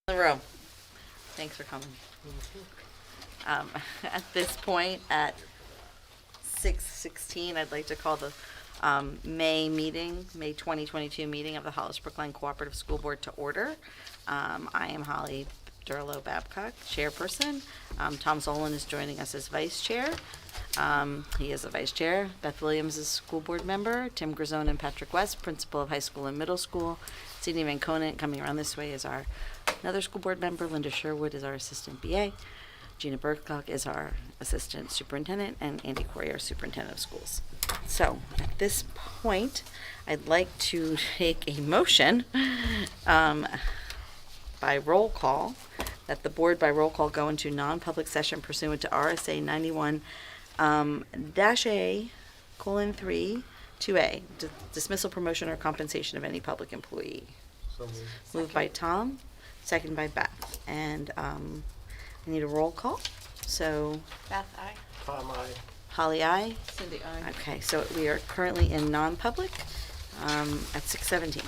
The room. Thanks for coming. At this point, at 6:16, I'd like to call the May 2022 meeting of the Hollis Brookline Cooperative School Board to order. I am Holly Durlow Babcock, chairperson. Tom Zolan is joining us as vice chair. He is a vice chair. Beth Williams is school board member. Tim Grisone and Patrick West, principal of high school and middle school. Sidney Van Conant, coming around this way, is our another school board member. Linda Sherwood is our assistant BA. Gina Burklock is our assistant superintendent, and Andy Corey, our superintendent of schools. So at this point, I'd like to take a motion by roll call, that the board by roll call go into non-public session pursuant to RSA 91 -A:3 2A, dismissal, promotion, or compensation of any public employee. So moved. Moved by Tom, second by Beth. And I need a roll call. So Beth, aye. Tom, aye. Holly, aye. Cindy, aye. Okay, so we are currently in non-public at 6:17.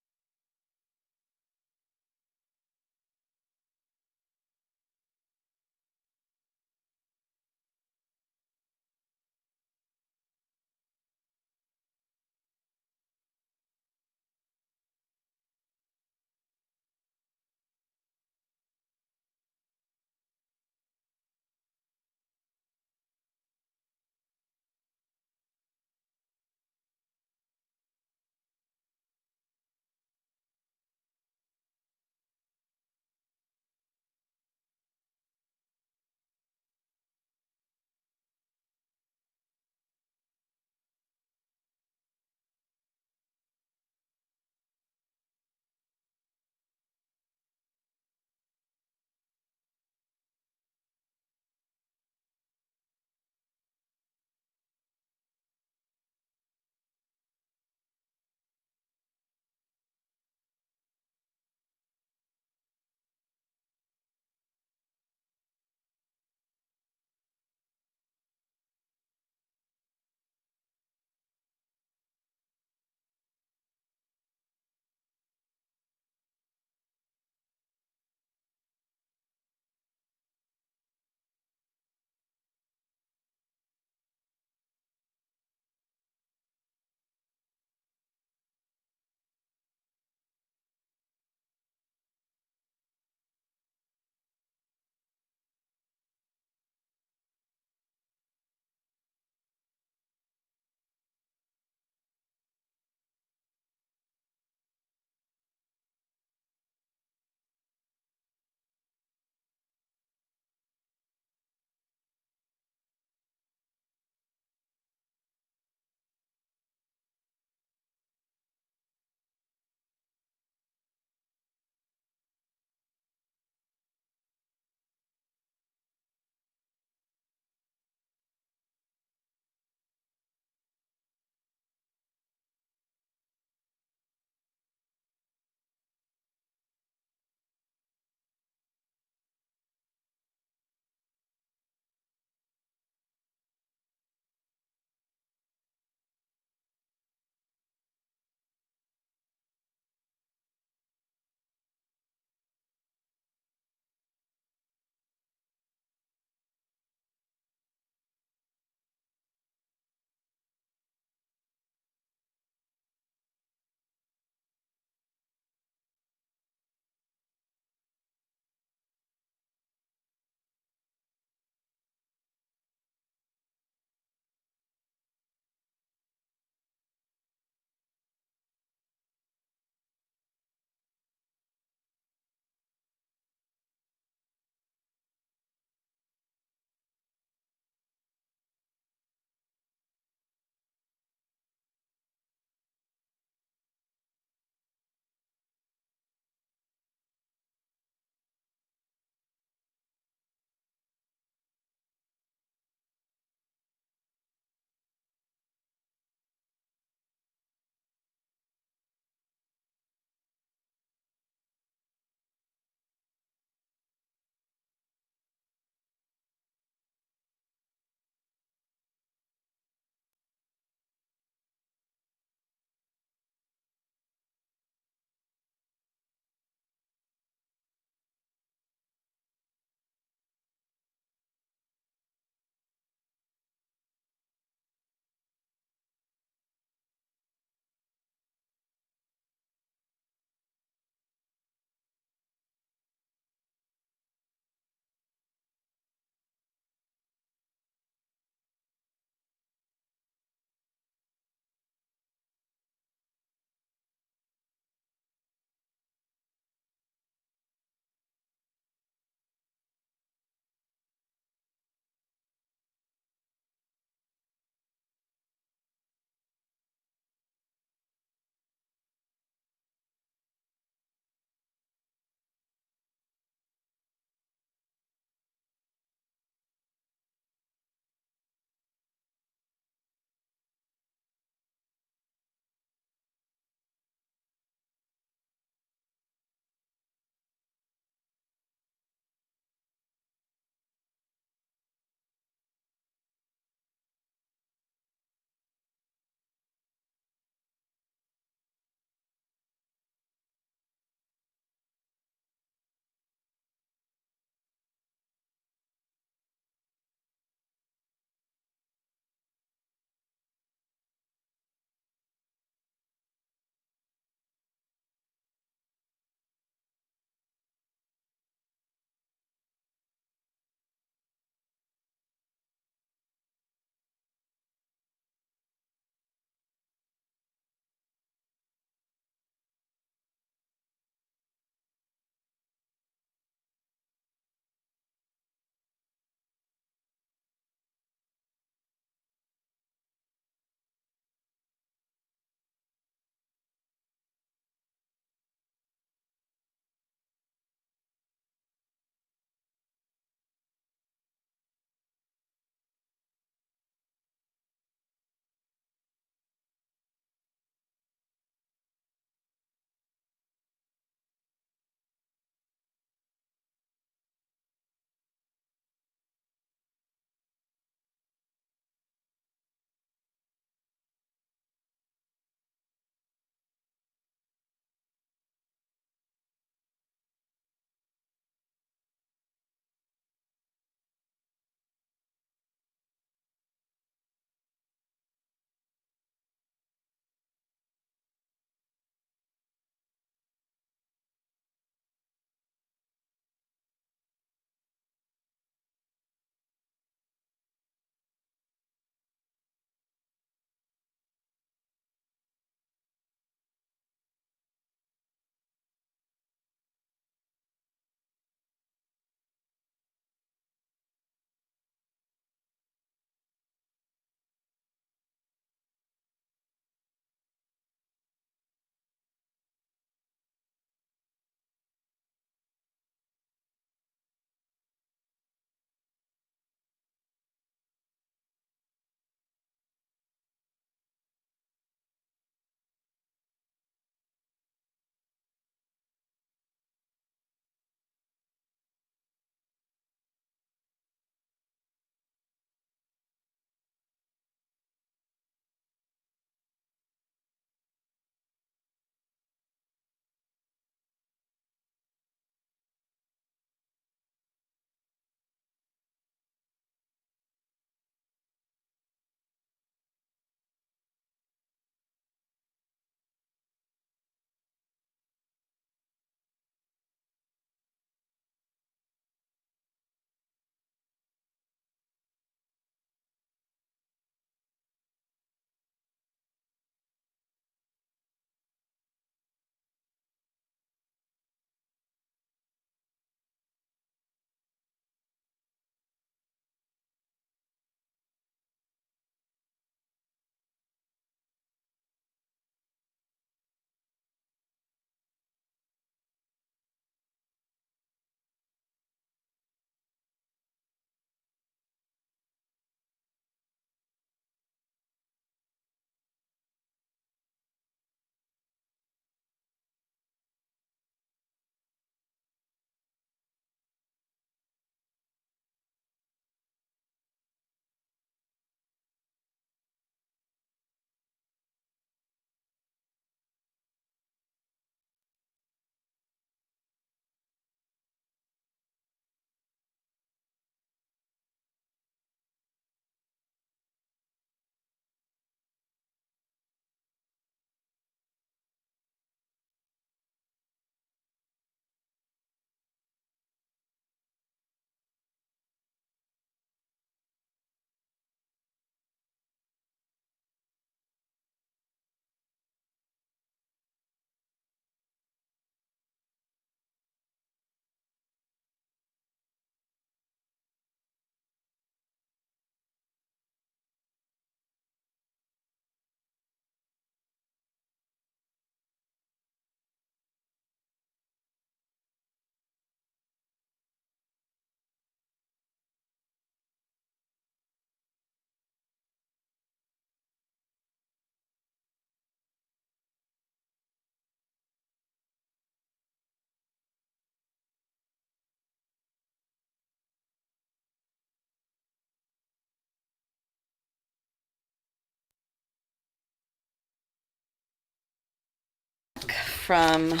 from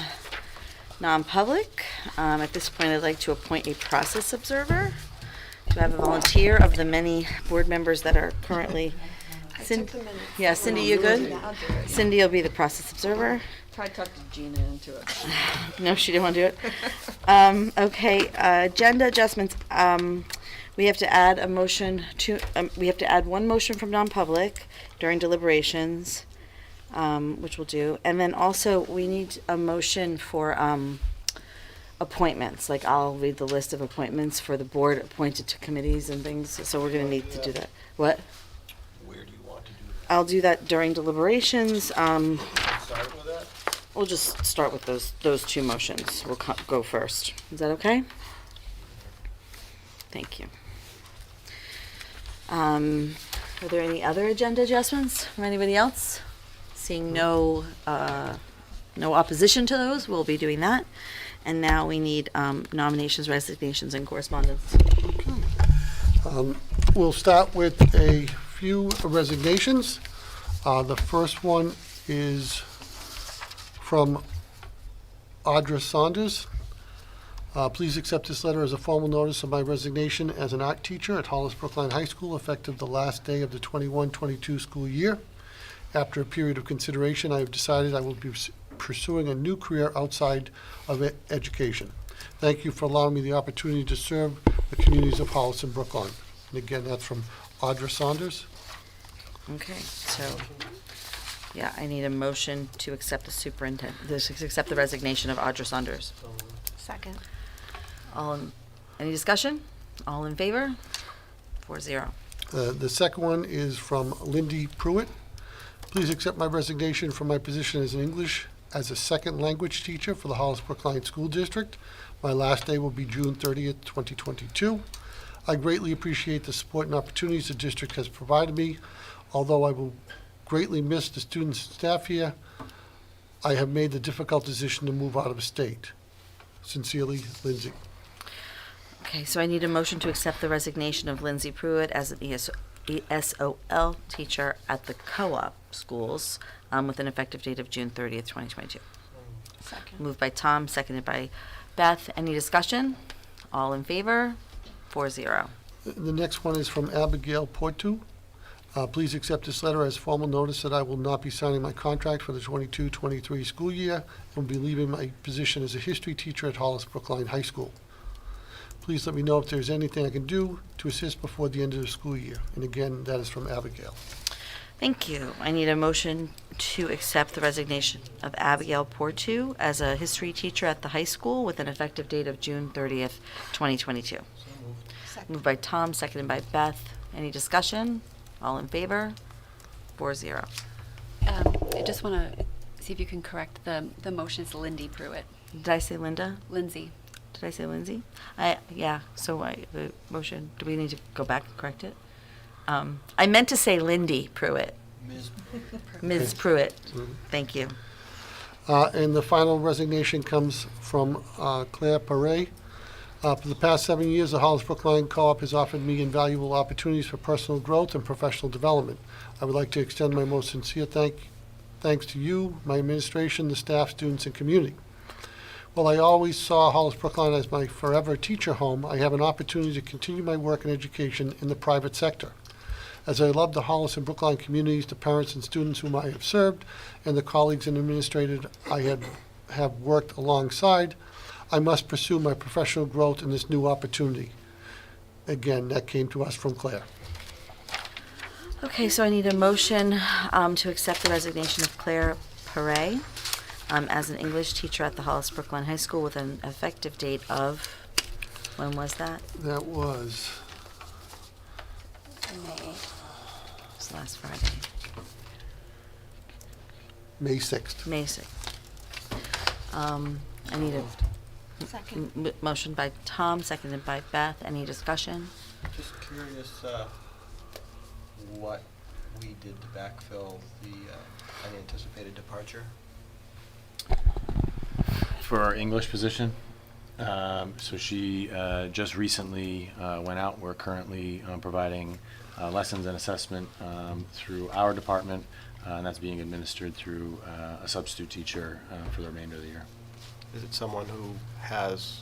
non-public. At this point, I'd like to appoint a process observer. Do I have a volunteer of the many board members that are currently? Yeah, Cindy, you good? Cindy will be the process observer. Tried to talk to Gina into it. No, she didn't want to do it. Okay, agenda adjustments. We have to add a motion to, we have to add one motion from non-public during deliberations, which we'll do. And then also, we need a motion for appointments. Like, I'll read the list of appointments for the board appointed to committees and things, so we're going to need to do that. What? Where do you want to do that? I'll do that during deliberations. Start with that? We'll just start with those two motions. We'll go first. Is that okay? Thank you. Are there any other agenda adjustments from anybody else? Seeing no opposition to those, we'll be doing that. And now we need nominations, resignations, and correspondence. We'll start with a few resignations. The first one is from Audra Saunders. Please accept this letter as a formal notice of my resignation as an art teacher at Hollis Brookline High School, effective the last day of the 21-22 school year. After a period of consideration, I have decided I will be pursuing a new career outside of education. Thank you for allowing me the opportunity to serve the communities of Hollis and Brookline. And again, that's from Audra Saunders. Okay, so, yeah, I need a motion to accept accept the resignation of Audra Saunders. Second. Any discussion? All in favor? 4-0. The second one is from Lindy Pruitt. Please accept my resignation from my position as an English as a second language teacher for the Hollis Brookline School District. My last day will be June 30th, 2022. I greatly appreciate the support and opportunities the district has provided me. Although I will greatly miss the students and staff here, I have made the difficult decision to move out of state. Sincerely, Lindsay. Okay, so I need a motion to accept the resignation of Lindsay Pruitt as an ESOL teacher at the co-op schools with an effective date of June 30th, 2022. Second. Moved by Tom, seconded by Beth. Any discussion? All in favor? 4-0. The next one is from Abigail Portu. Please accept this letter as formal notice that I will not be signing my contract for the 22-23 school year and will be leaving my position as a history teacher at Hollis Brookline High School. Please let me know if there's anything I can do to assist before the end of the school year. And again, that is from Abigail. Thank you. I need a motion to accept the resignation of Abigail Portu as a history teacher at the high school with an effective date of June 30th, 2022. Second. Moved by Tom, seconded by Beth. Any discussion? All in favor? 4-0. I just want to see if you can correct the motion. It's Lindy Pruitt. Did I say Linda? Lindsay. Did I say Lindsay? Yeah, so the motion, do we need to go back and correct it? I meant to say Lindy Pruitt. Ms. Pruitt. Thank you. And the final resignation comes from Claire Perret. For the past 7 years, the Hollis Brookline Co-op has offered me invaluable opportunities for personal growth and professional development. I would like to extend my most sincere thanks to you, my administration, the staff, students, and community. While I always saw Hollis Brookline as my forever teacher home, I have an opportunity to continue my work in education in the private sector. As I love the Hollis and Brookline communities, the parents and students whom I have served, and the colleagues and administrators I have worked alongside, I must pursue my professional growth in this new opportunity. Again, that came to us from Claire. Okay, so I need a motion to accept the resignation of Claire Perret as an English teacher at the Hollis Brookline High School with an effective date of, when was that? That was May. It was last Friday. May 6th. May 6th. I need a Second. motion by Tom, seconded by Beth. Any discussion? Just curious what we did to backfill the unanticipated departure. For our English position, so she just recently went out. We're currently providing lessons and assessment through our department. and that's being administered through a substitute teacher for the remainder of the year. Is it someone who has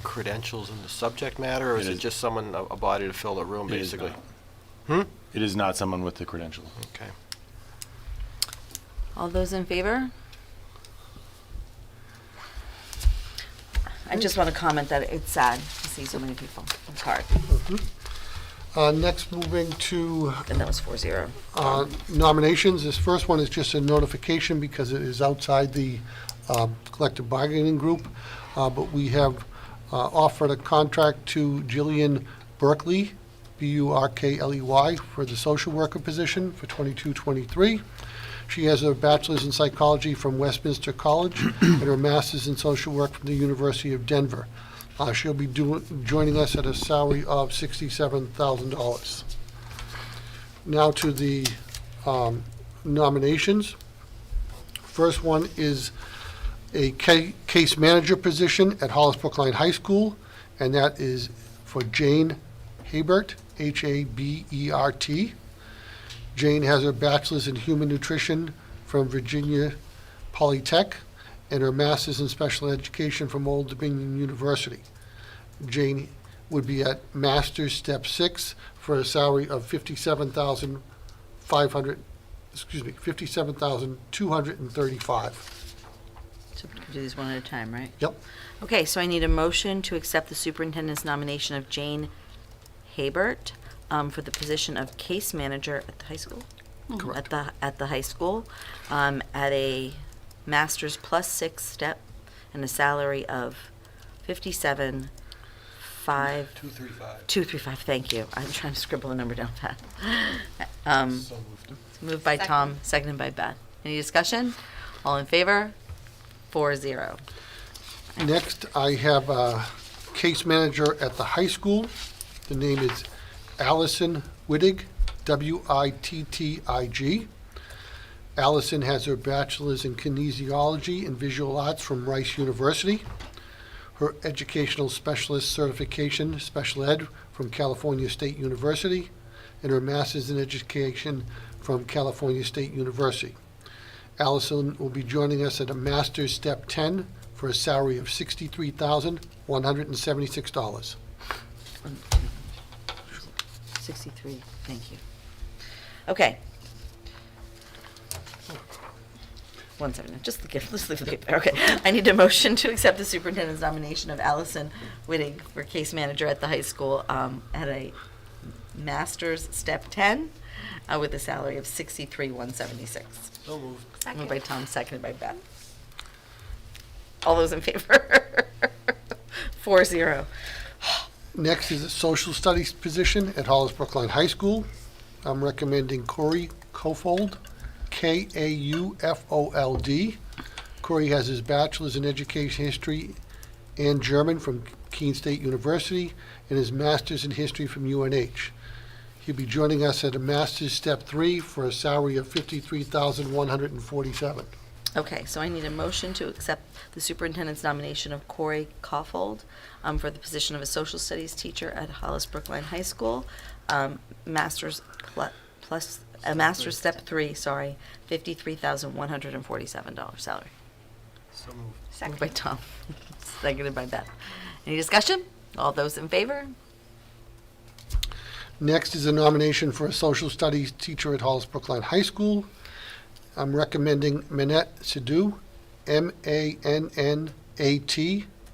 credentials in the subject matter, or is It it is. just someone, a body to fill the room, It is basically? not. It is not someone with the credential. Okay. All those in favor? I just want to comment that it's sad to see so many people. It's hard. Next, moving to And that was 4-0. nominations. This first one is just a notification because it is outside the collective bargaining group. But we have offered a contract to Jillian Berkeley, Burkley, for the social worker position for 22-23. She has a bachelor's in psychology from Westminster College and her master's in social work from the University of Denver. She'll be joining us at a salary of $67,000. Now to the nominations. First one is a case manager position at Hollis Brookline High School, and that is for Jane Habert, Habert. Jane has her bachelor's in human nutrition from Virginia Polytech and her master's in special education from Old Dominion University. Jane would be at master's step 6 for a salary of $57,235. So we can do these one at a time, right? Yep. Okay, so I need a motion to accept the superintendent's nomination of Jane Habert for the position of case manager at the high school? Correct. At the high school, at a master's plus 6 step and a salary of 235. 235, thank you. I'm trying to scribble the number down fast. So moved. Moved by Tom, seconded by Beth. Any discussion? All in favor? 4-0. Next, I have a case manager at the high school. The name is Allison Wittig, Wittig. Allison has her bachelor's in kinesiology and visual arts from Rice University, her educational specialist certification, special ed, from California State University, and her master's in education from California State University. Allison will be joining us at a master's step 10 for a salary of $63,176. 63, thank you. Okay. 1 second, just let's leave the paper there. Okay. I need a motion to accept the superintendent's nomination of Allison Wittig for case manager at the high school at a master's step 10 with a salary of $63,176. So moved. Moved by Tom, seconded by Beth. All those in favor? 4-0. Next is a social studies position at Hollis Brookline High School. I'm recommending Corey Kaufold, Kaufold. Corey has his bachelor's in education history and German from Keene State University and his master's in history from UNH. He'll be joining us at a master's step 3 for a salary of $53,147. Okay, so I need a motion to accept the superintendent's nomination of Corey Kaufold for the position of a social studies teacher at Hollis Brookline High School, master's step 3, $53,147 salary. So moved. Moved by Tom, seconded by Beth. Any discussion? All those in favor? Next is a nomination for a social studies teacher at Hollis Brookline High School. I'm recommending Manette Sidhu, Mannat,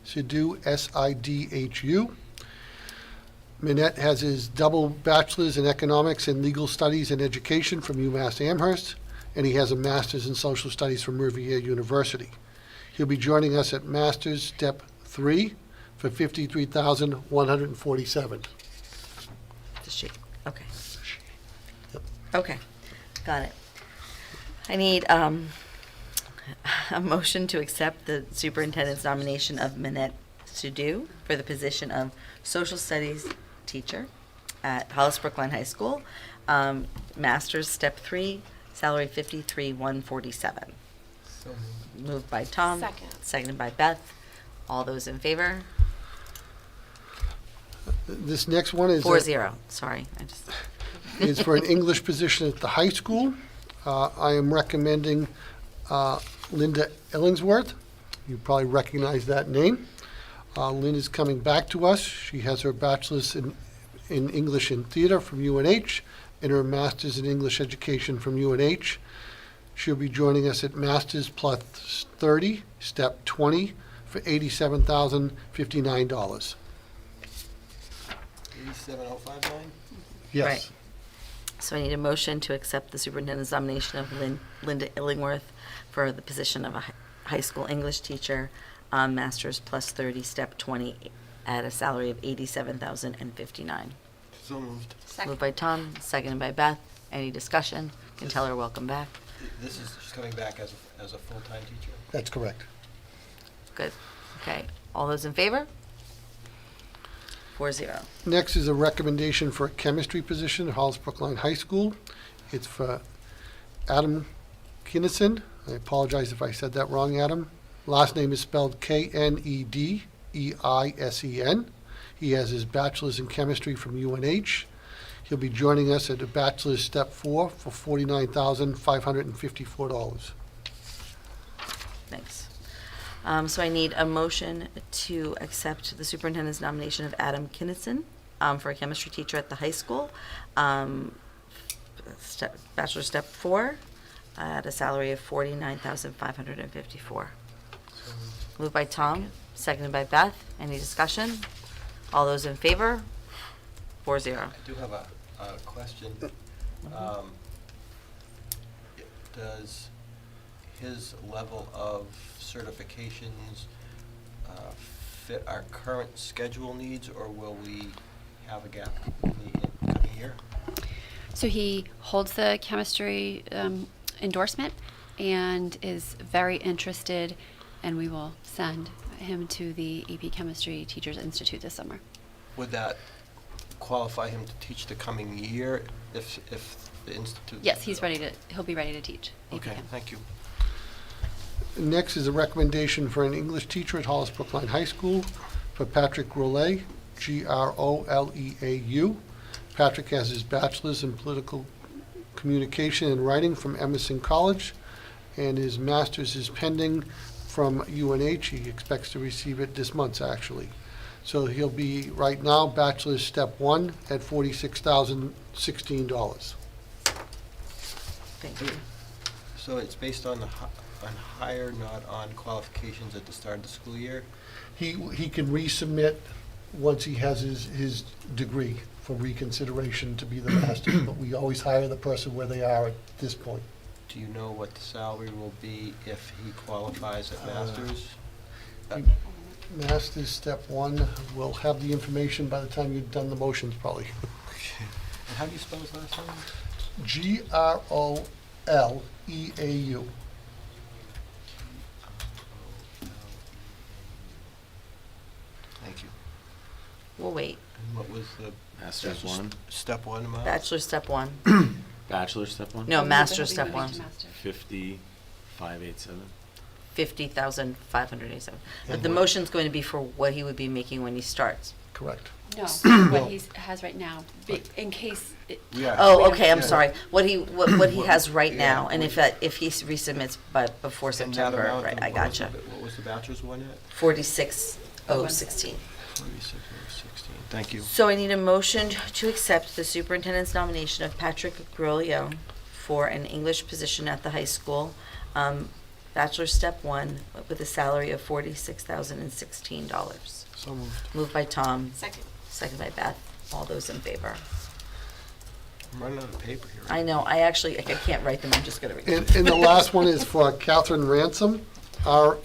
Sidhu, Sidhu. Manette has his double bachelor's in economics and legal studies and education from UMass Amherst, and he has a master's in social studies from Rivier University. He'll be joining us at master's step 3 for $53,147. Does she? Okay. Yep. Okay, got it. I need a motion to accept the superintendent's nomination of Manette Sidhu for the position of social studies teacher at Hollis Brookline High School, master's step 3, salary $53,147. So moved. Moved by Tom. Second. Seconded by Beth. All those in favor? This next one is... 4-0, sorry, I just, is for an English position at the high school. I am recommending Linda Illingsworth. You probably recognize that name. Lynn is coming back to us. She has her bachelor's in English and Theater from UNH and her master's in English Education from UNH. She'll be joining us at Masters plus 30, Step 20, for $87,059. 87059? Yes. Right. So I need a motion to accept the superintendent's nomination of Linda Illingworth for the position of a high school English teacher, Masters plus 30, Step 20, at a salary of $87,059. So moved. Moved by Tom, seconded by Beth. Any discussion? Can tell her welcome back. She's coming back as a full-time teacher? That's correct. Good. Okay. All those in favor? 4-0. Next is a recommendation for a chemistry position at Hollis Brookline High School. It's for Adam Kinnison. I apologize if I said that wrong, Adam. Last name is spelled Knedeisen. He has his bachelor's in chemistry from UNH. He'll be joining us at a bachelor's step 4 for $49,554. Thanks. So I need a motion to accept the superintendent's nomination of Adam Kinnison for a chemistry teacher at the high school. Bachelor step 4 at a salary of $49,554. Moved by Tom, seconded by Beth. Any discussion? All those in favor? 4-0. I do have a question. Does his level of certifications fit our current schedule needs, or will we have a gap in the coming year? So he holds the chemistry endorsement and is very interested, and we will send him to the AP Chemistry Teachers Institute this summer. Would that qualify him to teach the coming year if the institute? Yes, he'll be ready to teach AP Okay, Chem. thank you. Next is a recommendation for an English teacher at Hollis Brookline High School for Patrick Groleau, Groleau. Patrick has his bachelor's in political communication and writing from Emerson College, and his master's is pending from UNH. He expects to receive it this month, actually. So he'll be, right now, bachelor's step 1 at $46,016. Thank you. So it's based on hire, not on qualifications at the start of the school year? He can resubmit once he has his degree for reconsideration to be the master, but we always hire the person where they are at this point. Do you know what the salary will be if he qualifies at masters? Master's step 1, we'll have the information by the time you've done the motions, probably. And how do you spell his last name? Groleau. Thank you. We'll wait. And what was the? Master's 1, Step 1 amount? Bachelor step 1. bachelor step 1? No, He'll master be step moving 1. to master. 50,587. 50,587. But And the what- motion's going to be for what he would be making when he starts. Correct. No, what he has right now, in case it, Yeah. Oh, okay, I'm Yeah. sorry. What he has right Yeah, now, and what- if he resubmits before And that September, amount, right, I what was gotcha. What was the bachelor's one at? 46,016. 46,016. Thank you. So I need a motion to accept the superintendent's nomination of Patrick Groleau for an English position at the high school, bachelor step 1, with a salary of $46,016. So moved. Moved by Tom, Second. second by Beth. All those in favor? I'm running out of paper here. I know, I can't write them, I'm just gonna read them. And the last one is for Catherine Ransom, Ransom.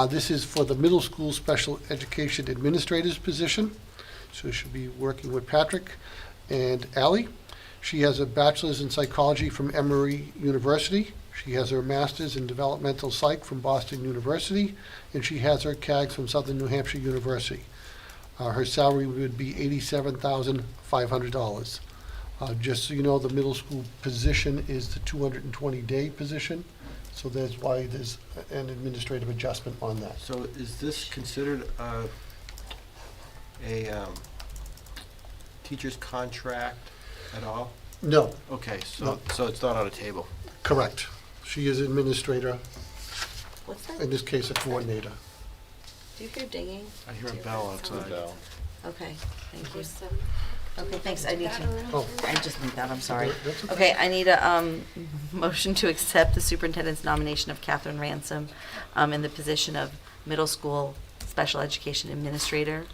This is for the middle school special education administrator's position. So she'll be working with Patrick and Ally. She has a bachelor's in psychology from Emory University. She has her master's in developmental psych from Boston University, and she has her CAGS from Southern New Hampshire University. Her salary would be $87,500. Just so you know, the middle school position is the 220-day position, so that's why there's an administrative adjustment on that. So is this considered a teacher's contract at all? No, Okay, No. so it's not on a table. correct. She is administrator, What's that? in this case, a coordinator. Do you hear dinging? I hear a bell outside. Okay, thank you. Okay, thanks, I need to, Oh, I just need that, I'm sorry. That's okay. Okay, I need a, motion to accept the superintendent's nomination of Catherine Ransom, in the position of middle school special education administrator,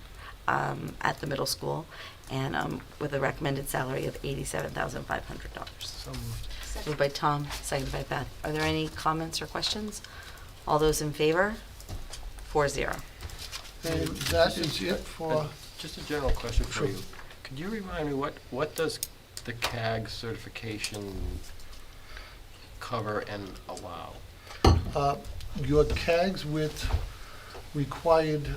at the middle school, and, with a recommended salary of $87,500. So moved. Moved by Tom, seconded by Beth. Are there any comments or questions? All those in favor? 4-0. And that is it for, Just a general question for Sure. you. Could you remind me, what does the CAG certification cover and allow? your CAGs with required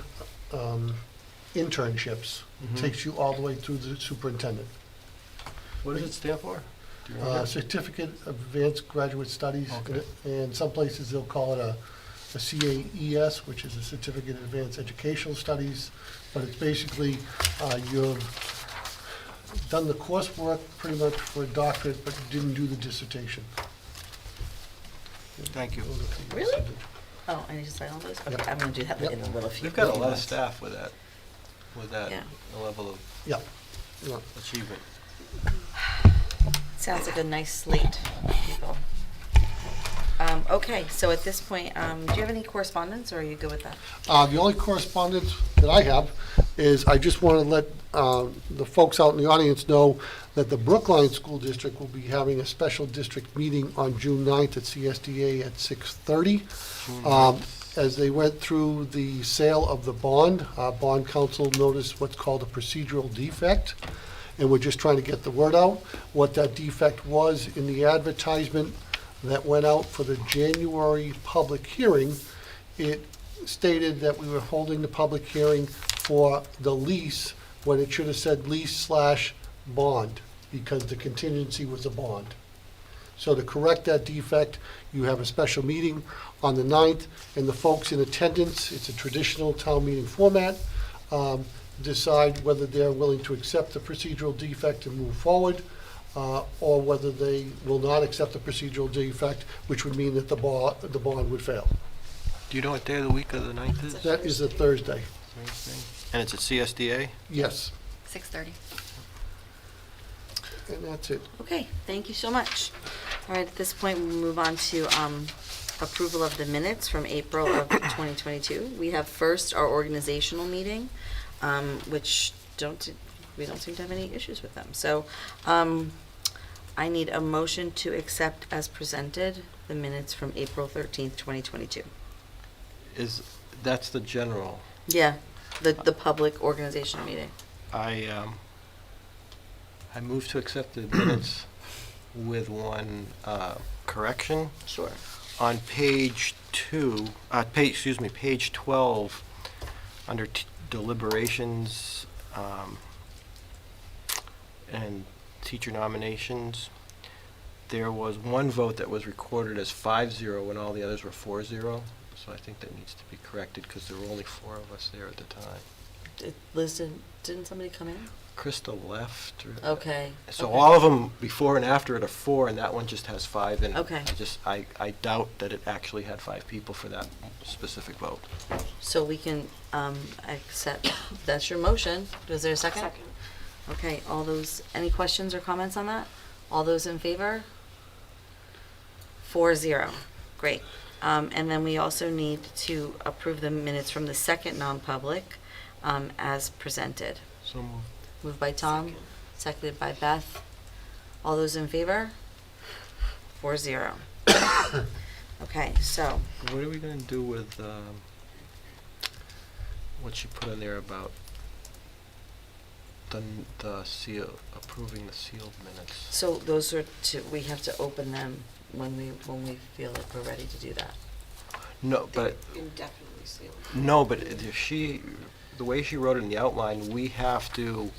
internships Mhm. takes you all the way through the superintendent. What does it stand for? Do you remember? Certificate of Advanced Graduate Studies, Okay. and some places they'll call it a CAES, which is a Certificate of Advanced Educational Studies, but it's basically, you've done the coursework pretty much for a doctorate, but you didn't do the dissertation. Thank you. Those are the Really? percentage. Oh, I need to sign all those? Okay, Yep. I'm gonna do that Yep. in a little few. You've got a lot of minutes. staff with that Yeah. level of Yeah, yeah. achievement. Sounds like a nice slate of people. Okay, so at this point, do you have any correspondence, or are you good with that? The only correspondence that I have is, I just want to let the folks out in the audience know that the Brookline School District will be having a special district meeting on June 9th at CSDA at 6:30. As they went through the sale of the bond council noticed what's called a procedural defect, and we're just trying to get the word out. What that defect was in the advertisement that went out for the January public hearing, it stated that we were holding the public hearing for the lease when it should have said lease/bond, because the contingency was a bond. So to correct that defect, you have a special meeting on the 9th, and the folks in attendance, it's a traditional town meeting format, decide whether they're willing to accept the procedural defect and move forward, or whether they will not accept the procedural defect, which would mean that the bond would fail. Do you know what day of the week of the 9th is? That is a Thursday, Thursday. And it's at CSDA? yes, 6:30. and that's it. Okay, thank you so much. All right, at this point, we'll move on to approval of the minutes from April of 2022. We have first our organizational meeting, which we don't seem to have any issues with them. So I need a motion to accept as presented the minutes from April 13th, 2022. That's the general. Yeah, the public organizational meeting. I move to accept the minutes with one correction. Sure. On page 12, under deliberations and teacher nominations, there was one vote that was recorded as 5-0 when all the others were 4-0. So I think that needs to be corrected because there were only 4 of us there at the time. Liz, didn't somebody come in? Krista left. Okay. So okay. all of them before and after it are 4, and that one just has 5 in it. Okay. I doubt that it actually had 5 people for that specific vote. So we can accept, that's your motion. Was there a second? Second. Okay, any questions or comments on that? All those in favor? 4-0. Great. And then we also need to approve the minutes from the second non-public as presented. So moved. Moved by Tom, seconded by Beth. All those in favor? 4-0. Okay, so, What are we going to do with what she put in there about the seal, approving the sealed minutes? so those are we have to open them when we feel like we're ready to do that. No, but Indefinitely sealed. no, but the way she wrote it in the outline, we have to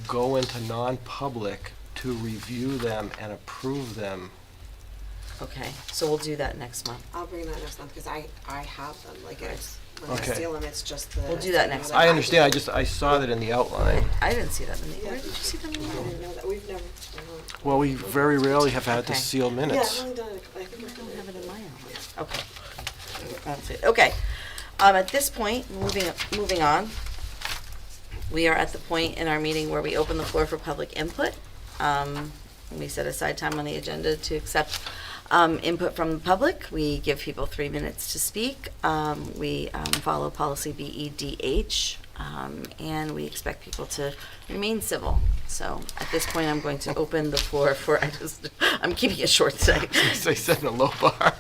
go into non-public to review them and approve them. Okay, so we'll do that next month. I'll bring that next month, because I have them, like, it's, When I Okay. seal them, it's just the. We'll do that next I understand, I saw that in the outline. I didn't see that in the, where did you see that in the? I didn't know that, we've never. Well, we very rarely have had to Okay. seal Yeah, minutes. I've only done it, I think I've done I have it. it in my outline. Okay. I don't see it. Okay. At this point, moving on, we are at the point in our meeting where we open the floor for public input. We set aside time on the agenda to accept input from the public. We give people 3 minutes to speak. We follow policy BEDH, and we expect people to remain civil. So at this point, I'm going to open the floor for, I'm keeping it short today. They set a low bar.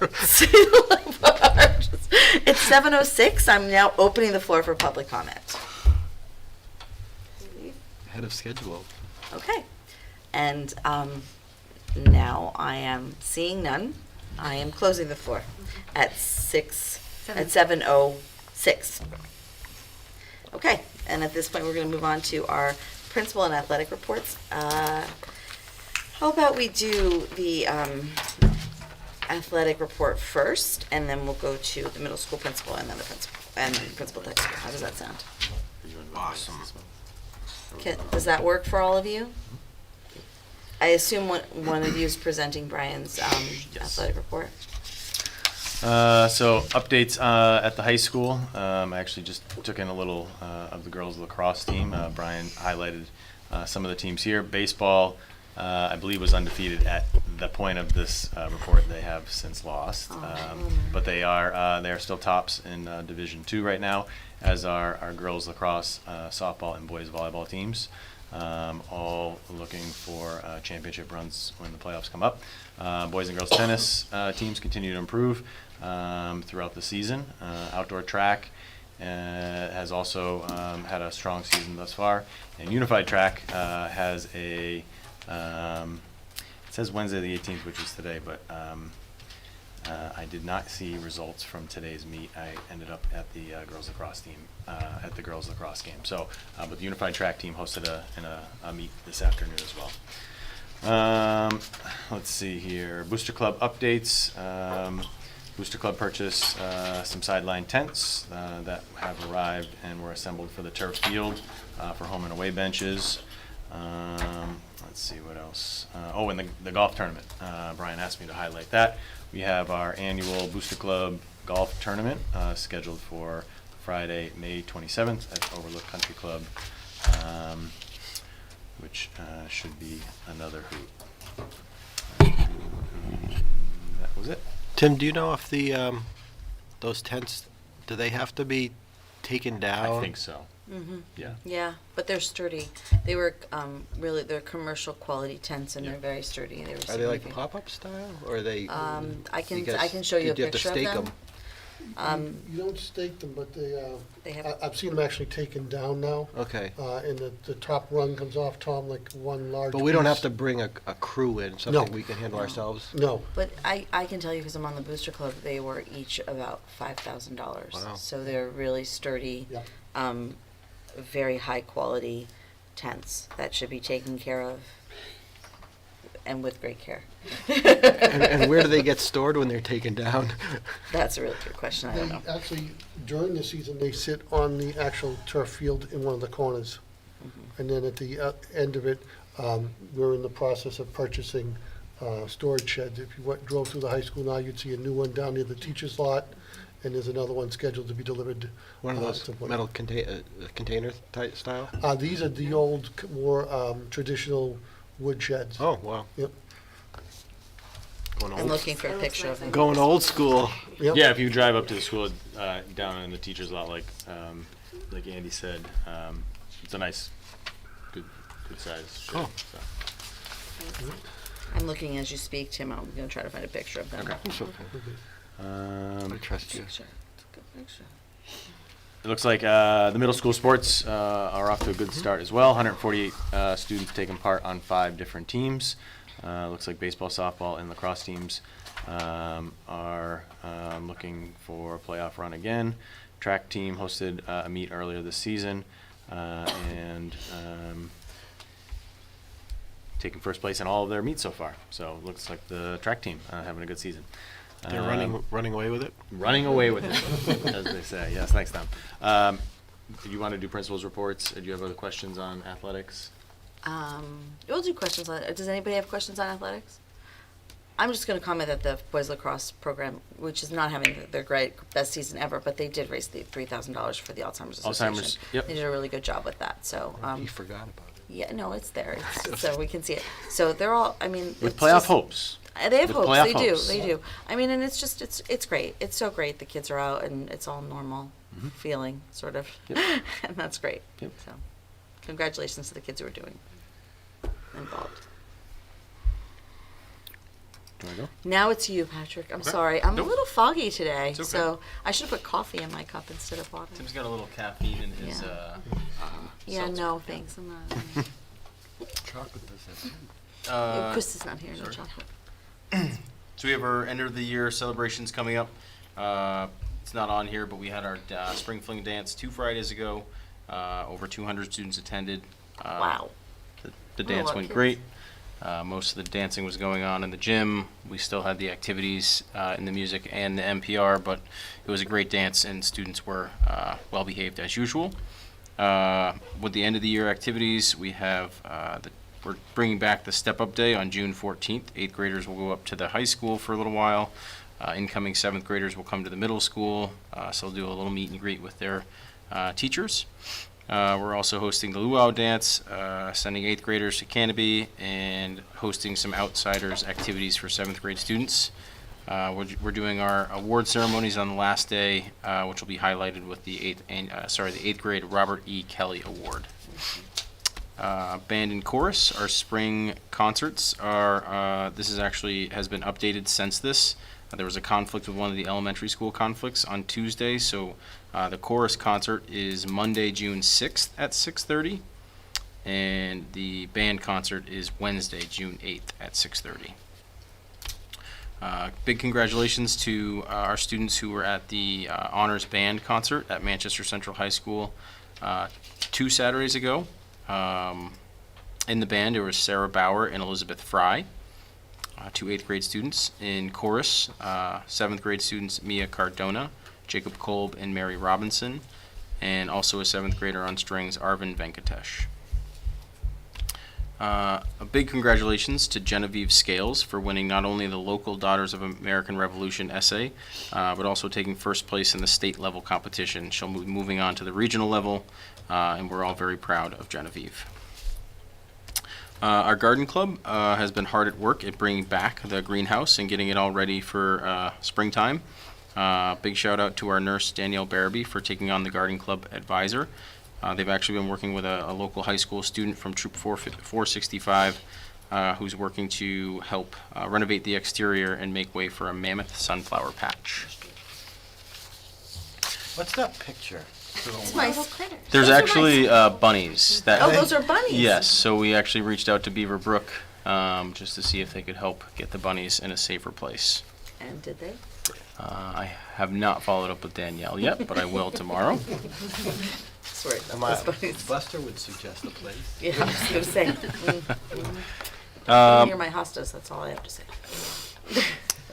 It's 7:06. I'm now opening the floor for public comment. Ahead of schedule. Okay. And now I am seeing none. I am closing the floor at 7:06. Okay. And at this point, we're going to move on to our principal and athletic reports. How about we do the athletic report first, and then we'll go to the middle school principal and then the principal and the principal text. How does that sound? Awesome. Does that work for all of you? I assume one of you is presenting Brian's athletic report. So updates at the high school. I actually just took in a little of the girls lacrosse team. Brian highlighted some of the teams here. Baseball, I believe, was undefeated at the point of this report. They have since lost, but they are still tops in Division II right now, as are our girls lacrosse, softball, and boys volleyball teams. All looking for championship runs when the playoffs come up. Boys and girls tennis teams continue to improve throughout the season. Outdoor track has also had a strong season thus far. And unified track has a, it says Wednesday the 18th, which is today, but I did not see results from today's meet. I ended up at the girls lacrosse team, at the girls lacrosse game. So, but the unified track team hosted a meet this afternoon as well. Let's see here. Booster Club updates. Booster Club purchased some sideline tents that have arrived and were assembled for the turf field for home and away benches. Let's see what else. And the golf tournament. Brian asked me to highlight that. We have our annual Booster Club golf tournament scheduled for Friday, May 27th at Overlook Country Club, which should be another hoot. That was it. Tim, do you know if those tents, do they have to be taken down? I think so. Mm-hmm. Yeah. Yeah, but they're sturdy. They were they're commercial quality tents, and Yeah. they're very sturdy. They were Are they like significant. pop-up style, or are they? I can because show you a do have to picture of stake them. You don't stake them, but They have- I've seen them actually taken down now. Okay. And the top rung comes off, Tom, like one large But we don't have piece. to bring a crew in, No. something we can handle ourselves? No. But I can tell you, because I'm on the Booster Club, they were each about $5,000. Wow. So they're really sturdy, Yeah. very high quality tents that should be taken care of, and with great care. And where do they get stored when they're taken down? That's a really good question. I don't know. Actually, during the season, they sit on the actual turf field in one of the corners. And then at the end of it, we're in the process of purchasing storage sheds. If you drove through the high school now, you'd see a new one down near the teacher's lot, and there's another one scheduled to be delivered. One of those to one- metal container type style? These are the old, more traditional wood sheds. Oh, wow. Yep. Going I'm old, looking for a picture of them. going old school. Yep. Yeah, if you drive up to the school down in the teacher's lot, like Andy said, it's a nice, good size shed. Cool. So. I'm looking as you speak, Tim. I'm going to try to find a picture of them. Okay. It's okay. I trust you. Picture. It's a good picture. It looks like the middle school sports are off to a good start as well. 148 students taking part on 5 different teams. Looks like baseball, softball, and lacrosse teams are looking for a playoff run again. Track team hosted a meet earlier this season and taking first place in all of their meets so far. So it looks like the track team having a good season. They're running away with it? Running away with it, as they say. Yes, next time. Do you want to do principals reports? Do you have other questions on athletics? We'll do questions on, does anybody have questions on athletics? I'm just gonna comment that the boys lacrosse program, which is not having their great, best season ever, but they did raise the $3,000 for the Alzheimer's Association. Alzheimer's, yep. They did a really good job with that, so, He forgot about it. yeah, no, it's there, so we can see it. So they're all, I mean. With it's playoff just- hopes. They have With hopes, playoff they do, hopes. they do. I mean, and it's just, it's great. It's so great. The kids are out and it's all normal feeling, sort of. Yep. And that's great. Yep. So, congratulations to the kids who are involved. Do you want to go? Now it's you, Patrick. I'm Okay. sorry. I'm Nope. a little foggy today, It's okay. so I should have put coffee in my cup instead of water. Tim's got a little caffeine in his. Yeah. Yeah, seltzer. no, thanks. I'm not. Chocolate does that. Chris is not here. No sorry. chocolate. So we have our end of the year celebrations coming up. It's not on here, but we had our spring fling dance 2 Fridays ago. Over 200 students attended. Wow. The Oh, dance wow, went kids. great. Most of the dancing was going on in the gym. We still had the activities in the music and the NPR, but it was a great dance and students were well behaved as usual. With the end of the year activities, we have we're bringing back the Step Up Day on June 14th. 8th graders will go up to the high school for a little while. Incoming 7th graders will come to the middle school, so they'll do a little meet and greet with their teachers. We're also hosting the Luau Dance, sending 8th graders to Canopy, and hosting some outsiders activities for 7th grade students. We're doing our award ceremonies on the last day, which will be highlighted with the 8th grade Robert E. Kelly Award. Band and chorus, our spring concerts are, this is actually has been updated since this. There was a conflict with one of the elementary school conflicts on Tuesday, so the chorus concert is Monday, June 6th at 6:30, and the band concert is Wednesday, June 8th at 6:30. Big congratulations to our students who were at the Honors Band concert at Manchester Central High School 2 Saturdays ago. In the band, there was Sarah Bauer and Elizabeth Fry, 2 8th grade students. In chorus, 7th grade students Mia Cardona, Jacob Kolb, and Mary Robinson, and also a 7th grader on strings, Arvin Venkatesh. A big congratulations to Genevieve Scales for winning not only the local Daughters of American Revolution essay, but also taking first place in the state level competition. She'll be moving on to the regional level, and we're all very proud of Genevieve. Our garden club has been hard at work at bringing back the greenhouse and getting it all ready for springtime. Big shout out to our nurse Danielle Barabee for taking on the garden club advisor. They've actually been working with a local high school student from Troop 465 who's working to help renovate the exterior and make way for a mammoth sunflower patch. What's that picture? It's nice. There's Those are actually bunnies. That Oh, those are bunnies. Yes, so we actually reached out to Beaver Brook just to see if they could help get the bunnies in a safer place. And did they? I have not followed up with Danielle yet, but I will tomorrow. Sorry, Am those I- bunnies. Buster would suggest a place. Yeah, I was gonna say. Don't hear my hostas. That's all I have to say.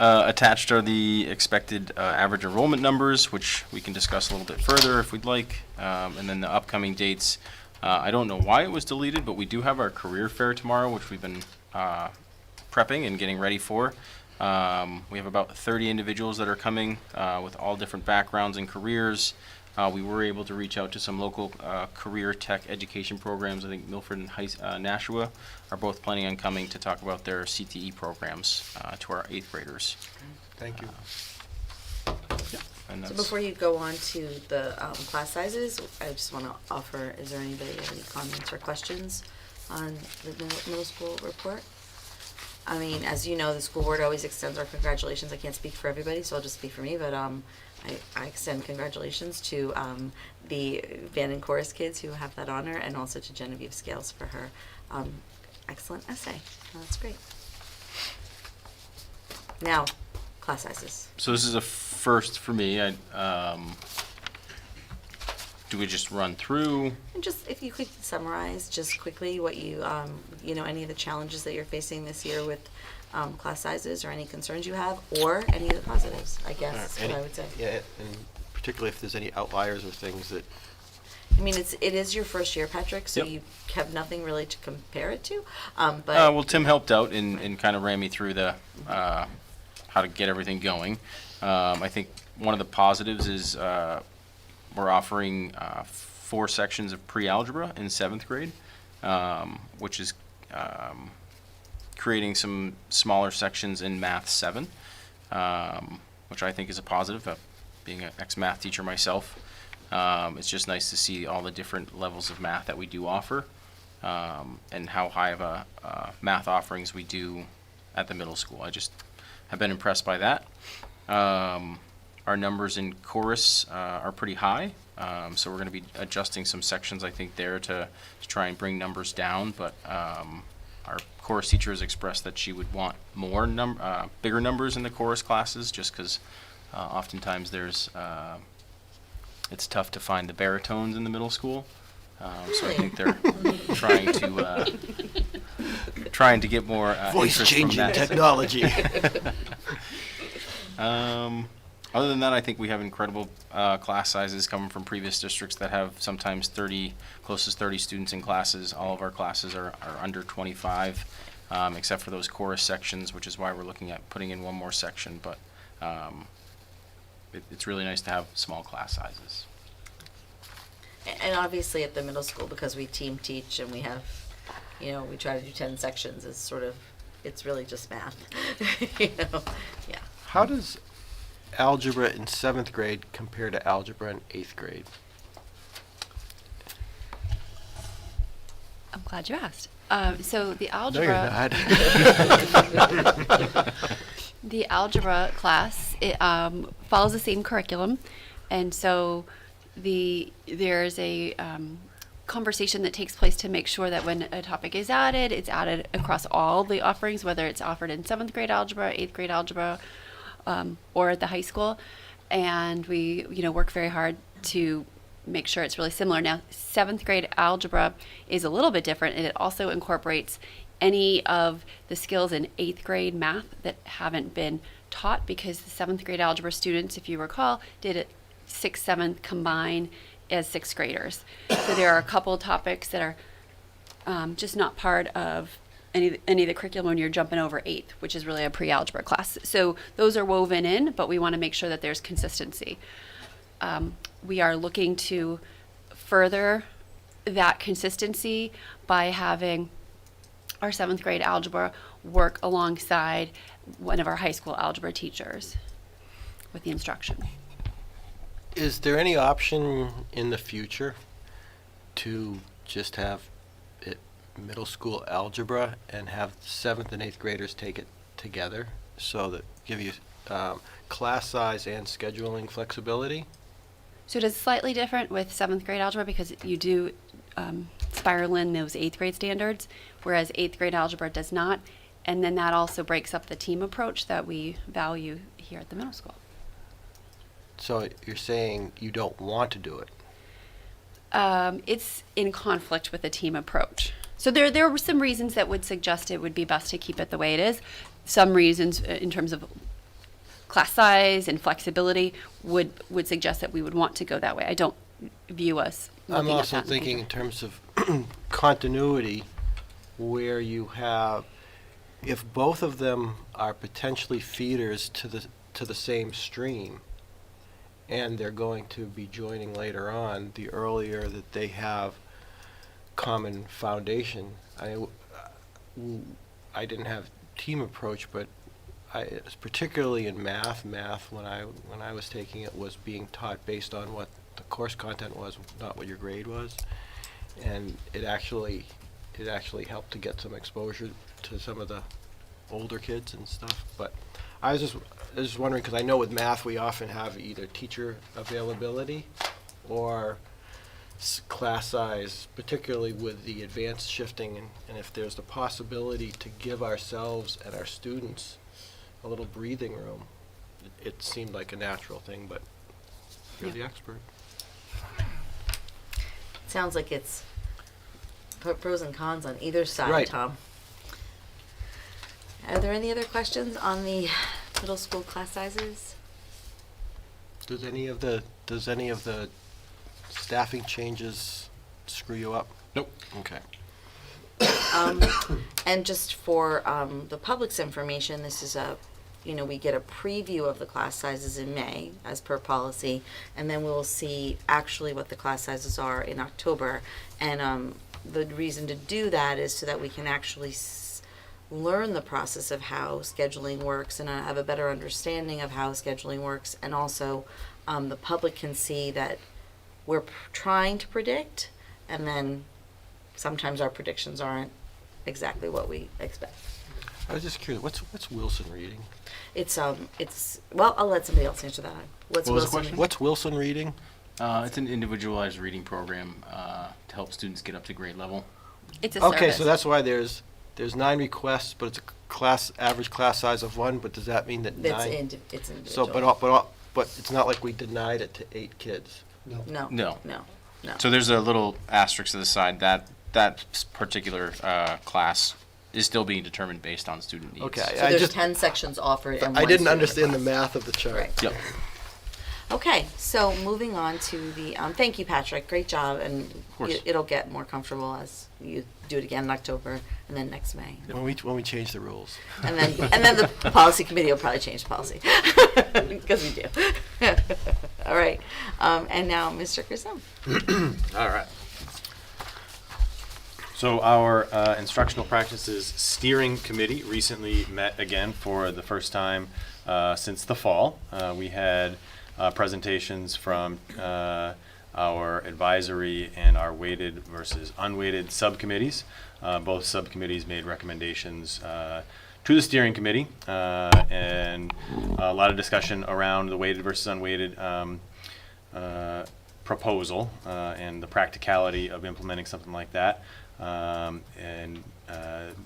Attached are the expected average enrollment numbers, which we can discuss a little bit further if we'd like. And then the upcoming dates. I don't know why it was deleted, but we do have our career fair tomorrow, which we've been prepping and getting ready for. We have about 30 individuals that are coming with all different backgrounds and careers. We were able to reach out to some local career tech education programs. I think Milford and Nashua are both planning on coming to talk about their CTE programs to our 8th graders. Thank you. And So that's, before you go on to the class sizes, I just want to offer, is there anybody have any comments or questions on the middle school report? I mean, as you know, the school board always extends our congratulations. I can't speak for everybody, so I'll just speak for me, but I extend congratulations to the band and chorus kids who have that honor, and also to Genevieve Scales for her excellent essay. That's great. Now, class sizes. so this is a first for me. Do do we just run through? And just, if you could summarize just quickly what you, any of the challenges that you're facing this year with class sizes or any concerns you have, or any of the positives, I guess, is what I would say. Yeah, and particularly if there's any outliers or things that, I mean, it is your first year, Patrick, so Yep. you have nothing really to compare it to, but. Well, Tim helped out and kind of ran me through the how to get everything going. I think one of the positives is we're offering 4 sections of pre-algebra in 7th grade, which is creating some smaller sections in Math 7, which I think is a positive. Being an ex-math teacher myself, it's just nice to see all the different levels of math that we do offer, and how high of a math offerings we do at the middle school. I just have been impressed by that. Our numbers in chorus are pretty high, so we're going to be adjusting some sections, I think, there to try and bring numbers down. But our chorus teacher has expressed that she would want more bigger numbers in the chorus classes, just because oftentimes it's tough to find the baritones in the middle school. So I think they're trying to get more voice-changing interest from that. technology. Other than that, I think we have incredible class sizes coming from previous districts that have sometimes close to 30 students in classes. All of our classes are under 25, except for those chorus sections, which is why we're looking at putting in one more section. But it's really nice to have small class sizes. And obviously at the middle school, because we team teach and we have, we try to do 10 sections, it's really just math, yeah. How does algebra in 7th grade compare to algebra in 8th grade? I'm glad you asked. So the No, algebra. you're not. The algebra class, it follows the same curriculum, and so there's a conversation that takes place to make sure that when a topic is added, it's added across all the offerings, whether it's offered in 7th grade algebra, 8th grade algebra, or at the high school. And we, work very hard to make sure it's really similar. Now, 7th grade algebra is a little bit different, and it also incorporates any of the skills in 8th grade math that haven't been taught, because the 7th grade algebra students, if you recall, did it 6th, 7th combined as 6th graders. So there are a couple topics that are just not part of any of the curriculum when you're jumping over 8th, which is really a pre-algebra class. So those are woven in, but we want to make sure that there's consistency. We are looking to further that consistency by having our 7th grade algebra work alongside one of our high school algebra teachers with the instruction. Is there any option in the future to just have it middle school algebra and have 7th and 8th graders take it together, so that give you class size and scheduling flexibility? So it is slightly different with 7th grade algebra because you do spiral in those 8th grade standards, whereas 8th grade algebra does not. And then that also breaks up the team approach that we value here at the middle school. So you're saying you don't want to do it? It's in conflict with the team approach. So there were some reasons that would suggest it would be best to keep it the way it is. Some reasons in terms of class size and flexibility would suggest that we would want to go that way. I don't view us looking I'm at also that in the thinking in future. terms of continuity, where you have, if both of them are potentially feeders to the same stream, and they're going to be joining later on, the earlier that they have common foundation. I didn't have team approach, but particularly in math when I was taking it, was being taught based on what the course content was, not what your grade was, and it actually helped to get some exposure to some of the older kids and stuff. But I was just wondering, because I know with math we often have either teacher availability or class size, particularly with the advanced shifting, and if there's the possibility to give ourselves and our students a little breathing room, it seemed like a natural thing, but you're Yeah. the expert. Sounds like it's pros and cons on either side, Right. Tom. Are there any other questions on the middle school class sizes? Does any of the staffing changes screw you up? Nope. Okay. And just for the public's information, this is we get a preview of the class sizes in May, as per policy, and then we'll see actually what the class sizes are in October. And the reason to do that is so that we can actually learn the process of how scheduling works and have a better understanding of how scheduling works, and also the public can see that we're trying to predict, and then sometimes our predictions aren't exactly what we expect. I was just curious, what's Wilson reading? It's well, I'll let somebody else answer that. What's What was the Wilson? question? What's Wilson reading? It's an individualized reading program to help students get up to grade level. It's a Okay, service. so that's why there's 9 requests, but it's a average class size of 1, but does that mean that 9? It's individual. So, but it's not like we denied it to 8 kids? No. No. No. So there's a little asterisk to the side that particular class is still being determined based on student needs. Okay. So I there's just- 10 sections offered. And I one didn't student understand the class. math of the chart. Right. Yep. Okay, so moving on to the, thank you, Patrick, great job, and course. it'll get more comfortable as you do it again in October, and then next May. When we change the rules. And then the policy committee will probably change policy, because we do. All right, and now Mr. Grissom. All right. So our instructional practices steering committee recently met again for the first time since the fall. We had presentations from our advisory and our weighted versus unweighted subcommittees. Both subcommittees made recommendations to the steering committee, and a lot of discussion around the weighted versus unweighted proposal and the practicality of implementing something like that. And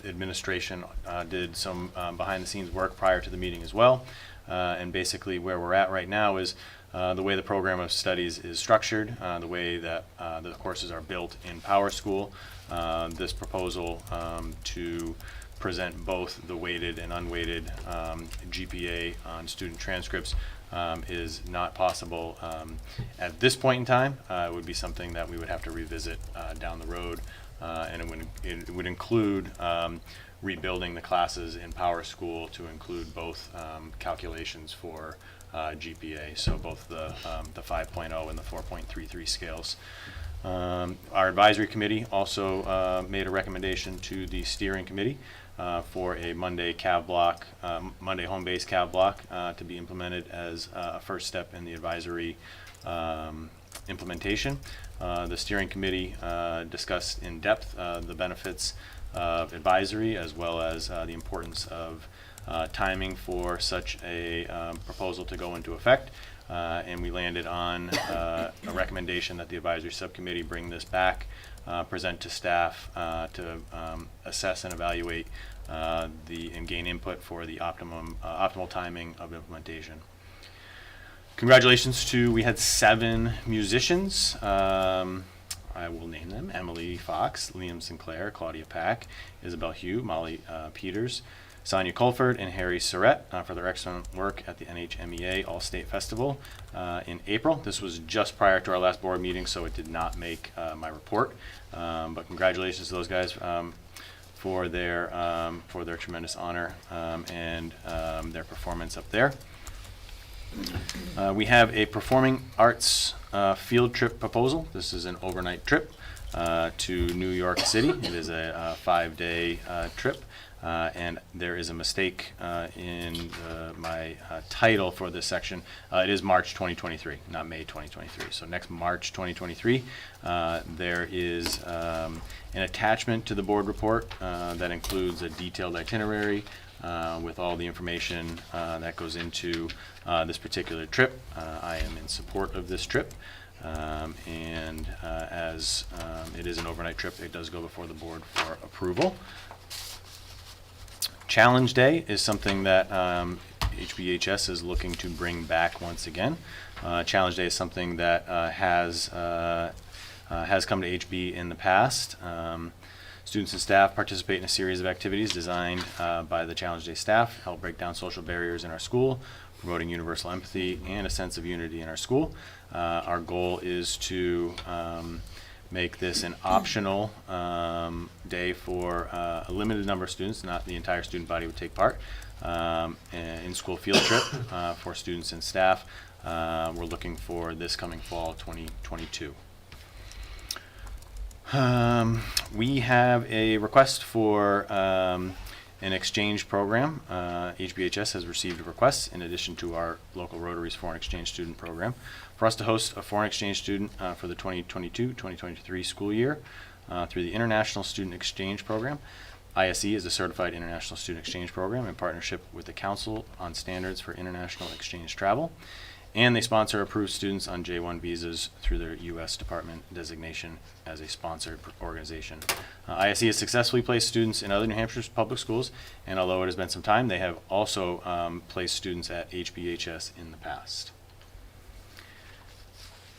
administration did some behind-the-scenes work prior to the meeting as well. And basically where we're at right now is the way the program of studies is structured, the way that the courses are built in Power School. This proposal to present both the weighted and unweighted GPA on student transcripts is not possible at this point in time. It would be something that we would have to revisit down the road, and it would include rebuilding the classes in Power School to include both calculations for GPA, so both the 5.0 and the 4.33 scales. Our advisory committee also made a recommendation to the steering committee for a Monday home-based CAV block to be implemented as a first step in the advisory implementation. The steering committee discussed in depth the benefits of advisory, as well as the importance of timing for such a proposal to go into effect. And we landed on a recommendation that the advisory subcommittee bring this back, present to staff to assess and evaluate and gain input for the optimal timing of implementation. Congratulations we had 7 musicians. I will name them: Emily Fox, Liam Sinclair, Claudia Pack, Isabel Hugh, Molly Peters, Sonia Colford, and Harry Surrett for their excellent work at the NHMEA All-State Festival in April. This was just prior to our last board meeting, so it did not make my report. But congratulations to those guys for their tremendous honor and their performance up there. We have a performing arts field trip proposal. This is an overnight trip to New York City. It is a 5-day trip. And there is a mistake in my title for this section. It is March 2023, not May 2023. So next March 2023, there is an attachment to the board report that includes a detailed itinerary with all the information that goes into this particular trip. I am in support of this trip. And as it is an overnight trip, it does go before the board for approval. Challenge Day is something that HBHS is looking to bring back once again. Challenge Day is something that has has come to HB in the past. Students and staff participate in a series of activities designed by the Challenge Day staff to help break down social barriers in our school, promoting universal empathy and a sense of unity in our school. Our goal is to make this an optional day for a limited number of students, not the entire student body would take part, in school field trip for students and staff. We're looking for this coming fall 2022. We have a request for an exchange program. HBHS has received a request, in addition to our local Rotary's foreign exchange student program, for us to host a foreign exchange student for the 2022-2023 school year through the International Student Exchange Program. ISE is a certified international student exchange program in partnership with the Council on Standards for International Exchange Travel. And they sponsor approved students on J-1 visas through their U.S. Department designation as a sponsored organization. ISE has successfully placed students in other New Hampshire public schools, and although it has been some time, they have also placed students at HBHS in the past.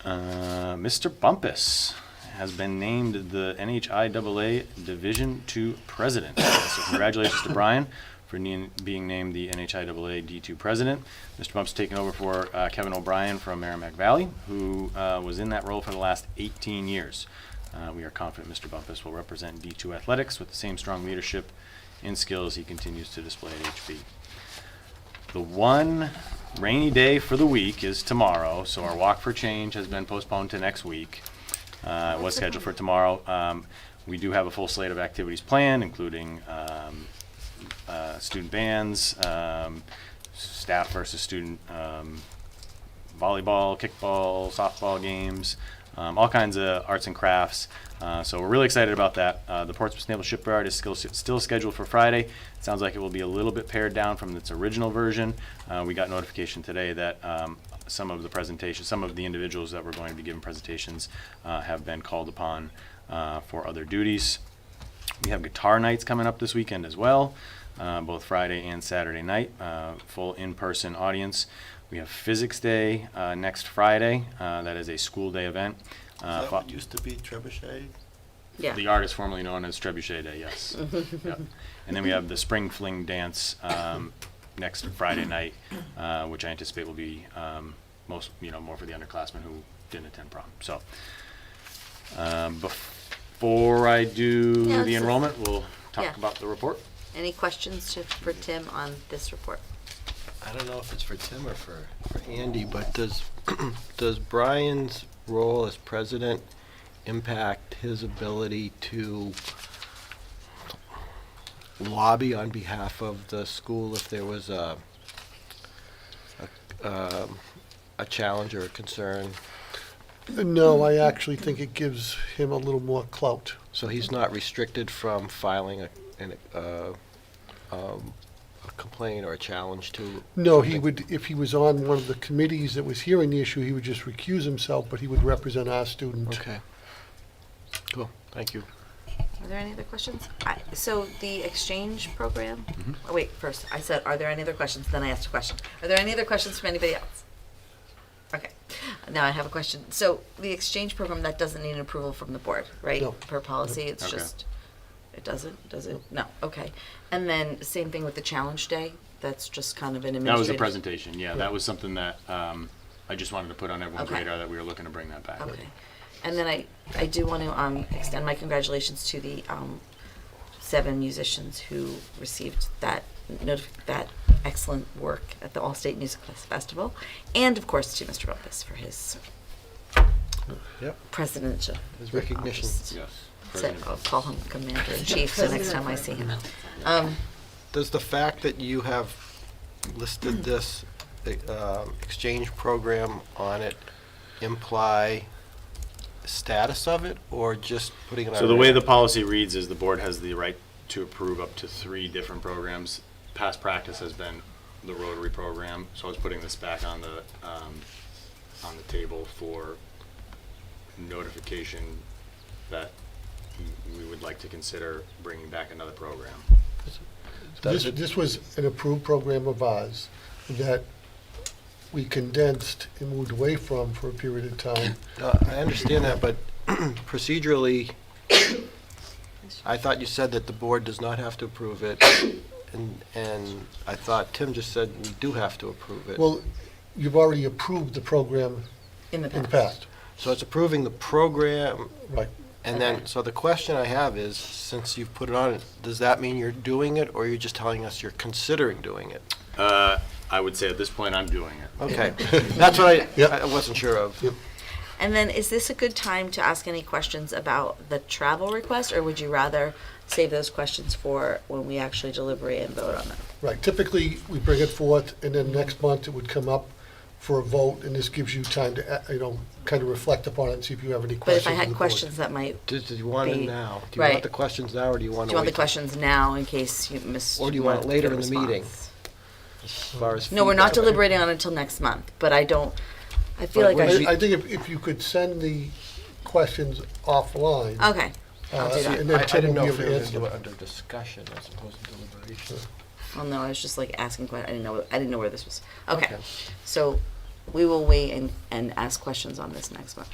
Mr. Bumpus has been named the NHIAA Division II President. So congratulations to Brian for being named the NHIAA D2 President. Mr. Bump's taken over for Kevin O'Brien from Merrimack Valley, who was in that role for the last 18 years. We are confident Mr. Bumpus will represent D2 athletics with the same strong leadership and skills he continues to display at HB. The one rainy day for the week is tomorrow, so our Walk for Change has been postponed to next week. It was scheduled for tomorrow. We do have a full slate of activities planned, including student bands, staff versus student volleyball, kickball, softball games, all kinds of arts and crafts. So we're really excited about that. The Portsmouth Naval Shipyard is still scheduled for Friday. It sounds like it will be a little bit pared down from its original version. We got notification today that some of the individuals that were going to be given presentations have been called upon for other duties. We have guitar nights coming up this weekend as well, both Friday and Saturday night, full in-person audience. We have Physics Day next Friday. That is a school day event. Is that what used to be Trebuchet? Yeah. The art is formerly known as Trebuchet Day, yes. Yep. And then we have the Spring Fling Dance next Friday night, which I anticipate will be more for the underclassmen who didn't attend prom. So before I do Yeah, the let's- enrollment, we'll talk yeah. about the report. Any questions for Tim on this report? I don't know if it's for Tim or for Andy, but does Brian's role as president impact his ability to lobby on behalf of the school if there was a challenge or a concern? No, I actually think it gives him a little more clout. So he's not restricted from filing a complaint or a challenge to? No, he would, if he was on one of the committees that was hearing the issue, he would just recuse himself, but he would represent our student. Okay. Cool, thank you. Are there any other questions? So the exchange program, Mhm. oh, wait, first, I said, are there any other questions? Then I asked a question. Are there any other questions from anybody else? Okay, now I have a question. So the exchange program, that doesn't need an approval from the board, right? No. Per policy, it's Okay. just, it doesn't, does it? No, okay. And then same thing with the challenge day? That's just kind of an That was administrative? a presentation, yeah. That was something that I just wanted to put on everyone's Okay. radar that we were looking to bring that back. Okay. And then I do want to extend my congratulations to the 7 musicians who received that excellent work at the All-State Music Festival, and of course to Mr. Bumpus for his Yep. presidential. His recognition. Yes. So I'll call him Commander-in-Chief the next time I see him. Does the fact that you have listed this exchange program on it imply status of it, or just putting it on? So the way the policy reads is the board has the right to approve up to 3 different programs. Past practice has been the Rotary program, so I was putting this back on the table for notification that we would like to consider bringing back another program. This was an approved program of ours that we condensed and moved away from for a period of time. I understand that, but procedurally, I thought you said that the board does not have to approve it, and I thought Tim just said we do have to approve it. Well, you've already approved the program In in the past, So it's approving the program, right? and then, Okay. so the question I have is, since you've put it on, does that mean you're doing it, or you're just telling us you're considering doing it? I would say at this point, I'm doing it. Okay, that's what Yep. I wasn't sure of. Yep. And then, is this a good time to ask any questions about the travel request, or would you rather save those questions for when we actually deliberate and vote on them? Right, typically, we bring it forth, and then next month it would come up for a vote, and this gives you time to, kind of reflect upon it and see if you have any But questions. if I of the had board. questions that might, Do you want it Be- now? Do you right. want the questions now, or do you want do to you want the wait? questions now in case you missed? Or do you want it to later get a in the meeting? response? As far as No, we're not feedback? deliberating on it until next month, but I feel But like I should. I think if you could send the questions offline. Okay, I'll do that. And then I Tim didn't will know be if able we to were going answer to do them. it under discussion as opposed to deliberation. Well, no, I was just like asking questions. I didn't know where this was. Okay, Okay. so we will wait and ask questions on this next month.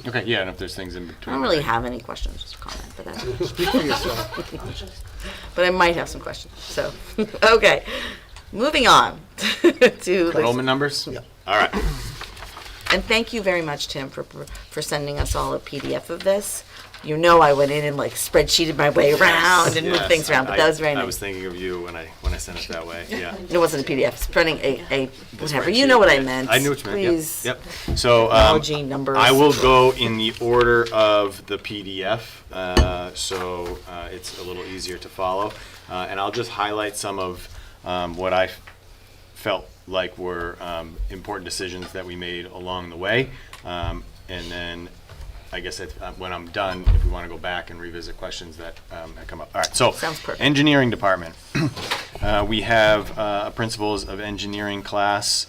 Okay, yeah, and if there's things in I between. don't really have any questions, just a comment, but that. Speak for yourself. But I might have some questions. So, okay, moving on to. Enrollment numbers? Yeah. All right. And thank you very much, Tim, for sending us all a PDF of this. You know, I went in and like spreadsheeted my way around and moved Yes, things around, but that was very I was nice. thinking of you when I sent it that way, yeah. It wasn't a PDF, it's printing a whatever. You Spreadsheet, know what I yeah. meant. I knew what you meant, yep, Please. yep. So, Technology, numbers. I will go in the order of the PDF, so it's a little easier to follow. And I'll just highlight some of what I felt like were important decisions that we made along the way. And then, I guess when I'm done, if we want to go back and revisit questions that have come up. All right, so. Sounds perfect. Engineering department. We have a principles of engineering class,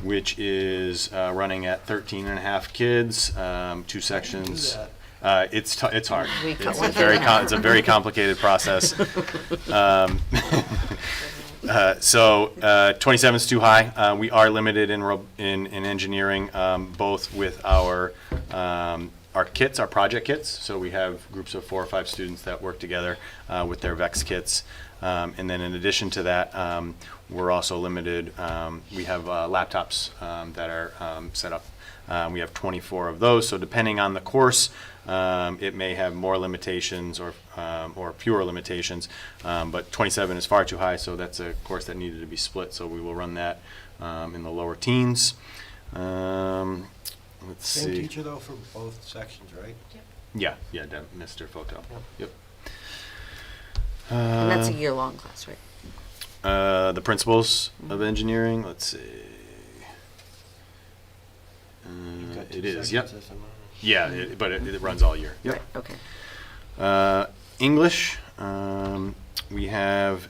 which is running at 13 and a half kids, 2 sections. It's hard. We cut It's one a very thing out. it's a very complicated process. So 27 is too high. We are limited in engineering, both with our kits, our project kits. So we have groups of 4 or 5 students that work together with their VEX kits. And then in addition to that, we're also limited. We have laptops that are set up. We have 24 of those. So depending on the course, it may have more limitations or fewer limitations, but 27 is far too high, so that's a course that needed to be split, so we will run that in the lower teens. Let's Same see. teacher, though, for both sections, right? Yeah, Mr. Photo. Yep. And that's a year-long class, right? The principles of engineering, let's see. You've got 2 It is, yep. sections as a minor. Yeah, but it runs all year. Yep. Right, okay. English, we have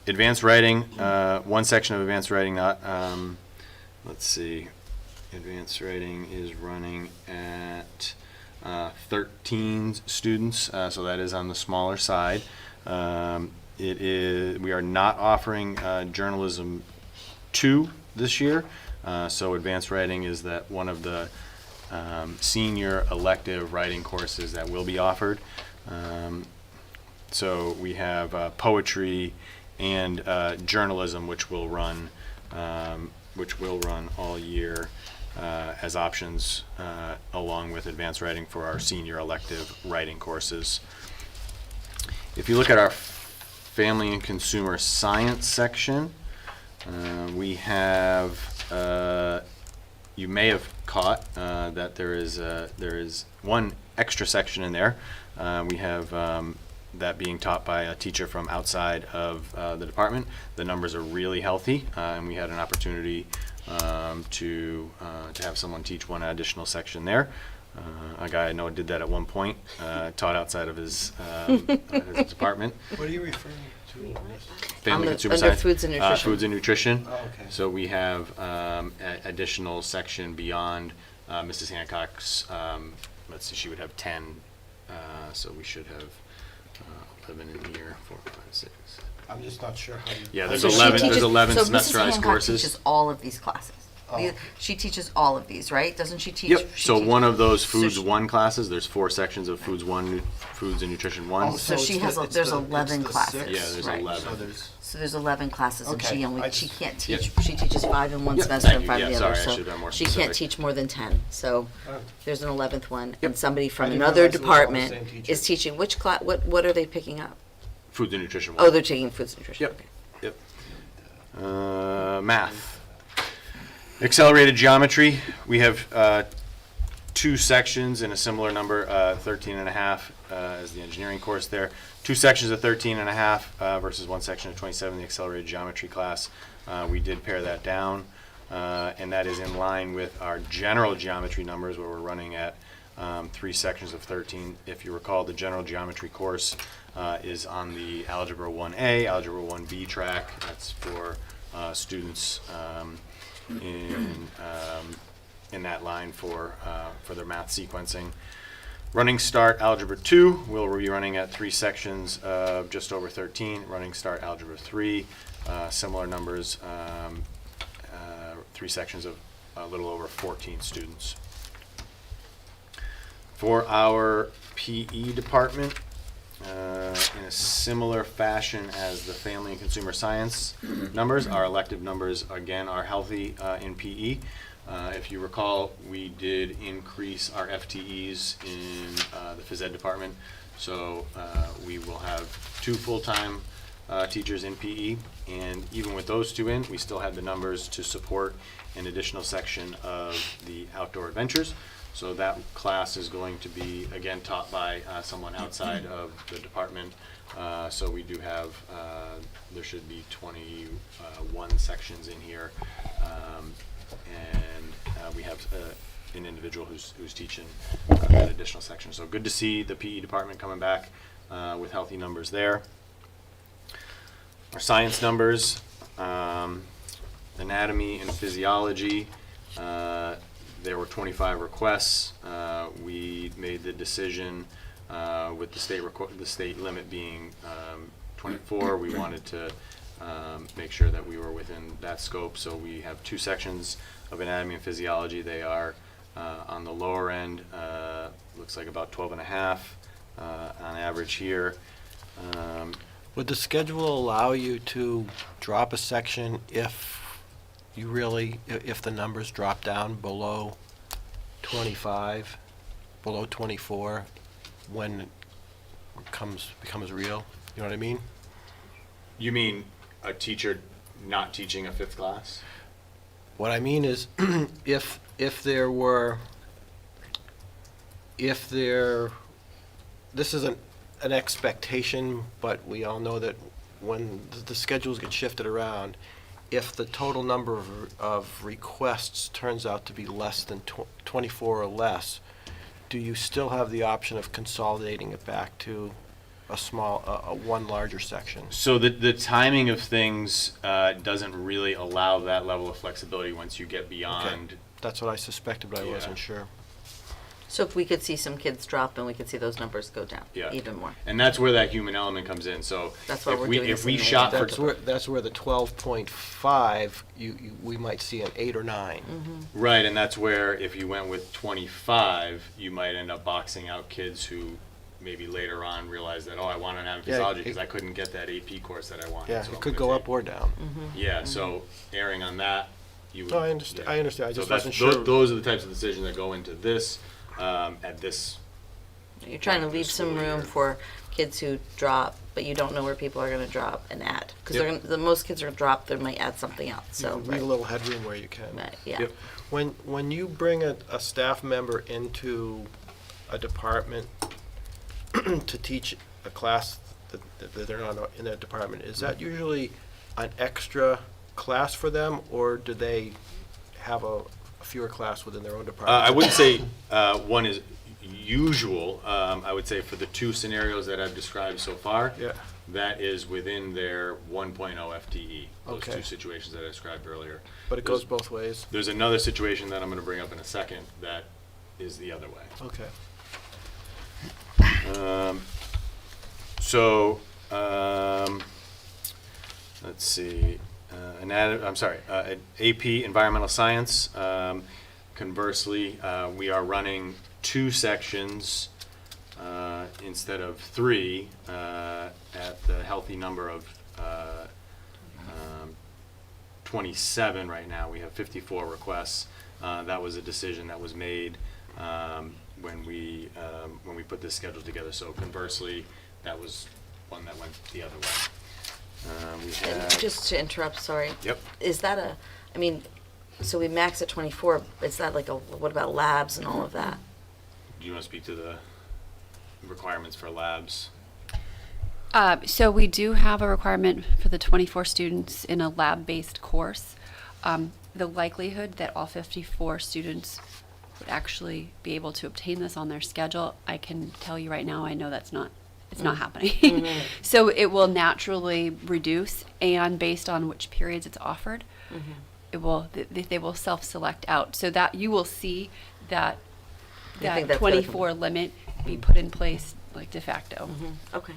advanced writing, 1 section of advanced writing, let's see, advanced writing is running at 13 students, so that is on the smaller side. We are not offering journalism 2 this year, so advanced writing is that one of the senior elective writing courses that will be offered. So we have poetry and journalism, which will run all year as options, along with advanced writing for our senior elective writing courses. If you look at our family and consumer science section, we have. You may have caught that there is 1 extra section in there. We have that being taught by a teacher from outside of the department. The numbers are really healthy, and we had an opportunity to have someone teach 1 additional section there. A guy I know did that at one point, taught outside of his department. What are you referring to? Family the- consumer under science. foods and nutrition. Foods and nutrition. Oh, okay. So we have additional section beyond Mrs. Hancock's. Let's see, she would have 10. So we should have 11 in here, 4, 5, 6. I'm just not sure how you. Yeah, there's So she 11. teaches- There's 11 so Mrs. semesterized Hancock courses. teaches all of these classes. Oh. She teaches all of these, right? Doesn't she teach? Yep, she so teach- one of those so Foods she- 1 classes, there's 4 sections of Foods 1, Foods and Nutrition 1. Oh, So she it's has the- a- it's there's the- 11 it's the classes. six. Yeah, there's Right. 11. So there's, So there's 11 classes, and Okay, she just- can't teach, Yep. she teaches 5 in one Yep, semester thank and you. 5 Yeah, in the sorry, other, I so should've been more she can't specific. teach more than 10. So Oh. there's an 11th one, Yep. and somebody I from didn't another realize it was all the department same teacher. is teaching which class, what are they picking up? Foods and Nutrition 1. Oh, they're taking foods and nutrition, Yep. okay. Yep. Math. Accelerated geometry, we have 2 sections in a similar number, 13 and a half as the engineering course there. 2 sections of 13 and a half versus 1 section of 27, the accelerated geometry class. We did pare that down, and that is in line with our general geometry numbers where we're running at 3 sections of 13. If you recall, the general geometry course is on the Algebra 1A, Algebra 1B track. That's for students in that line for their math sequencing. Running Start Algebra 2, we'll be running at 3 sections of just over 13. Running Start Algebra 3, similar numbers, 3 sections of a little over 14 students. For our PE department, in a similar fashion as the family and consumer science numbers, our elective numbers again are healthy in PE. If you recall, we did increase our FTEs in the phys ed department, so we will have 2 full-time teachers in PE, and even with those 2 in, we still had the numbers to support an additional section of the outdoor adventures. So that class is going to be, again, taught by someone outside of the department. So we do have, there should be 21 sections in here. And we have an individual who's teaching that additional section. So good to see the PE department coming back with healthy numbers there. Our science numbers, anatomy and physiology, there were 25 requests. We made the decision with the state limit being 24. We wanted to make sure that we were within that scope. So we have 2 sections of anatomy and physiology. They are on the lower end, looks like about 12 and a half on average here. would the schedule allow you to drop a section if you really, if the numbers drop down below 25, below 24, when it becomes real? You know what I mean? You mean a teacher not teaching a 5th class? What I mean is, if this isn't an expectation, but we all know that when the schedules get shifted around, if the total number of requests turns out to be less than 24 or less, do you still have the option of consolidating it back to a one larger section? So the timing of things doesn't really allow that level of flexibility once you get beyond. That's what I suspected, but I Yeah. wasn't sure. So if we could see some kids drop, and we could see those numbers go down Yeah. even more. And that's where that human element comes in. So That's why if we're we, doing if this we in May. shot for That's where the 12.5, we might see an 8 or 9. right, and that's where if you went with 25, you might end up boxing out kids who maybe later on realize that, oh, I want an anatomy Yeah, physiology it- because I couldn't get that AP course that I wanted. Yeah, so it I'm could gonna go take- up or down. Yeah, so erring on that, you would. No, I understand. yeah. I understand. I So just that's- wasn't sure. Those are the types of decisions that go into this, at this. You're trying to Back to leave some school room year. for kids who drop, but you don't know where people are gonna drop and add. Because Yep. the most kids are gonna drop, they might add something else, so. Leave a little headroom where you can. Right, yeah. Yep. When you bring a staff member into a department to teach a class that they're not in that department, is that usually an extra class for them, or do they have a fewer class within their own department? I wouldn't say one is usual. I would say for the 2 scenarios that I've described so far, Yeah. that is within their 1.0 FTE, those Okay. 2 situations that I described earlier. But it goes both ways? There's another situation that I'm going to bring up in a second that is the other way. Okay. So, let's see. AP Environmental Science. Conversely, we are running 2 sections instead of 3 at the healthy number of 27 right now. We have 54 requests. That was a decision that was made when we put this schedule together. So conversely, that was one that went the other way. We And have, just to interrupt, sorry. Yep. Is that I mean, so we max at 24, is that like what about labs and all of that? do you want to speak to the requirements for labs? So we do have a requirement for the 24 students in a lab-based course. The likelihood that all 54 students would actually be able to obtain this on their schedule, I can tell you right now, I know it's not happening. So it will naturally reduce, and based on which periods it's offered, they will self-select out. So that you will see that I think that that's 24 limit be put in place like de facto. Okay.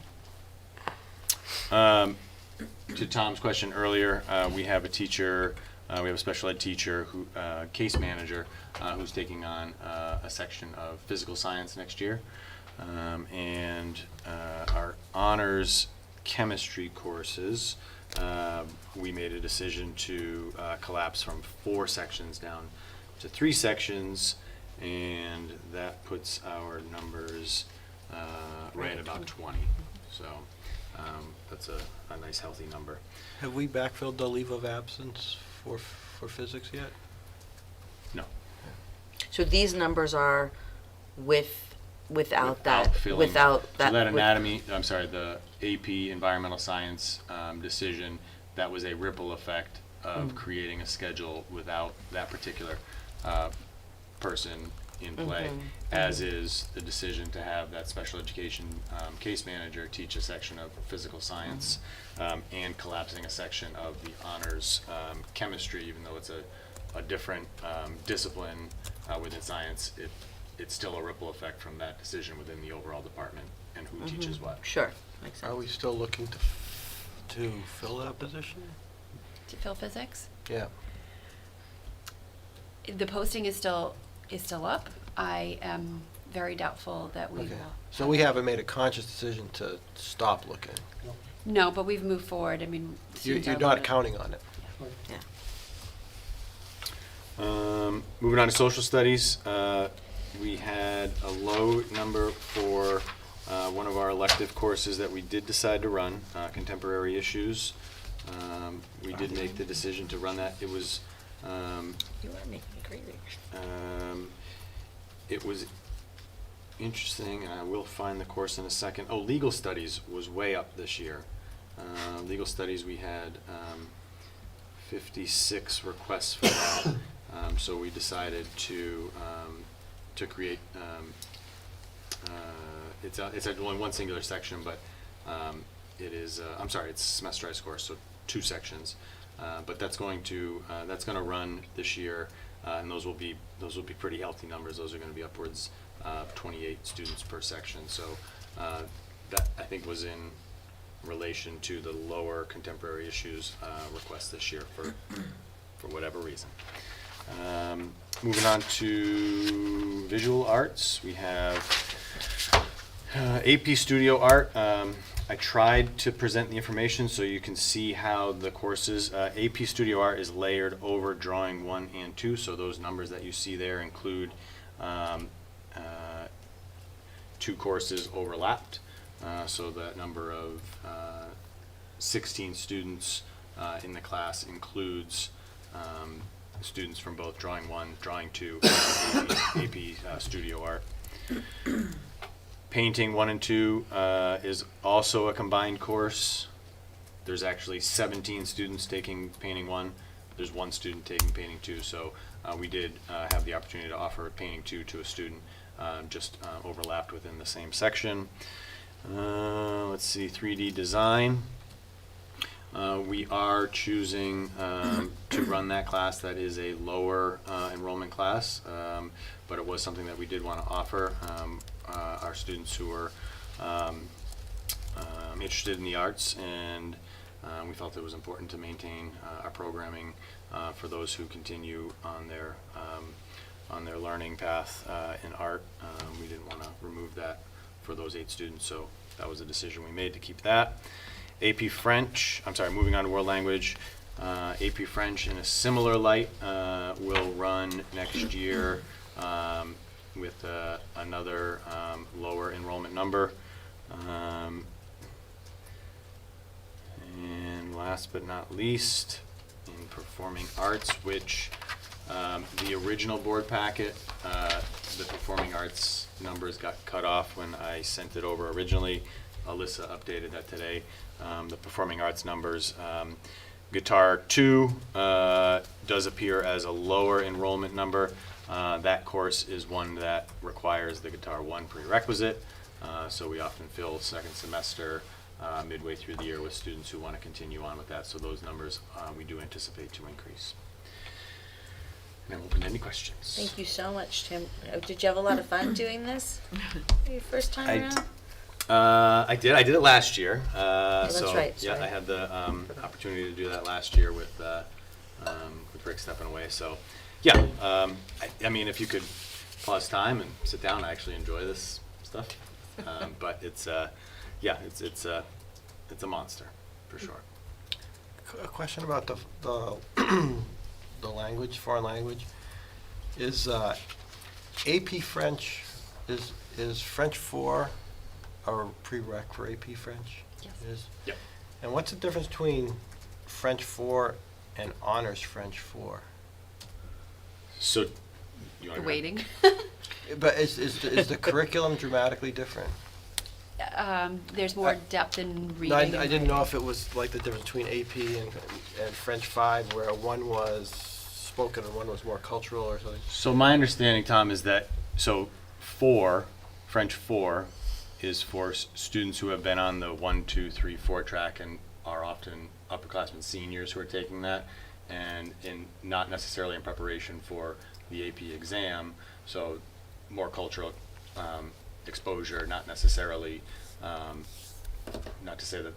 To Tom's question earlier, we have a teacher, we have a special ed teacher, who case manager, who's taking on a section of physical science next year. And our honors chemistry courses, we made a decision to collapse from 4 sections down to 3 sections, and that puts our numbers right at about 20. So that's a nice healthy number. Have we backfilled the leave of absence for physics yet? No. So these numbers are without that, filling- without that. So that with- anatomy, I'm sorry, the AP Environmental Science decision, that was a ripple effect of creating a schedule without that particular person in play, as is the decision to have that special education case manager teach a section of physical science and collapsing a section of the honors chemistry, even though it's a different discipline within science, it's still a ripple effect from that decision within the overall department and who teaches what. Sure, makes sense. Are we still looking to fill that position? To fill physics, Yeah. the posting is still up. I am very doubtful that we Okay. will. So we haven't made a conscious decision to stop looking. No, but we've moved forward. I mean, students You're are not loaded. counting on it. Yeah. Moving on to social studies, we had a low number for one of our elective courses that we did decide to run, contemporary issues. We did make the decision to run that. It was You are making it crazy. it was interesting, and I will find the course in a second. Oh, legal studies was way up this year. Legal studies, we had 56 requests for that. So we decided to create, it's only one singular section, but it is, I'm sorry, it's a semesterized course, so 2 sections. But that's going to run this year, and those will be pretty healthy numbers. Those are going to be upwards of 28 students per section. So that, I think, was in relation to the lower contemporary issues request this year for whatever reason. Moving on to visual arts, we have AP Studio Art. I tried to present the information so you can see how the courses, AP Studio Art is layered over drawing 1 and 2, so those numbers that you see there include 2 courses overlapped, so that number of 16 students in the class includes students from both drawing 1, drawing 2, and AP Studio Art. Painting 1 and 2 is also a combined course. There's actually 17 students taking painting 1. There's 1 student taking painting 2. So we did have the opportunity to offer painting 2 to a student, just overlapped within the same section. Let's see, 3D design. We are choosing to run that class. That is a lower enrollment class, but it was something that we did want to offer. Our students who are interested in the arts and We felt it was important to maintain our programming for those who continue on their learning path in art. We didn't want to remove that for those 8 students, so that was a decision we made to keep that. AP French, moving on to world language. AP French in a similar light will run next year with another lower enrollment number. And last but not least, in performing arts, which the original board packet, the performing arts numbers got cut off when I sent it over originally. Alyssa updated that today. The performing arts numbers, Guitar 2 does appear as a lower enrollment number. That course is one that requires the Guitar 1 prerequisite, so we often fill second semester midway through the year with students who want to continue on with that, so those numbers we do anticipate to increase. And I'm open to any questions. Thank you so much, Tim. Did you have a lot of fun doing this? Your first time around? I did it last year. that's So, right, yeah, sorry. I had the opportunity to do that last year with Rick stepping away. So, yeah, I mean, if you could pause time and sit down, I actually enjoy this stuff. But it's a monster for sure. A question about the language, foreign language. Is AP French, is French 4 a prereq for AP French? Yes. It is? Yep. And what's the difference between French 4 and honors French 4? So, you The want to waiting. But is the curriculum dramatically different? There's more depth in reading. No, I and didn't know writing. if it was like the difference between AP and French 5, where one was spoken and one was more cultural or something. So my understanding, Tom, is that French 4 is for students who have been on the 1, 2, 3, 4 track and are often upperclassmen seniors who are taking that, and not necessarily in preparation for the AP exam. So more cultural exposure, not necessarily. Not to say that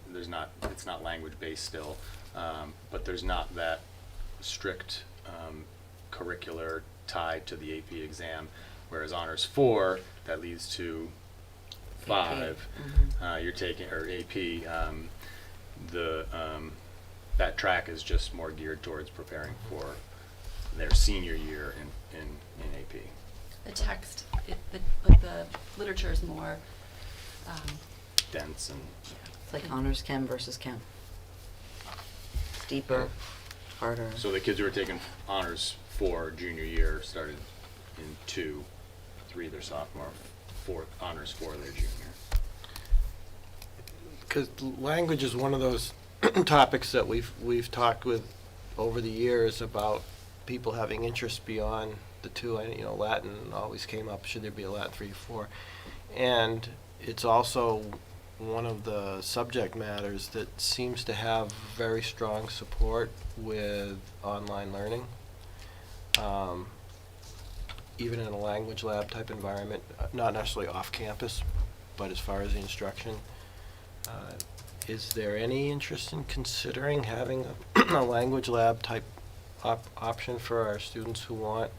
it's not language based still, but there's not that strict curricular tied to the AP exam, whereas honors 4 that leads to 5 you're taking, or AP, that track is just more geared towards preparing for their senior year in AP. The text, the literature is more. Dense and It's like honors chem versus chem. Deeper, harder. so the kids who are taking honors 4 junior year started in 2, 3 their sophomore, 4 honors 4 their junior. Because language is one of those topics that we've talked with over the years about people having interest beyond the 2. Latin always came up. Should there be a Latin 3 to 4? And it's also one of the subject matters that seems to have very strong support with online learning. Even in a language lab type environment, not necessarily off campus, but as far as the instruction. Is there any interest in considering having a language lab type option for our students who want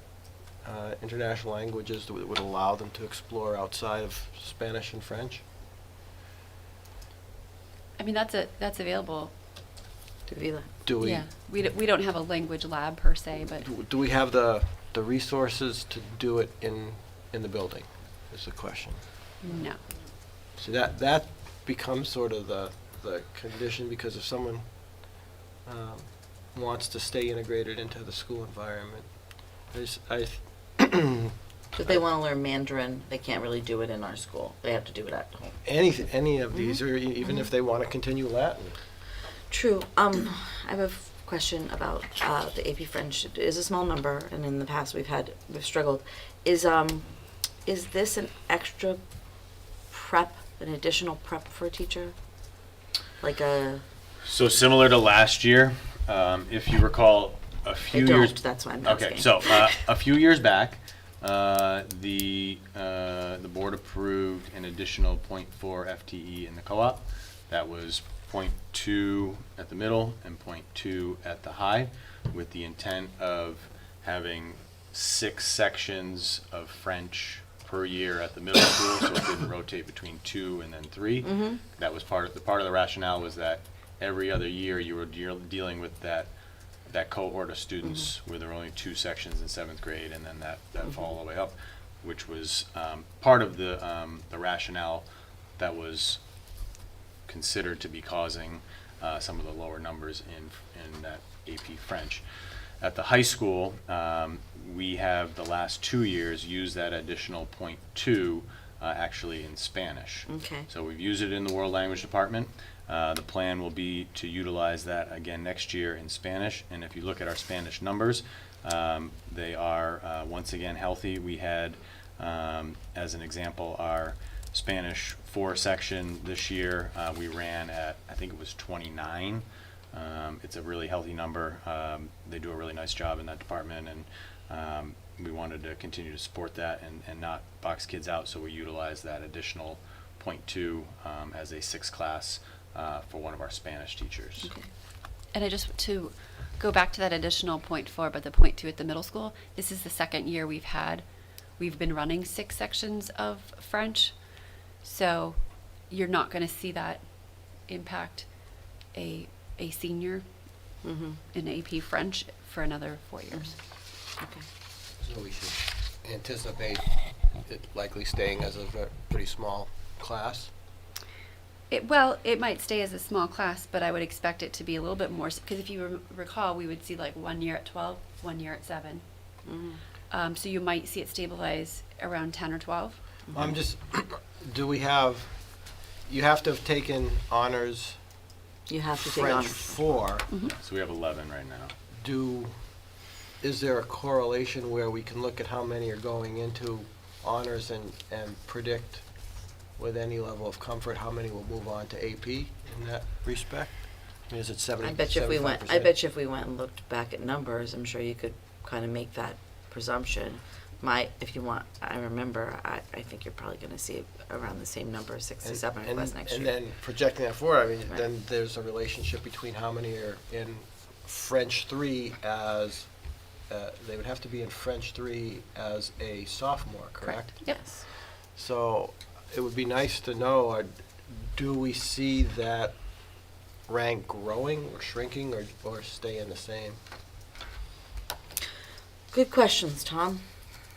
international languages that would allow them to explore outside of Spanish and French? I mean, that's available. Do we? Yeah, we don't have a language lab per se, but Do we have the resources to do it in the building, is the question. no. So that becomes sort of the condition, because if someone wants to stay integrated into the school environment, If they want to learn Mandarin, they can't really do it in our school. They have to do it at home. any of these, or even if they want to continue Latin. True. I have a question about the AP French. It is a small number, and in the past we've struggled. Is this an extra prep, an additional prep for a teacher? Like a... So similar to last year, if you recall, a few They years. don't, that's why I'm Okay, asking. so a few years back, the board approved an additional .4 FTE in the co-op. That was .2 at the middle and .2 at the high, with the intent of having 6 sections of French per year at the middle school, so it didn't rotate between 2 and then 3. That was part of the rationale, was that every other year you were dealing with that cohort of students where there were only 2 sections in 7th grade, and then that fall all the way up, which was part of the rationale that was considered to be causing some of the lower numbers in that AP French. At the high school, we have the last 2 years used that additional .2 actually in Spanish. Okay. So we've used it in the world language department. The plan will be to utilize that again next year in Spanish. And if you look at our Spanish numbers, they are once again healthy. We had, as an example, our Spanish 4 section this year, we ran at, I think it was 29. It's a really healthy number. They do a really nice job in that department, and we wanted to continue to support that and not box kids out, so we utilized that additional .2 as a 6th class for one of our Spanish teachers. Okay. And I just, to go back to that additional .4, but the .2 at the middle school, this is the second year we've been running 6 sections of French. So you're not going to see that impact a senior in AP French for another 4 years. Okay. So we should anticipate it likely staying as a pretty small class? It might stay as a small class, but I would expect it to be a little bit more, because if you recall, we would see like 1 year at 12, 1 year at 7. So you might see it stabilize around 10 or 12. I'm just, you have to have taken honors You have to take French honors. 4. So we have 11 right now. Is there a correlation where we can look at how many are going into honors and predict with any level of comfort how many will move on to AP in that respect? I mean, is it 70%? I bet you if we went and looked back at numbers, I'm sure you could kind of make that presumption. If you want, I remember, I think you're probably going to see around the same number, 6 to 7 class next year. And then projecting that forward, I mean, Right. then there's a relationship between how many are in French 3 as, they would have to be in French 3 as a sophomore, correct? Yep. Yes. So it would be nice to know, do we see that rank growing or shrinking or staying the same? Good questions, Tom.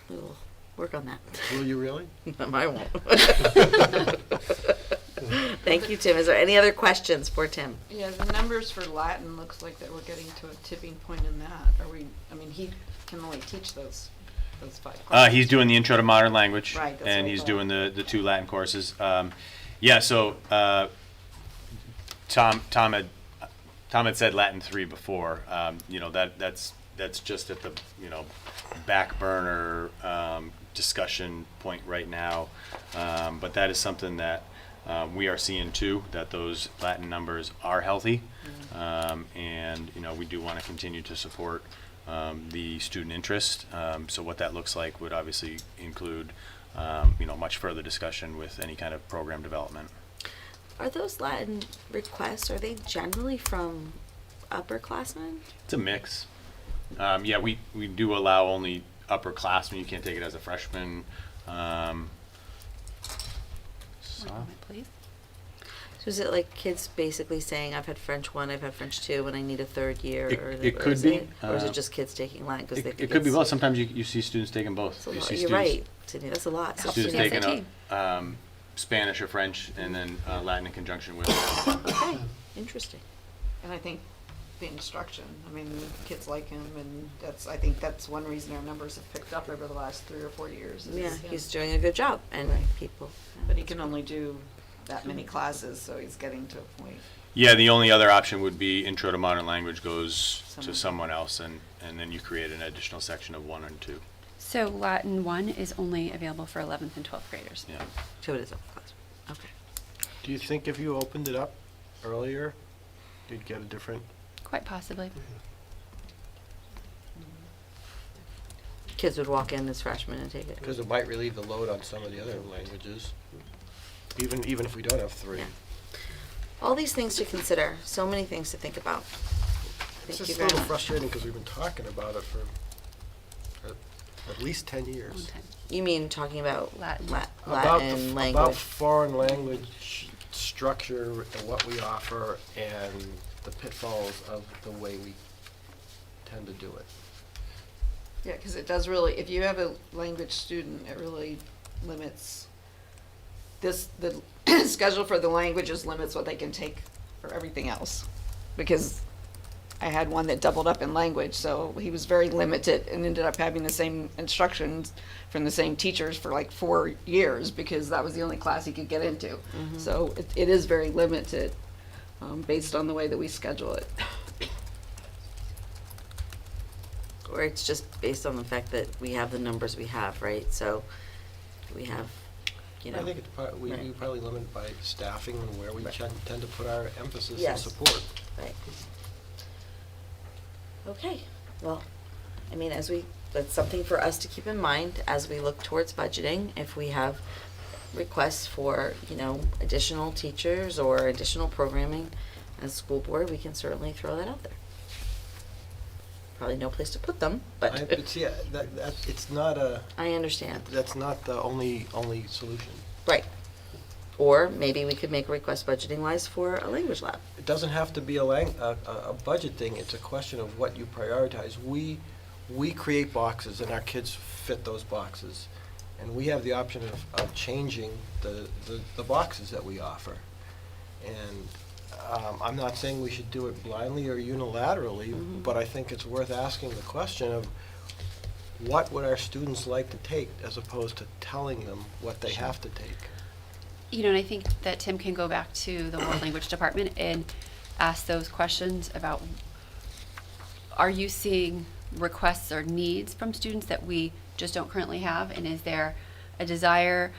We will work on that. Will you really? I won't. Thank you, Tim. Is there any other questions for Tim? Yeah, the numbers for Latin looks like that we're getting to a tipping point in that. He can only teach those 5 classes. He's doing the Intro to Modern Language, Right, that's and what I he's thought. doing the 2 Latin courses. So Tom had said Latin 3 before. That's just at the back burner discussion point right now. But that is something that we are seeing too, that those Latin numbers are healthy, and we do want to continue to support the student interest. So what that looks like would obviously include much further discussion with any kind of program development. Are those Latin requests, are they generally from upperclassmen? It's a mix. We do allow only upperclassmen. You can't take it as a freshman. One moment, please. So is it like kids basically saying, I've had French 1, I've had French 2, and I need a 3rd year? It could is be. Or is it just kids taking Latin? Because they It think could be it's- both. Sometimes you see students taking both. That's a You lot. see You're students- right, Sydney, that's a lot. Helps Students with the taking SAT. Spanish or French, and then Latin in conjunction with. Okay, interesting. And I think the instruction, kids like him, and I think that's one reason our numbers have picked up over the last 3 or 4 years. is Yeah, him. he's doing a good job, and Right. people. But he can only do that many classes, so he's getting to a point. Yeah, the only other option would be Intro to Modern Language goes to Someone. someone else, and then you create an additional section of 1 and 2. So Latin 1 is only available for 11th and 12th graders. Yeah. So it is upperclass. Okay. Do you think if you opened it up earlier, you'd get a different? Quite possibly. Kids would walk in as freshmen and take it. Because it might relieve the load on some of the other languages, even if we don't have 3. Yeah. all these things to consider, so many things to think about. It's Thank you just a very little much. frustrating because we've been talking about it for at least 10 years. Long time. You mean talking about Latin. Latin language? About foreign language structure and what we offer and the pitfalls of the way we tend to do it. Yeah, because it does really, if you have a language student, it really limits the schedule for the languages limits what they can take for everything else. Because I had one that doubled up in language, so he was very limited and ended up having the same instructions from the same teachers for like 4 years because that was the only class he could get into. So it is very limited based on the way that we schedule it. Or it's just based on the fact that we have the numbers we have, right? So we have, you know. I think it's we Right. probably limited by staffing and where we Right. tend to put our emphasis and Yes. support. Right. Okay, well, I mean, that's something for us to keep in mind as we look towards budgeting. If we have requests for, you know, additional teachers or additional programming as a school board, we can certainly throw that out there. Probably no place to put them, but But see, it's not I understand. that's not the only solution. Right. Or maybe we could make a request budgeting wise for a language lab. It doesn't have to be a budget thing, it's a question of what you prioritize. We create boxes and our kids fit those boxes. And we have the option of changing the boxes that we offer. And I'm not saying we should do it blindly or unilaterally, but I think it's worth asking the question of what would our students like to take as opposed to telling them what they have to take. You know, and I think that Tim can go back to the world language department and ask those questions about, are you seeing requests or needs from students that we just don't currently have? And is there a desire,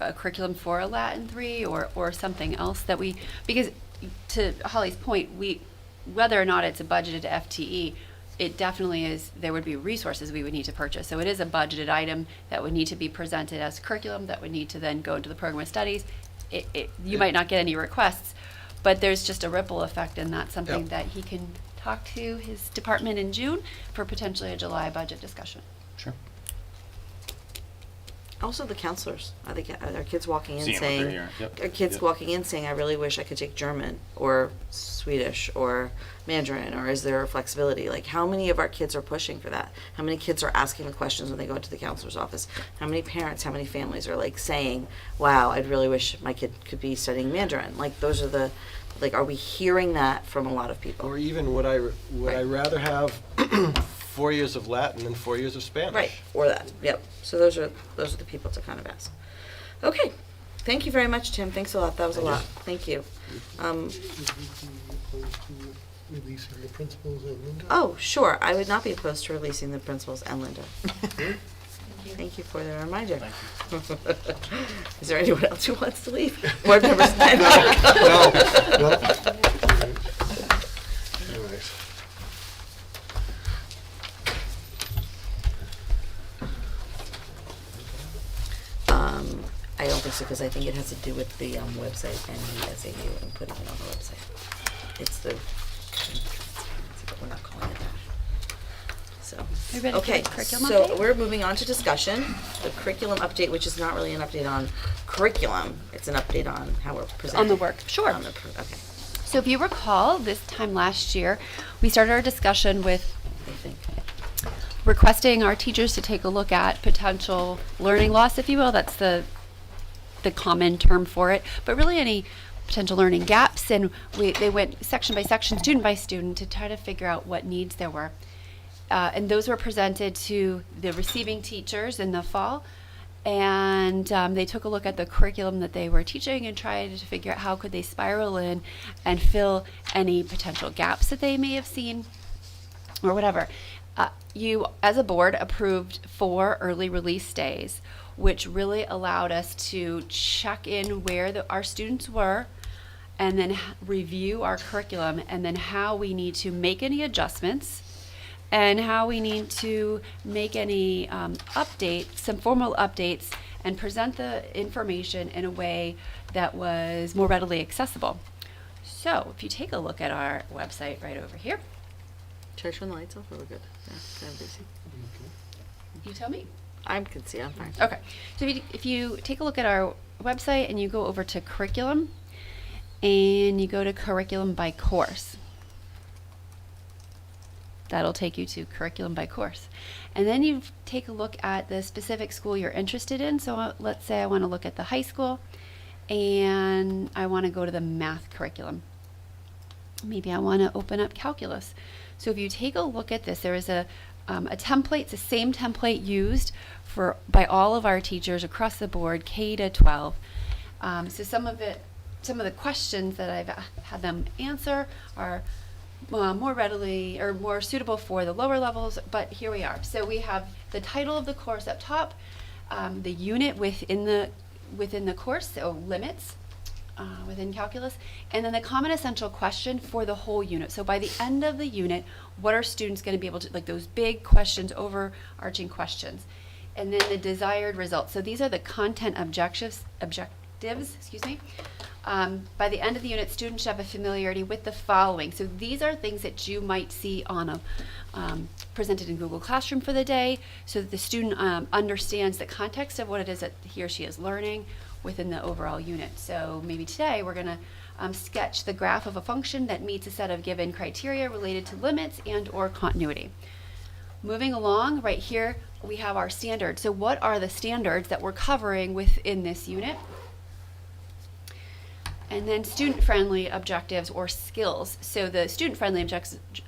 a curriculum for a Latin 3 or something else that we, because to Holly's point, whether or not it's a budgeted FTE, it definitely is, there would be resources we would need to purchase. So it is a budgeted item that would need to be presented as curriculum that would need to then go into the program of studies. You might not get any requests, but there's just a ripple effect, and that's something Yep. that he can talk to his department in June for potentially a July budget discussion. Sure. Also the counselors, are our kids walking in Seeing what they're saying, hearing. Yep. are kids Yep. walking in saying, I really wish I could take German or Swedish or Mandarin, or is there a flexibility? Like, how many of our kids are pushing for that? How many kids are asking the questions when they go into the counselor's office? How many parents, how many families are like saying, wow, I'd really wish my kid could be studying Mandarin? Like, those are are we hearing that from a lot of people? Or even would I Right. rather have 4 years of Latin than 4 years of Spanish? Right, or that, yep. So those are the people to kind of ask. Okay, thank you very much, Tim. Thanks a lot. That was a lot. Thank you. Would you be opposed to releasing the principals and Linda? Oh, sure. I would not be opposed to releasing the principals and Linda. Thank you for the reminder. Is there anyone else who wants to leave? Board members? No. All right. I don't think so, because I think it has to do with the website and the SAU and putting it on the website. It's but we're not calling it that. So, Are you ready for okay, the curriculum so update? we're moving on to discussion. The curriculum update, which is not really an update on curriculum, it's an update on how we're presenting. On the work, sure. Okay, So if you recall, this time last year, we started our discussion with I think. requesting our teachers to take a look at potential learning loss, if you will. That's the common term for it, but really any potential learning gaps. And they went section by section, student by student, to try to figure out what needs there were. And those were presented to the receiving teachers in the fall. And they took a look at the curriculum that they were teaching and tried to figure out how could they spiral in and fill any potential gaps that they may have seen or whatever. You, as a board, approved 4 early release days, which really allowed us to check in where our students were and then review our curriculum and then how we need to make any adjustments and how we need to make any updates, some formal updates, and present the information in a way that was more readily accessible. So if you take a look at our website right over here, Should I turn the lights off, or we're good? Yeah, I'm busy. you tell me. I can see, I'm fine. Okay, so if you take a look at our website and you go over to curriculum and you go to curriculum by course, that'll take you to curriculum by course. And then you take a look at the specific school you're interested in. So let's say I want to look at the high school and I want to go to the math curriculum. Maybe I want to open up calculus. So if you take a look at this, there is a template. It's the same template used by all of our teachers across the board, K to 12. So some of the questions that I've had them answer are more readily or more suitable for the lower levels, but here we are. So we have the title of the course up top, the unit within the course, so limits within calculus, and then the common essential question for the whole unit. So by the end of the unit, what are students going to be able to, like those big questions, overarching questions, and then the desired results. So these are the content objectives, excuse me. By the end of the unit, students should have a familiarity with the following. So these are things that you might see on presented in Google Classroom for the day, so that the student understands the context of what it is that he or she is learning within the overall unit. So maybe today we're going to sketch the graph of a function that meets a set of given criteria related to limits and or continuity. Moving along, right here we have our standards. So what are the standards that we're covering within this unit? And then student-friendly objectives or skills. So the student-friendly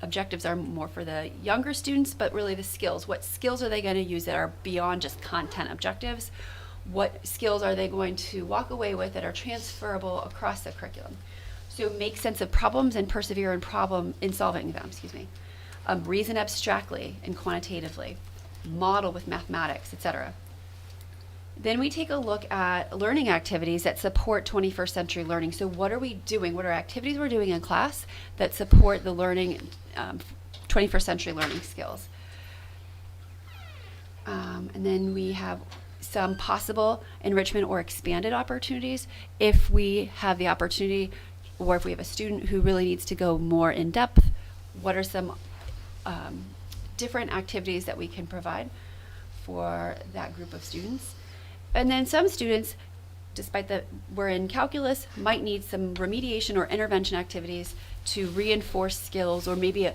objectives are more for the younger students, but really the skills. What skills are they going to use that are beyond just content objectives? What skills are they going to walk away with that are transferable across the curriculum? So make sense of problems and persevere in solving them, reason abstractly and quantitatively, model with mathematics, etc. Then we take a look at learning activities that support 21st century learning. So what are we doing? What are activities we're doing in class that support the learning, 21st century learning skills? And then we have some possible enrichment or expanded opportunities if we have the opportunity, or if we have a student who really needs to go more in depth. What are some different activities that we can provide for that group of students? And then some students, despite that we're in calculus, might need some remediation or intervention activities to reinforce skills, or maybe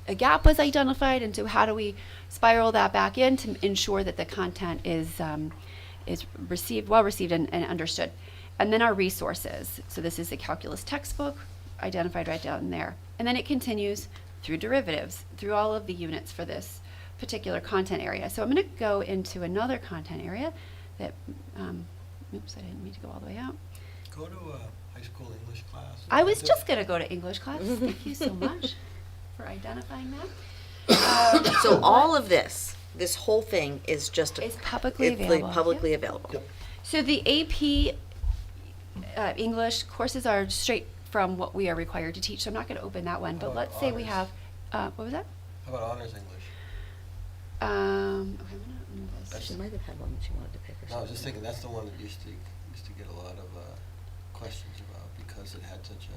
a gap was identified, and so how do we spiral that back in to ensure that the content is well received and understood. And then our resources. So this is the calculus textbook identified right down there. And then it continues through derivatives, through all of the units for this particular content area. So I'm going to go into another content area that, oops, I didn't mean to go all the way out. Go to a high school English class. I was just going to go to English class. Thank you so much for identifying that. So all of this whole thing is just It's publicly it's available. publicly Yep. available. Yep. So the AP English courses are straight from what we are required to teach. So I'm not going to open that one, but How let's about say we honors? have, what was that? How about honors English? Okay, I'm going to move this. She might have had one that she wanted to pick or No, I was something. just thinking, that's the one that used to get a lot of questions about, because it had such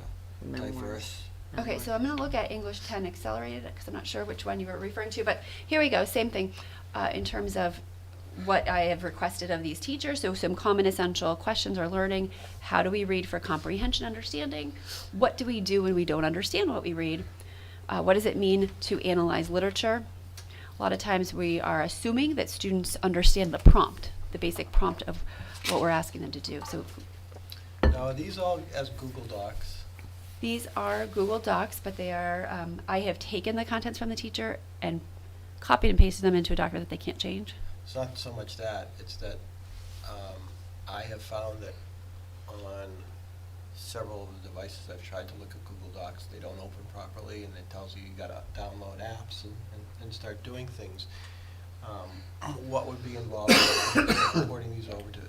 a Memoirs. diverse. Okay, so I'm going to look at English 10 Accelerated because I'm not sure which one you were referring to, but here we go. Same thing in terms of what I have requested of these teachers. So some common essential questions are learning. How do we read for comprehension understanding? What do we do when we don't understand what we read? What does it mean to analyze literature? A lot of times we are assuming that students understand the prompt, the basic prompt of what we're asking them to do. So Now, are these all as Google Docs? these are Google Docs, but they are, I have taken the contents from the teacher and copied and pasted them into a document that they can't change. It's not so much that, it's that I have found that on several of the devices I've tried to look at Google Docs, they don't open properly, and it tells you gotta download apps and start doing things. What would be involved in porting these over to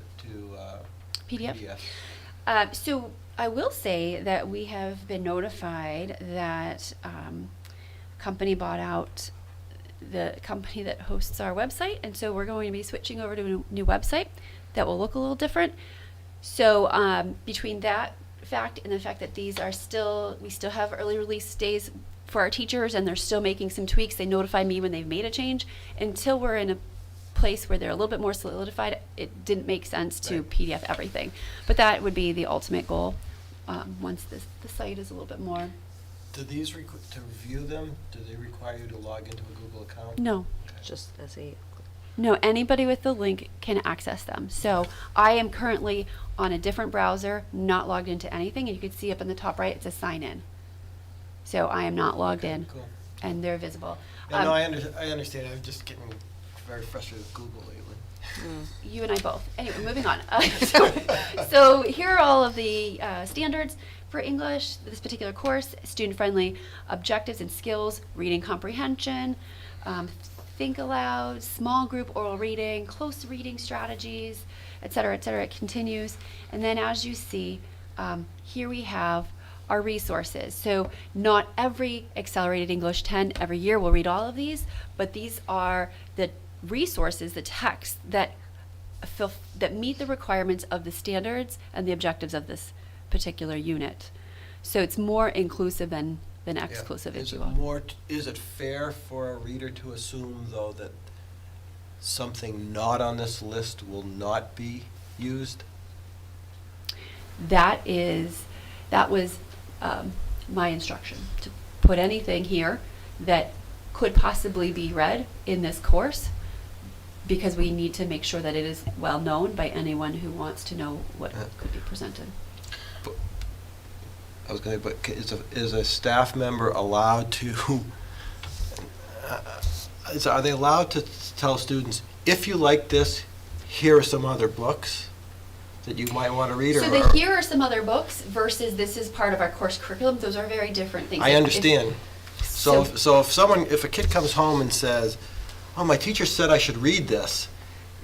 PDF? So I will say that we have been notified that company bought out the company that hosts our website, and so we're going to be switching over to a new website that will look a little different. So between that fact in the fact that we still have early release days for our teachers, and they're still making some tweaks. They notify me when they've made a change. Until we're in a place where they're a little bit more solidified, it didn't make sense to Right. PDF everything. But that would be the ultimate goal once the site is a little bit more. Do these, to review them, do they require you to log into a Google account? No. Just as a, No, anybody with the link can access them. So I am currently on a different browser, not logged into anything, and you can see up in the top right, it says sign in. So I am not logged Okay, in, cool. and they're visible. Yeah, no, I understand. I'm just getting very frustrated with Google lately. You and I both. Anyway, moving on. So here are all of the standards for English, this particular course: student-friendly objectives and skills, reading comprehension, think aloud, small group oral reading, close reading strategies, et cetera, et cetera. It continues. And then as you see, here we have our resources. So not every Accelerated English 10 every year will read all of these, but these are the resources, the texts that meet the requirements of the standards and the objectives of this particular unit. So it's more inclusive than exclusive, if Is you it will. is it fair for a reader to assume, though, that something not on this list will not be used? That was my instruction, to put anything here that could possibly be read in this course, because we need to make sure that it is well known by anyone who wants to know what could be presented. I was going to, but is a staff member allowed to, are they allowed to tell students, if you like this, here are some other books that you might want to read? So here are some other books versus this is part of our course curriculum. Those are very different things. I understand. So if a kid comes home and says, oh, my teacher said I should read this,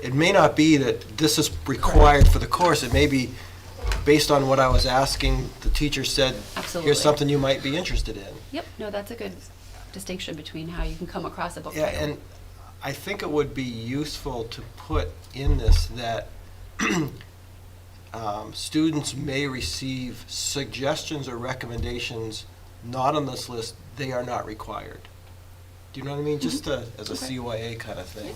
it may not be that this is required for the course. It may be based on what I was asking, the teacher said, Absolutely. here's something you might be interested in. Yep, no, that's a good distinction between how you can come across a book Yeah, title. and I think it would be useful to put in this that students may receive suggestions or recommendations not on this list. They are not required. Do you know what I mean? Just as a Okay. CYA kind of thing.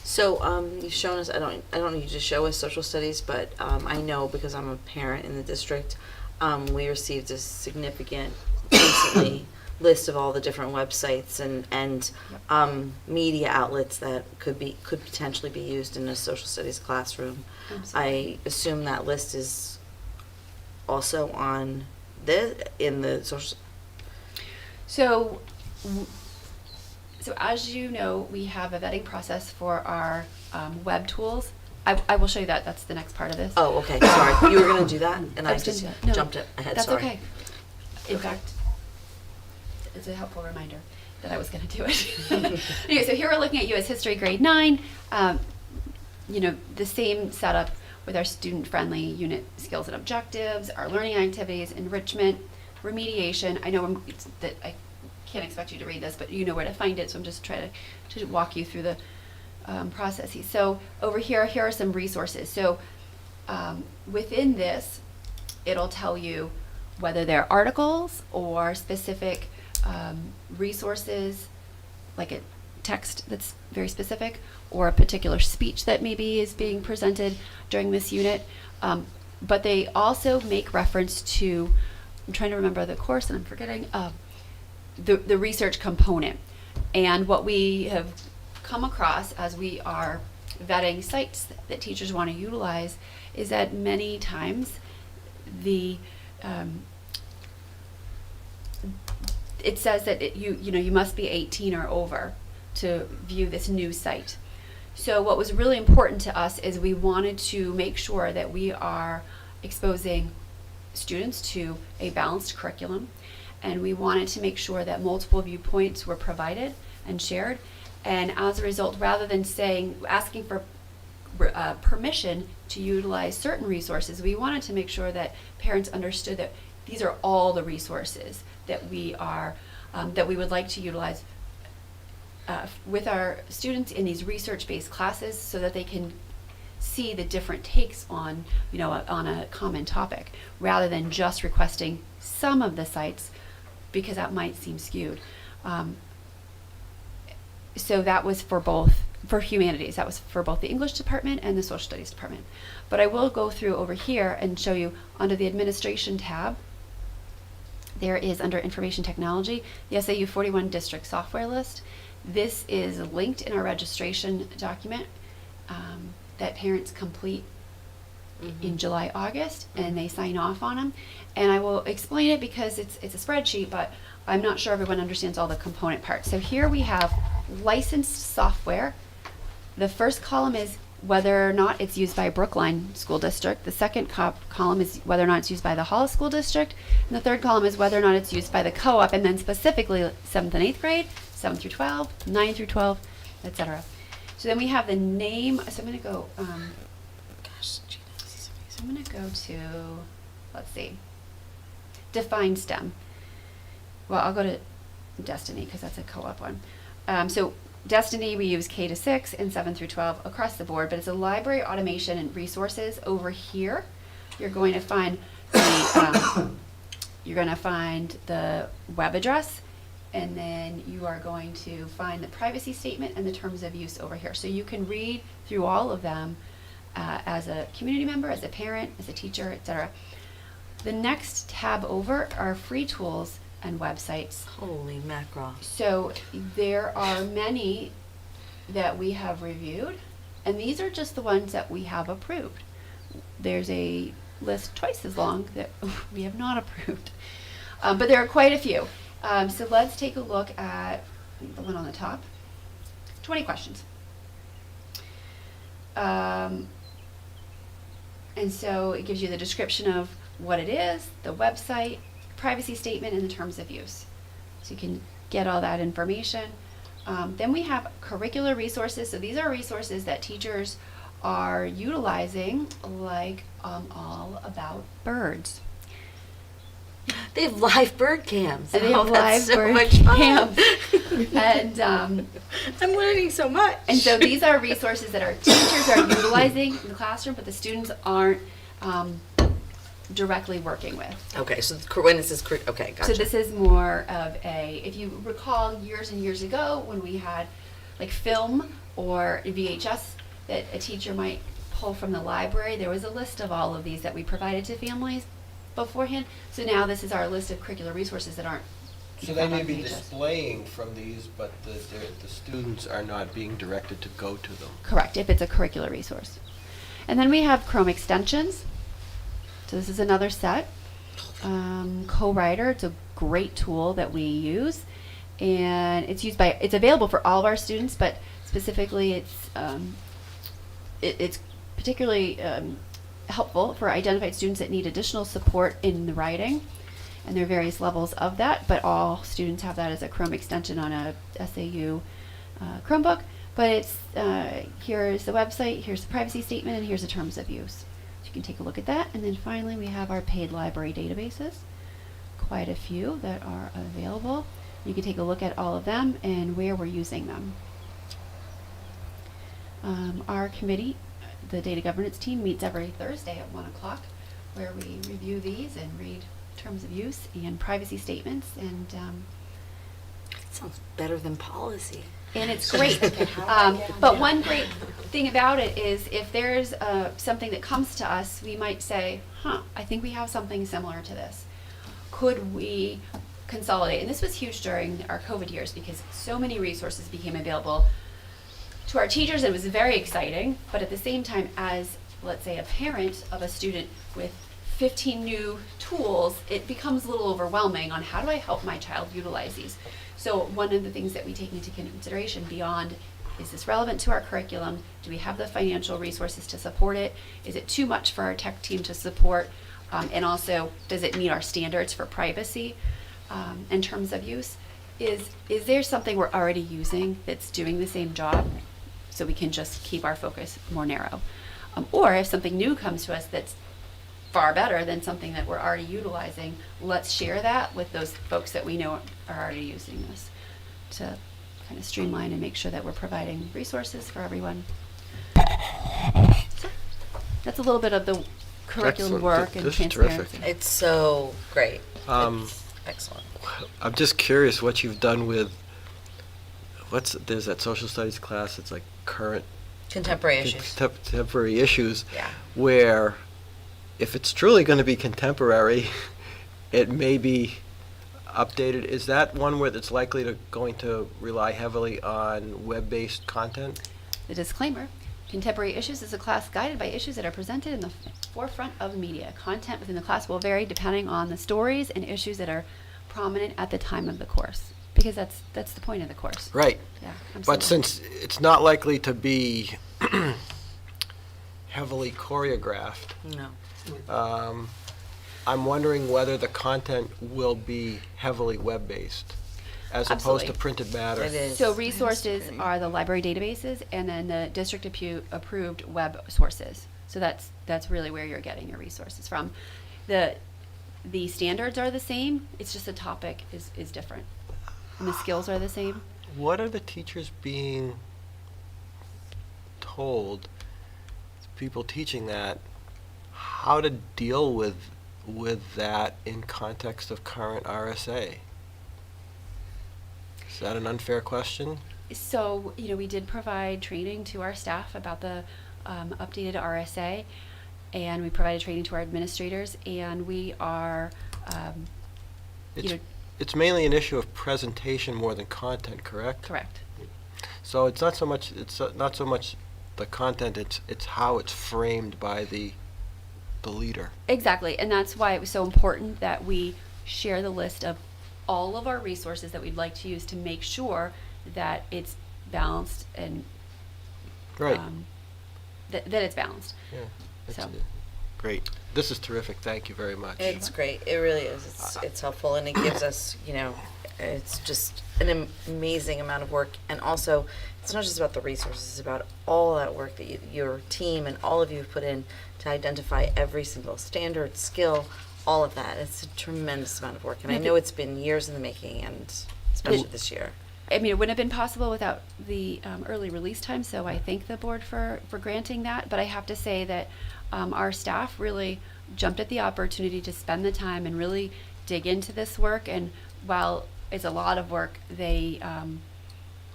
so, you've shown us, I don't need you to show us social studies, but, I know because I'm a parent in the district, we received a significant, recently, list of all the different websites and media outlets that could potentially be used in a social studies classroom. Absolutely. I assume that list is also in the social. So as you know, we have a vetting process for our web tools. I will show you that. That's the next part of this. Oh, okay. Sorry, you were going to do that, and I was just gonna do that. No, jumped ahead. That's Sorry. okay. In Okay. fact, it's a helpful reminder that I was going to do it. Anyway, so here we're looking at U.S. History Grade 9. The same setup with our student-friendly unit skills and objectives, our learning activities, enrichment, remediation. I know that I can't expect you to read this, but you know where to find it, so I'm just trying to walk you through the processes. So over here are some resources. So within this, it'll tell you whether they're articles or specific resources, like a text that's very specific, or a particular speech that maybe is being presented during this unit. But they also make reference to, I'm trying to remember the course and I'm forgetting, the research component. And what we have come across as we are vetting sites that teachers want to utilize is that many times it says that you must be 18 or over to view this new site. So what was really important to us is we wanted to make sure that we are exposing students to a balanced curriculum, and we wanted to make sure that multiple viewpoints were provided and shared. And as a result, rather than asking for permission to utilize certain resources, we wanted to make sure that parents understood that these are all the resources that we would like to utilize with our students in these research-based classes, so that they can see the different takes on, on a common topic, rather than just requesting some of the sites, because that might seem skewed. So that was for humanities. That was for both the English department and the social studies department. But I will go through over here and show you under the administration tab, there is under information technology, the SAU 41 district software list. This is linked in our registration document that parents complete in July, August, and they sign off on them. And I will explain it because it's a spreadsheet, but I'm not sure everyone understands all the component parts. So here we have licensed software. The first column is whether or not it's used by Brookline School District. The second column is whether or not it's used by the Hollis School District. And the third column is whether or not it's used by the co-op, and then specifically 7th and 8th grade, 7 through 12, 9 through 12, etc. So then we have the name. So I'm going to go, so I'm going to go to, let's see, Define STEM. Well, I'll go to Destiny because that's a co-op one. So Destiny, we use K to 6 and 7 through 12 across the board, but it's a library automation and resources. Over here, you're going to find the web address, and then you are going to find the privacy statement and the terms of use over here. So you can read through all of them as a community member, as a parent, as a teacher, etc. The next tab over are free tools and websites. Holy mackerel. So there are many that we have reviewed, and these are just the ones that we have approved. There's a list twice as long that we have not approved, but there are quite a few. So let's take a look at the one on the top. 20 questions. And so it gives you the description of what it is, the website, privacy statement, and the terms of use. So you can get all that information. Then we have curricular resources. So these are resources that teachers are utilizing, like all about birds. They have live bird cams. And they have that's live so bird much fun. cams. And I'm learning so much. And so these are resources that our teachers are utilizing in the classroom, but the students aren't directly working with. Okay, so when this is okay, gotcha. So this is more of if you recall years and years ago when we had like film or VHS that a teacher might pull from the library, there was a list of all of these that we provided to families beforehand. So now this is our list of curricular resources that aren't. So they may on be VHS. displaying from these, but the students are not being directed to go to them. Correct, if it's a curricular resource. And then we have Chrome extensions. So this is another set. Co-Writer, it's a great tool that we use, and it's available for all of our students, but specifically it's particularly helpful for identified students that need additional support in the writing, and there are various levels of that, but all students have that as a Chrome extension on a SAU Chromebook. But it's here's the website, here's the privacy statement, and here's the terms of use. So you can take a look at that. And then finally we have our paid library databases, quite a few that are available. You can take a look at all of them and where we're using them. Our committee, the data governance team, meets every Thursday at 1 o'clock, where we review these and read terms of use and privacy statements, and It sounds better than policy. it's great. But one great thing about it is if there's something that comes to us, we might say, I think we have something similar to this. Could we consolidate? And this was huge during our COVID years because so many resources became available to our teachers, and it was very exciting. But at the same time, as, let's say, a parent of a student with 15 new tools, it becomes a little overwhelming on how do I help my child utilize these. So one of the things that we take into consideration beyond, is this relevant to our curriculum? Do we have the financial resources to support it? Is it too much for our tech team to support? And also, does it meet our standards for privacy in terms of use? Is there something we're already using that's doing the same job, so we can just keep our focus more narrow? Or if something new comes to us that's far better than something that we're already utilizing, let's share that with those folks that we know are already using this, to kind of streamline and make sure that we're providing resources for everyone. So That's a little bit of the curriculum Excellent. work and This is terrific. transparency. It's so great. Um, It's excellent. I'm just curious what you've done with, there's that social studies class, it's like current Contemporary issues. contemporary issues, Yeah. where if it's truly going to be contemporary, it may be updated. Is that one where it's likely going to rely heavily on web-based content? The disclaimer, Contemporary Issues is a class guided by issues that are presented in the forefront of media. Content within the class will vary depending on the stories and issues that are prominent at the time of the course, because that's the point of the course. Right. Yeah, But absolutely. since it's not likely to be heavily choreographed, No. I'm wondering whether the content will be heavily web-based as opposed Absolutely. to printed matter. It is. So resources are the library databases, and then the district approved web sources. So that's really where you're getting your resources from. The standards are the same, it's just the topic is different. And the skills are the same. What are the teachers being told, people teaching that, how to deal with that in context of current RSA? Is that an unfair question? So, we did provide training to our staff about the updated RSA, and we provided training to our administrators, and we are, It's mainly an issue of presentation more than content, correct? correct. So it's not so much the content, it's how it's framed by the leader. Exactly, and that's why it was so important that we share the list of all of our resources that we'd like to use to make sure that it's balanced and Right. that it's balanced. Yeah. That's So. Great. This is terrific. Thank you very much. It's great. It really is. It's helpful, and it gives us, it's just an amazing amount of work. And also, it's not just about the resources; it's about all that work that your team and all of you have put in to identify every single standard, skill, all of that. It's a tremendous amount of work, and I know it's been years in the making, and especially this year. I mean, it wouldn't have been possible without the early release time, so I thank the board for granting that. But I have to say that our staff really jumped at the opportunity to spend the time and really dig into this work. And while it's a lot of work, they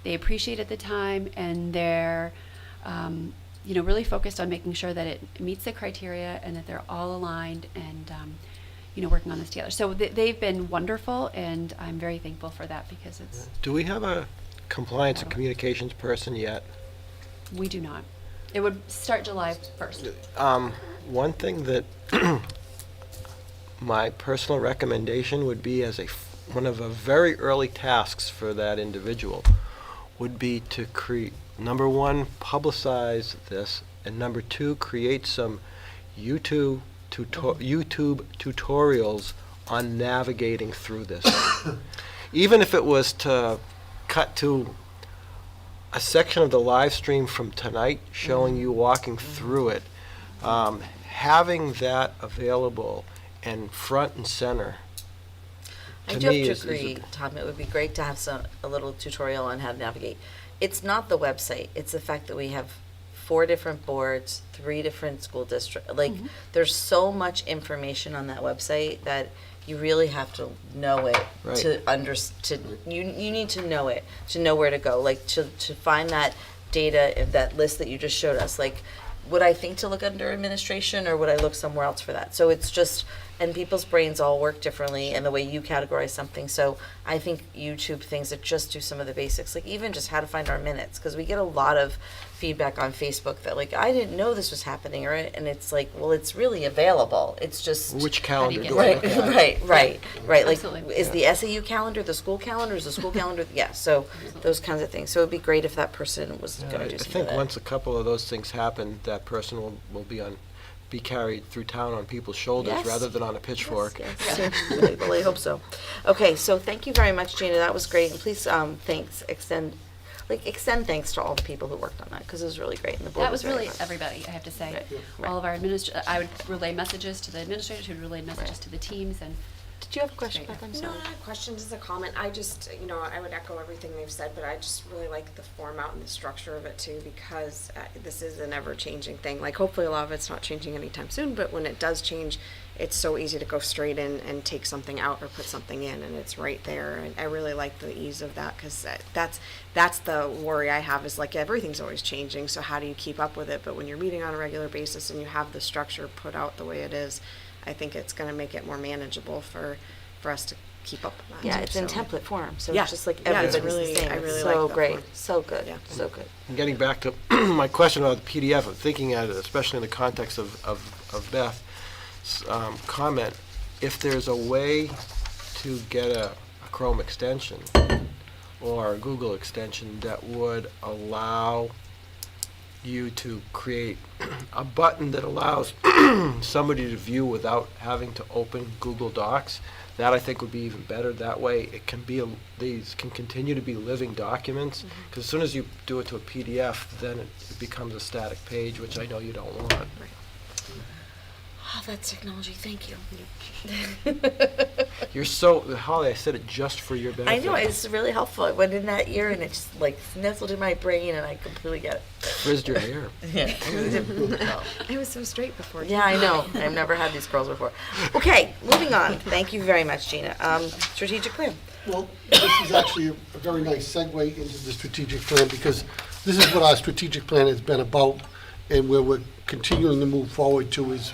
appreciated the time, and they're really focused on making sure that it meets the criteria and that they're all aligned and working on this together. So they've been wonderful, and I'm very thankful for that because it's. Do we have a compliance and communications person yet? We do not. It would start July 1st. One thing that my personal recommendation would be as one of the very early tasks for that individual would be to number one, publicize this, and number two, create some YouTube tutorials on navigating through this. Even if it was to cut to a section of the live stream from tonight showing you walking through it, having that available and front and center. I to do me have to is agree, Tom. It would be great to have a little tutorial on how to navigate. It's not the website. It's the fact that we have 4 different boards, 3 different school districts. There's so much information on that website that you really have to know it Right. to you need to know it to know where to go. To find that data, that list that you just showed us. Would I think to look under administration, or would I look somewhere else for that? So it's just, and people's brains all work differently, and the way you categorize something. So I think YouTube things that just do some of the basics, even just how to find our minutes, because we get a lot of feedback on Facebook that I didn't know this was happening, and it's well, it's really available. It's just Which calendar get do I right, look at? right. Absolutely. Is the SAU calendar the school calendar? Is the school calendar? Yeah. So those kinds of things. So it'd be great if that person was going to do I some think of that. once a couple of those things happen, that person will be carried through town on people's shoulders Yes. rather than on a pitchfork. Yes, yes. Well, I hope so. Okay, so thank you very much, Gina. That was great. And please, extend thanks to all the people who worked on that, because it was really great. And the board That was very really impressed. everybody, I have to say. Right. All of our I would relay messages to the administrators, who would relay messages to the teams, and did you have a question about them? No, not a question, just a comment. I just, I would echo everything they've said, but I just really like the format and the structure of it too, because this is an ever-changing thing. Like, hopefully a lot of it's not changing anytime soon, but when it does change, it's so easy to go straight in and take something out or put something in, and it's right there. And I really like the ease of that, because that's the worry I have, is like everything's always changing, so how do you keep up with it? But when you're meeting on a regular basis and you have the structure put out the way it is, I think it's going to make it more manageable for us to keep up with that. Yeah, too, it's in so. template form, so Yeah. it's just like Yeah, it's everybody's really- the same. I It's really so like that great, form. so good, Yeah. so good. And getting back to my question about the PDF, I'm thinking at it, especially in the context of Beth's comment, if there's a way to get a Chrome extension or a Google extension that would allow you to create a button that allows somebody to view without having to open Google Docs, that I think would be even better. That way, it can be these can continue to be living documents. Because as soon as you do it to a PDF, then it becomes a static page, which I know you don't want. Oh, that's technology, thank you. You're so Holly. I said it just for your I benefit. know, it's really helpful. I went in that year and it just like nestled in my brain and I completely get it. Frizzed your hair. Yeah. It was so straight before. Yeah, I know. I've never had these curls before. Okay, moving on. Thank you very much, Gina. Strategic plan. Well, this is actually a very nice segue into the strategic plan, because this is what our strategic plan has been about, and where we're continuing to move forward to is,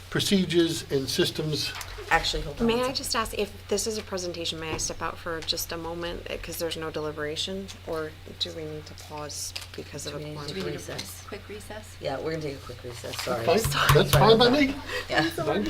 procedures and systems. Actually, hold on. May one I second. just ask, if this is a presentation, may I step out for just a moment, because there's no deliberation, or do we need to pause because of a Do we need quorum? to Do we need a recess? quick recess? Yeah, we're gonna take a quick recess, sorry. Fine, that's fine by me. Yeah. Fine.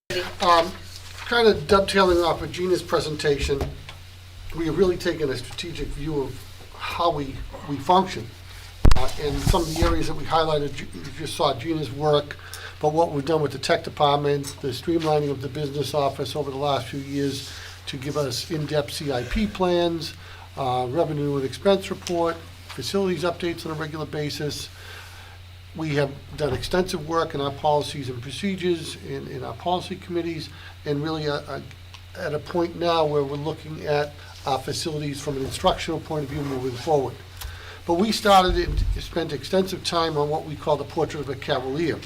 Kind of dovetailing off of Gina's presentation, we have really taken a strategic view of how we function. And some of the areas that we highlighted, you just saw Gina's work, but what we've done with the tech department, the streamlining of the business office over the last few years to give us in-depth CIP plans, revenue and expense report, facilities updates on a regular basis. We have done extensive work in our policies and procedures, in our policy committees, and really at a point now where we're looking at our facilities from an instructional point of view moving forward. But we started and spent extensive time on what we call the portrait of a cavalier.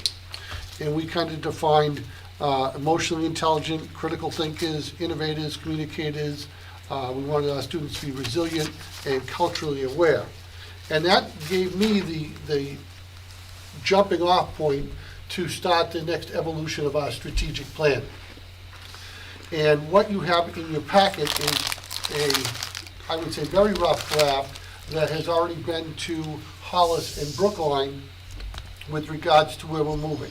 And we kind of defined emotionally intelligent, critical thinkers, innovators, communicators. We wanted our students to be resilient and culturally aware. And that gave me the jumping off point to start the next evolution of our strategic plan. And what you have in your packet is I would say, very rough draft that has already been to Hollis and Brookline with regards to where we're moving.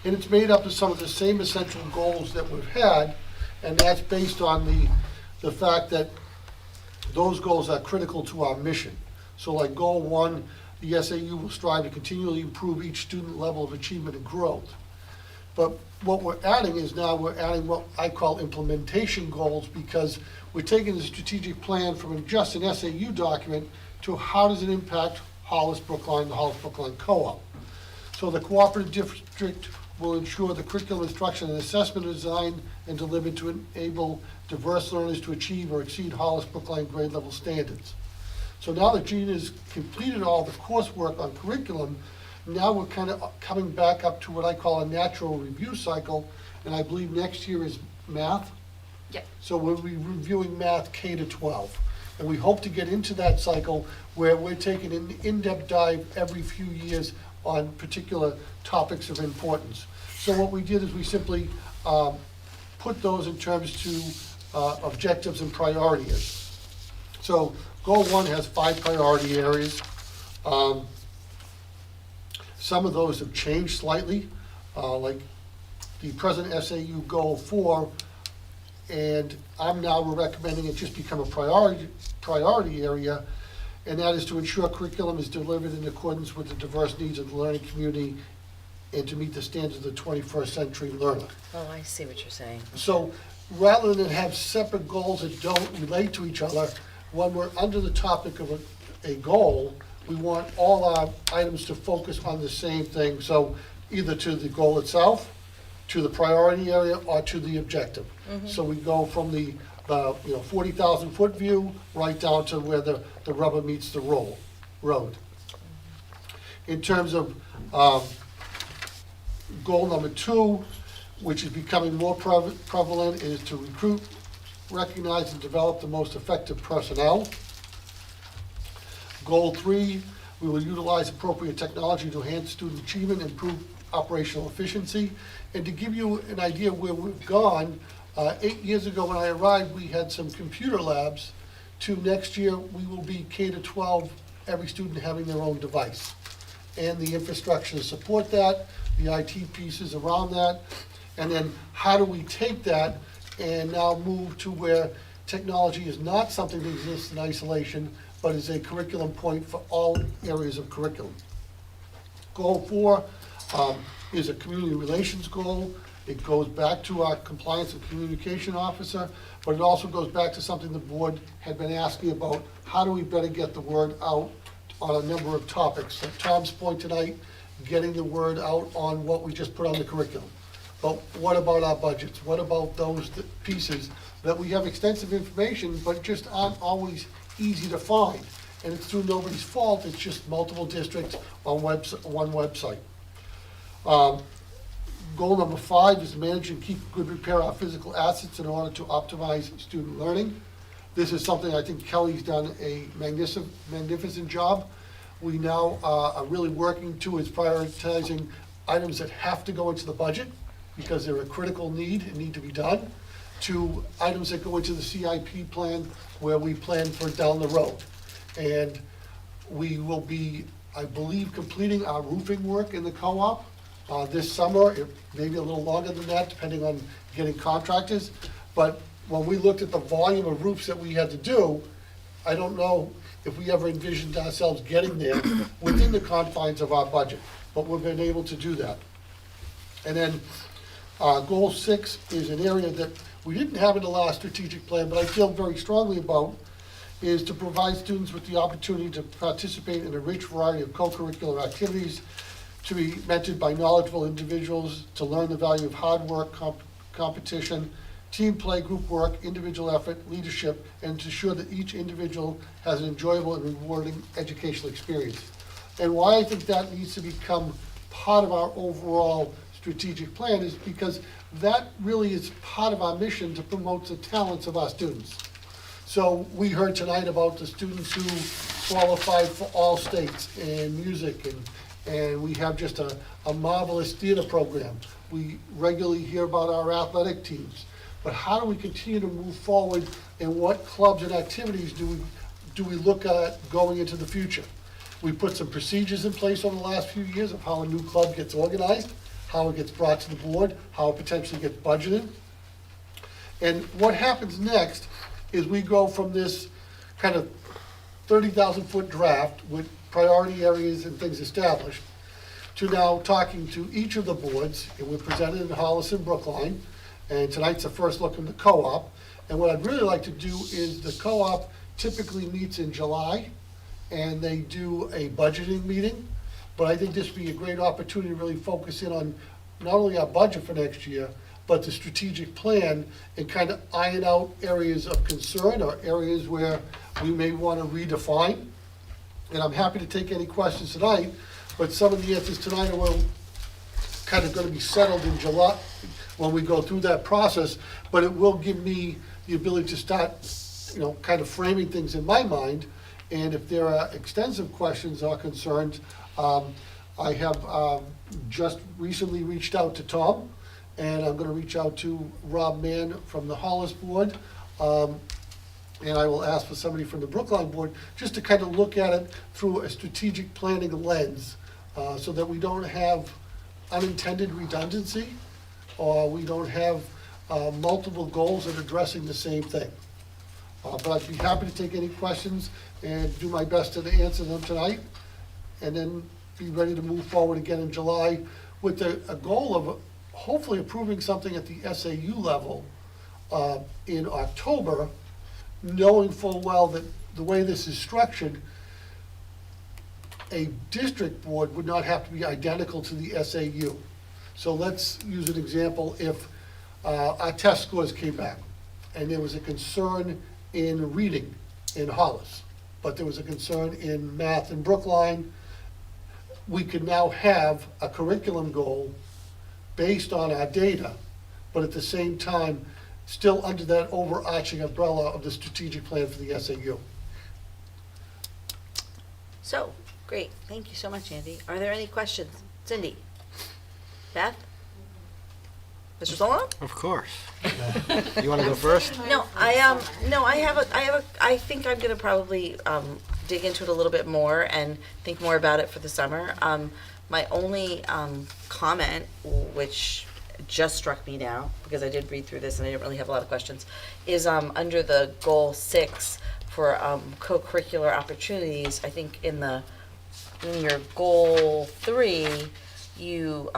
And it's made up of some of the same essential goals that we've had, and that's based on the fact that those goals are critical to our mission. So like goal 1, the SAU will strive to continually improve each student level of achievement and growth. But what we're adding is now we're adding what I call implementation goals, because we're taking the strategic plan from just an SAU document to how does it impact Hollis Brookline, the Hollis Brookline Co-op. So the cooperative district will ensure the curriculum instruction and assessment is designed and delivered to enable diverse learners to achieve or exceed Hollis Brookline grade level standards. So now that Gina has completed all the coursework on curriculum, now we're kind of coming back up to what I call a natural review cycle, and I believe next year is math. Yep. So we'll be reviewing math K to 12. And we hope to get into that cycle where we're taking an in-depth dive every few years on particular topics of importance. So what we did is we simply put those in terms to objectives and priority areas. So goal 1 has 5 priority areas. Some of those have changed slightly, like the present SAU goal 4, and I'm now recommending it just become a priority area, and that is to ensure curriculum is delivered in accordance with the diverse needs of the learning community and to meet the standards of the 21st century learner. Oh, I see what you're saying. So rather than have separate goals that don't relate to each other, when we're under the topic of a goal, we want all our items to focus on the same thing. So either to the goal itself, to the priority area, or to the objective. So we go from the 40,000 foot view right down to where the rubber meets the road. In terms of goal number 2, which is becoming more prevalent, is to recruit, recognize, and develop the most effective personnel. Goal 3, we will utilize appropriate technology to enhance student achievement and improve operational efficiency. And to give you an idea where we've gone, 8 years ago when I arrived, we had some computer labs. To next year, we will be K to 12, every student having their own device. And the infrastructure to support that, the IT pieces around that, and then how do we take that and now move to where technology is not something that exists in isolation, but is a curriculum point for all areas of curriculum. Goal 4 is a community relations goal. It goes back to our compliance and communication officer, but it also goes back to something the board had been asking about. How do we better get the word out on a number of topics? Like Tom's point tonight, getting the word out on what we just put on the curriculum. But what about our budgets? What about those pieces that we have extensive information, but just aren't always easy to find? And it's through nobody's fault, it's just multiple districts on one website. Goal number 5 is to manage and keep good repair our physical assets in order to optimize student learning. This is something I think Kelly's done a magnificent job. We now are really working towards prioritizing items that have to go into the budget because they're a critical need and need to be done, to items that go into the CIP plan where we plan for down the road. And we will be, I believe, completing our roofing work in the co-op this summer, maybe a little longer than that, depending on getting contractors. But when we looked at the volume of roofs that we had to do, I don't know if we ever envisioned ourselves getting there within the confines of our budget, but we've been able to do that. And then, goal 6 is an area that we didn't have in the last strategic plan, but I feel very strongly about, is to provide students with the opportunity to participate in a rich variety of co-curricular activities, to be mentored by knowledgeable individuals, to learn the value of hard work, competition, team play, group work, individual effort, leadership, and to ensure that each individual has an enjoyable and rewarding educational experience. And why I think that needs to become part of our overall strategic plan is because that really is part of our mission to promote the talents of our students. So we heard tonight about the students who qualified for all states in music, and we have just a marvelous theater program. We regularly hear about our athletic teams. But how do we continue to move forward, and what clubs and activities do we look at going into the future? We put some procedures in place over the last few years of how a new club gets organized, how it gets brought to the board, how it potentially gets budgeted. And what happens next is we go from this kind of 30,000-foot draft with priority areas and things established to now talking to each of the boards, and we're presented in Hollis and Brookline. And tonight's the first look in the co-op. And what I'd really like to do is the co-op typically meets in July, and they do a budgeting meeting. But I think this would be a great opportunity to really focus in on not only our budget for next year, but the strategic plan, and kind of iron out areas of concern or areas where we may want to redefine. And I'm happy to take any questions tonight, but some of the answers tonight are kind of going to be settled in July when we go through that process, but it will give me the ability to start, kind of framing things in my mind. And if there are extensive questions or concerns, I have just recently reached out to Tom, and I'm going to reach out to Rob Mann from the Hollis Board, and I will ask for somebody from the Brookline Board just to kind of look at it through a strategic planning lens, so that we don't have unintended redundancy, or we don't have multiple goals at addressing the same thing. But I'd be happy to take any questions and do my best to answer them tonight, and then be ready to move forward again in July with a goal of hopefully approving something at the SAU level in October, knowing full well that the way this is structured, a district board would not have to be identical to the SAU. So let's use an example. If our test scores came back and there was a concern in reading in Hollis, but there was a concern in math in Brookline, we could now have a curriculum goal based on our data, but at the same time, still under that overarching umbrella of the strategic plan for the SAU. So, great, thank you so much, Andy. Are there any questions? Cindy? Beth? Mr. Solon? Of course. You want to go first? No, I think I'm gonna probably, dig into it a little bit more and think more about it for the summer. My only, comment, which just struck me now, because I did read through this and I didn't really have a lot of questions, is, under the goal 6 for, co-curricular opportunities. I think in your goal 3, you,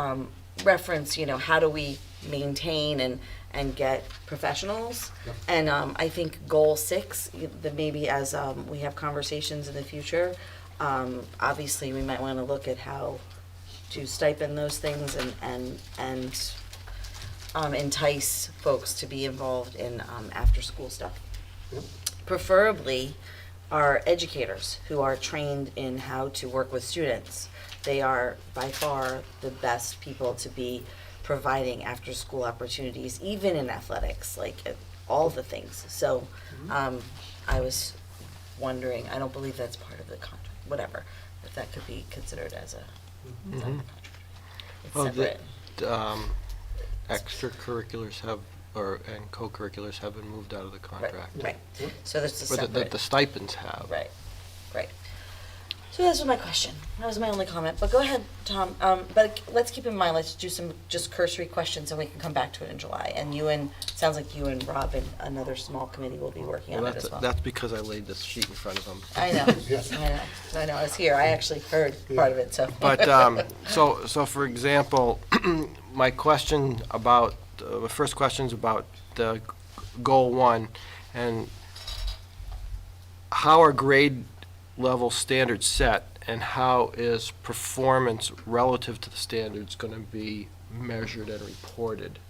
reference, how do we maintain and get professionals. Yep. And I think goal 6, that maybe as we have conversations in the future, obviously we might want to look at how to stipend those things and entice folks to be involved in after-school stuff. Yep. Preferably our educators who are trained in how to work with students. They are by far the best people to be providing after-school opportunities, even in athletics, like all the things. So I was wondering, I don't believe that's part of the contract, whatever, if that could be considered as a is that the contract? It's Well, separate. Extracurriculars and co-curriculars have been moved out of the contract. Right. Yep. So there's a But separate. the stipends have. Right. So that was my question. That was my only comment. But go ahead, Tom. But let's keep in mind, let's do some just cursory questions and we can come back to it in July. And sounds like you and Rob and another small committee will be working on it as well. That's because I laid this sheet in front of them. I know, I know. I was here. I actually heard part of it, so. But, so for example, my question about, the first question's about the goal 1, and how are grade level standards set, and how is performance relative to the standards going to be measured and reported?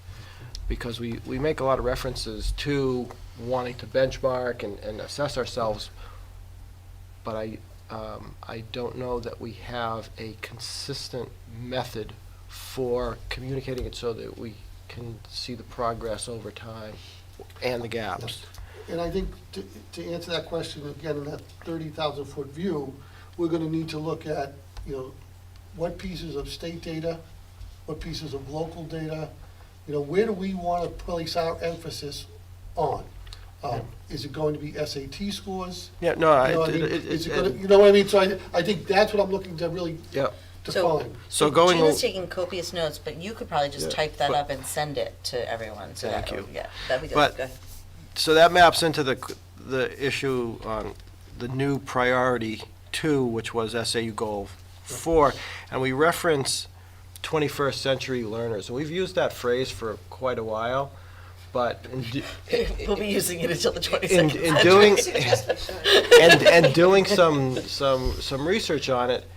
Because we make a lot of references to wanting to benchmark and assess ourselves, but I don't know that we have a consistent method for communicating it so that we can see the progress over time and the gaps. And I think to answer that question, again, in that 30,000-foot view, we're gonna need to look at, what pieces of state data, what pieces of local data, where do we wanna place our emphasis on? Is it going to be SAT scores? Yeah, no, Is it gonna, you know what I mean? So I think that's what I'm looking to really yeah. define. So going. Gina's taking copious notes, but you could probably just Yeah, type that but- up and send it to everyone. So Thank that, you. Yeah, that'd be good. But- Go ahead. So that maps into the issue on the new priority 2, which was SAU goal 4, and we reference 21st century learners. And we've used that phrase for quite a while, but We'll be using it until the 22nd in century. doing doing some research on it,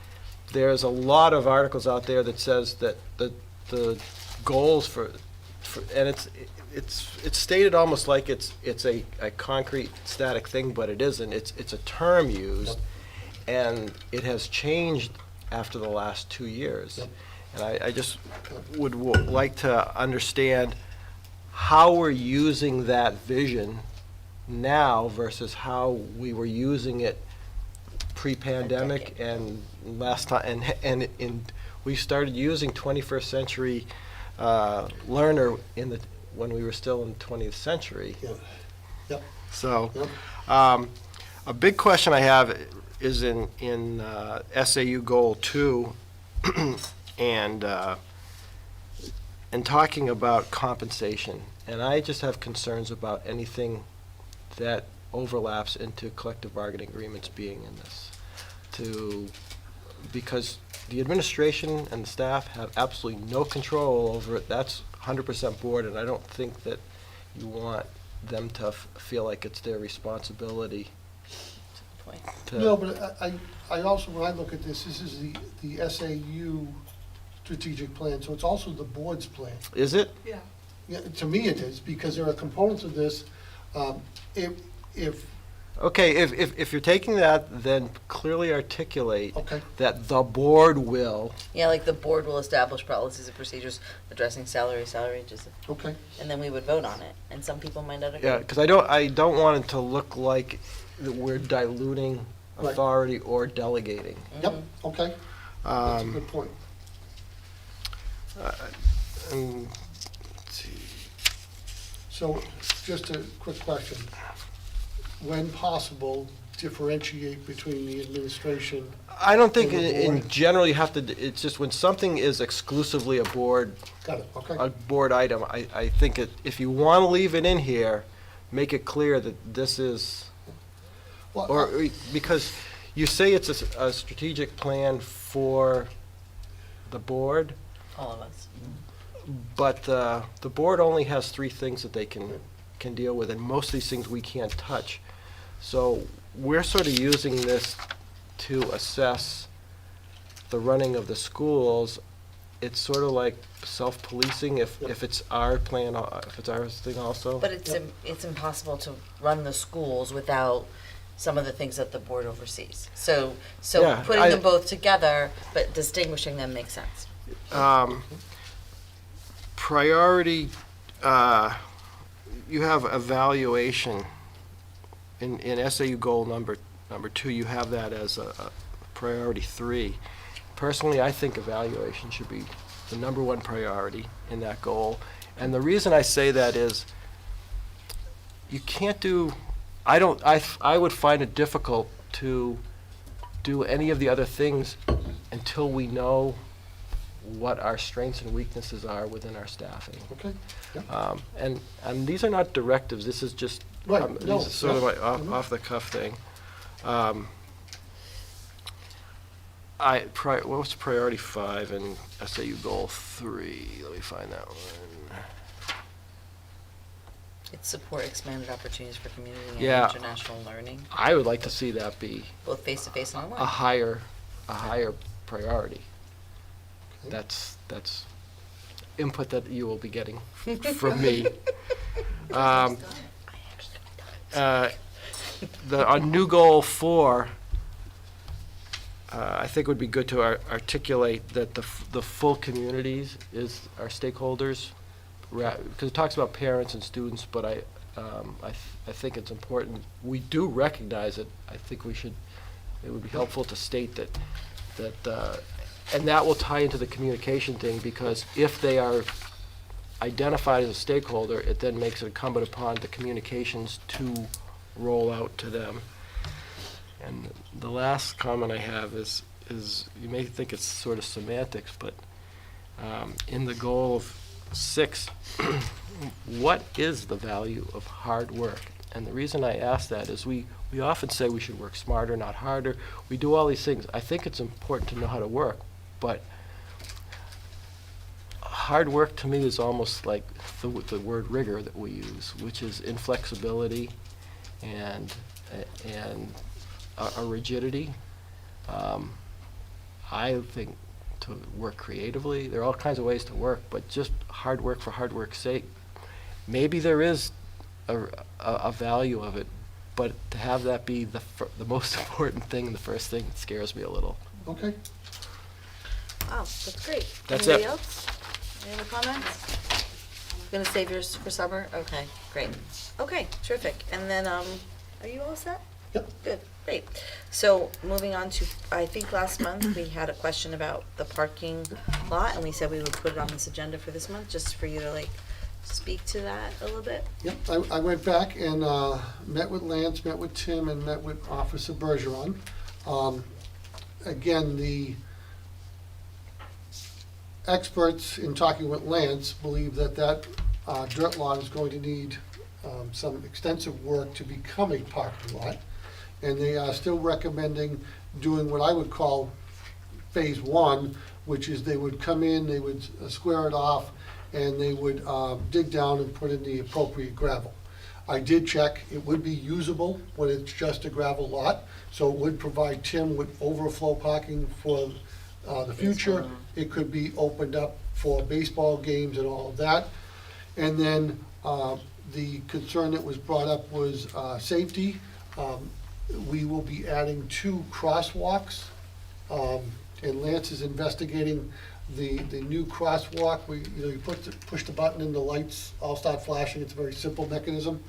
there's a lot of articles out there that says that the goals for and it's stated almost like it's a concrete static thing, but it isn't. It's a term used, and it has changed after the last 2 years. Yep. And I just would like to understand how we're using that vision now versus how we were using it pre-pandemic and last time, and we started using 21st century learner when we were still in the 20th century. Yeah. Yep. So, Yep. a big question I have is in SAU Goal 2, and talking about compensation. And I just have concerns about anything that overlaps into collective bargaining agreements being in this. Because the administration and the staff have absolutely no control over it. That's 100% board, and I don't think that you want them to feel like it's their responsibility to. No, but I also, when I look at this is the SAU strategic plan, so it's also the board's plan. Is it? Yeah, to me it is, because there are components of this, if, Okay, if you're taking that, then clearly articulate okay, that the board will. Yeah, like the board will establish policies and procedures addressing salary, just, okay, and then we would vote on it. And some people might not agree. Yeah, because I don't want it to look like that we're diluting Right. authority or delegating. yep, okay, that's a Um, good point. and, let's see. So, just a quick question. When possible, differentiate between the administration, I don't think And the in board. general you have to, it's just when something is exclusively a board got it, okay? item, I think if you want to leave it in here, make it clear that this is, Well, or, because you say it's a strategic plan for the board, All of us. but the board only has 3 things that they can deal with, and most of these things we can't touch. So we're sort of using this to assess the running of the schools. It's sort of like self-policing if it's our plan, if it's our thing also. But it's impossible to run the schools without some of the things that the board oversees. So Yeah, putting I- them both together, but distinguishing them makes sense. Priority, you have evaluation. In SAU goal number 2, you have that as a priority 3. Personally, I think evaluation should be the number 1 priority in that goal. And the reason I say that is you can't do, I would find it difficult to do any of the other things until we know what our strengths and weaknesses are within our staffing. Okay, yeah. And these are not directives, this is just, Right, no, this is sort of yeah. like Mhm. off the cuff thing. What was priority 5 in SAU goal 3? Let me find that one. It's support expanded opportunities for community and Yeah. international learning, I would like to see that be both face-to-face and a online. higher priority. Okay. That's input that you will be getting from me. On new goal 4, I think it would be good to articulate that the full communities is our stakeholders, because it talks about parents and students, but I think it's important. We do recognize it. I think it would be helpful to state that, and that will tie into the communication thing, because if they are identified as a stakeholder, it then makes it incumbent upon the communications to roll out to them. And the last comment I have is you may think it's sort of semantics, but in the goal of 6, what is the value of hard work? And the reason I ask that is we often say we should work smarter, not harder. We do all these things. I think it's important to know how to work, but hard work to me is almost like the word rigor that we use, which is inflexibility and a rigidity. I think to work creatively, there are all kinds of ways to work, but just hard work for hard work's sake, maybe there is a value of it, but to have that be the most important thing, the first thing, scares me a little. Okay. Wow, that's great. That's Anybody it. else? Any other comments? Gonna save yours for summer? Okay, great. Okay, terrific. And then, are you all set? Yep. Good, great. So moving on to, I think last month we had a question about the parking lot, and we said we would put it on this agenda for this month, just for you to like speak to that a little bit. Yep, I went back and met with Lance, met with Tim, and met with Officer Bergeron. Again, the experts in talking with Lance believe that dirt lot is going to need some extensive work to become a parking lot. And they are still recommending doing what I would call phase 1, which is they would come in, they would square it off, and they would dig down and put in the appropriate gravel. I did check, it would be usable when it's just a gravel lot, so it would provide Tim with overflow parking for the future. It could be opened up for baseball games and all of that. And then the concern that was brought up was safety. We will be adding 2 crosswalks, and Lance is investigating the new crosswalk. You push the button and the lights all start flashing. It's a very simple mechanism.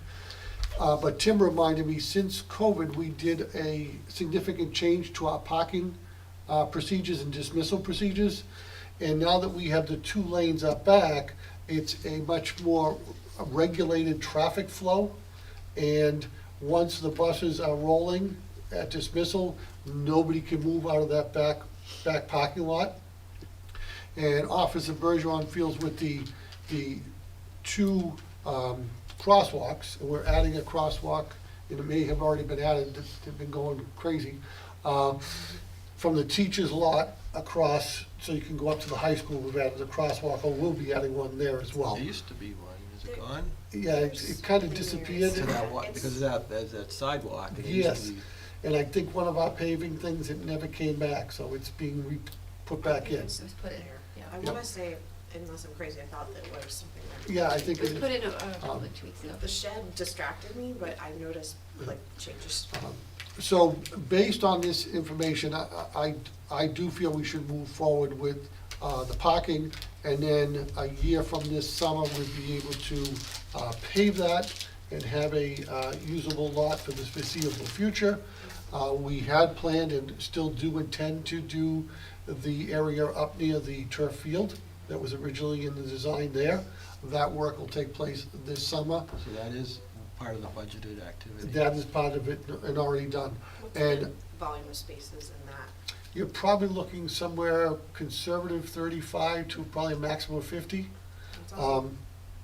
But Tim reminded me, since COVID, we did a significant change to our parking procedures and dismissal procedures. And now that we have the 2 lanes up back, it's a much more regulated traffic flow. And once the buses are rolling at dismissal, nobody can move out of that back parking lot. And Officer Bergeron feels with the 2 crosswalks, and we're adding a crosswalk, and it may have already been added, they've been going crazy, from the teacher's lot across, so you can go up to the high school, we've added a crosswalk, or we'll be adding one there as well. There used to be one, is it gone? Yeah, it kind of disappeared. To that one, because of that sidewalk. it used to Yes, be- and I think one of our paving things, it never came back, so it's being put back in. I wanna say, unless I'm crazy, I thought that was something there. Yeah, I think It was it put is. in a couple of 2 weeks ago. The shed distracted me, but I noticed like changes. So, based on this information, I do feel we should move forward with the parking, and then a year from this summer, we'd be able to pave that and have a usable lot for the foreseeable future. We had planned and still do intend to do the area up near the turf field that was originally in the design there. That work will take place this summer. So that is part of the budgeted activity. That is part of it and already done. What's And the volume of spaces in that? You're probably looking somewhere conservative 35 to probably a maximum of 50. That's awesome.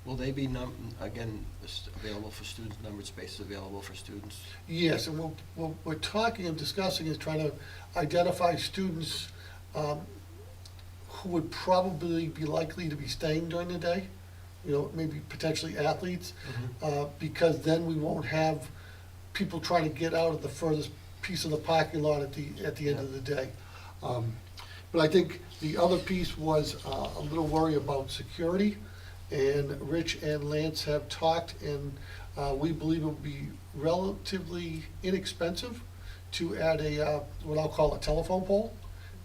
Will they be, available for students, numbered spaces available for students? Yes, and what we're talking and discussing is trying to identify students who would probably be likely to be staying during the day, maybe potentially athletes, because then we won't have people trying to get out of the furthest piece of the parking lot at the end of the day. But I think the other piece was a little worry about security, and Rich and Lance have talked, and we believe it would be relatively inexpensive to add what I'll call a telephone pole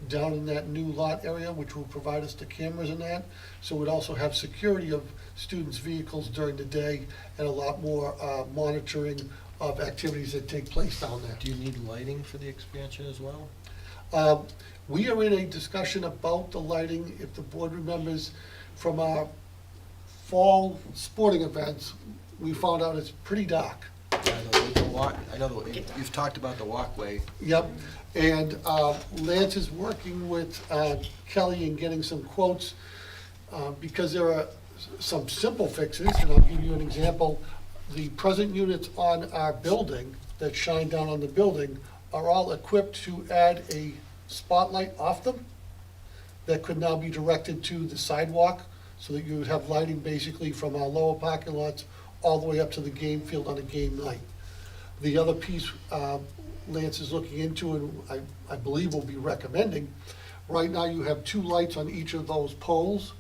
down in that new lot area, which will provide us the cameras in that. So we'd also have security of students' vehicles during the day and a lot more monitoring of activities that take place down there. Do you need lighting for the expansion as well? We are in a discussion about the lighting. If the board remembers from our fall sporting events, we found out it's pretty dark. I know you've talked about the walkway. Yep, and Lance is working with Kelly and getting some quotes, because there are some simple fixes, and I'll give you an example. The present units on our building that shine down on the building are all equipped to add a spotlight off them that could now be directed to the sidewalk, so that you would have lighting basically from our lower parking lots all the way up to the game field on a game night. The other piece Lance is looking into, and I believe will be recommending, right now you have 2 lights on each of those poles.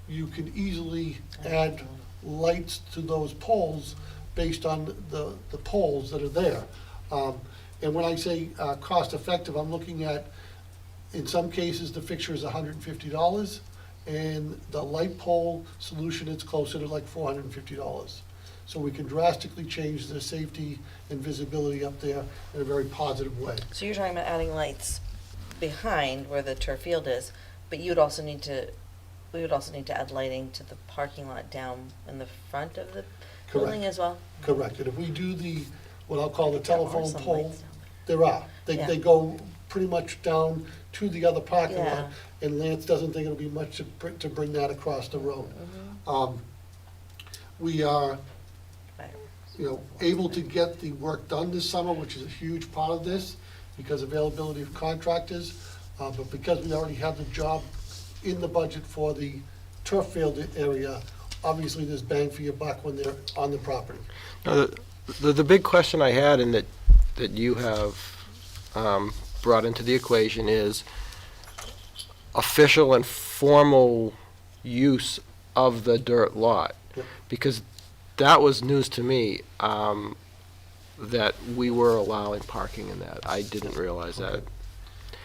You can easily add lights to those poles based on the poles that are there. And when I say cost effective, I'm looking at, in some cases, the fixture is $150, and the light pole solution is closer to like $450. So we can drastically change the safety and visibility up there in a very positive way. So you're talking about adding lights behind where the turf field is, but we would also need to add lighting to the parking lot down in the front of the building as well? Correct, and if we do what I'll call the There are telephone some pole, lights down there are. Yeah. They go pretty much down to the other parking lot, Yeah. and Lance doesn't think it'll be much to bring that across the road. We are, Right. able to get the work done this summer, which is a huge part of this, because availability of contractors, but because we already have the job in the budget for the turf field area, obviously there's bang for your buck when they're on the property. Now, the big question I had, and that you have brought into the equation, is official and formal use of the dirt lot. Yep. Because that was news to me, that we were allowing parking in that. I didn't realize that.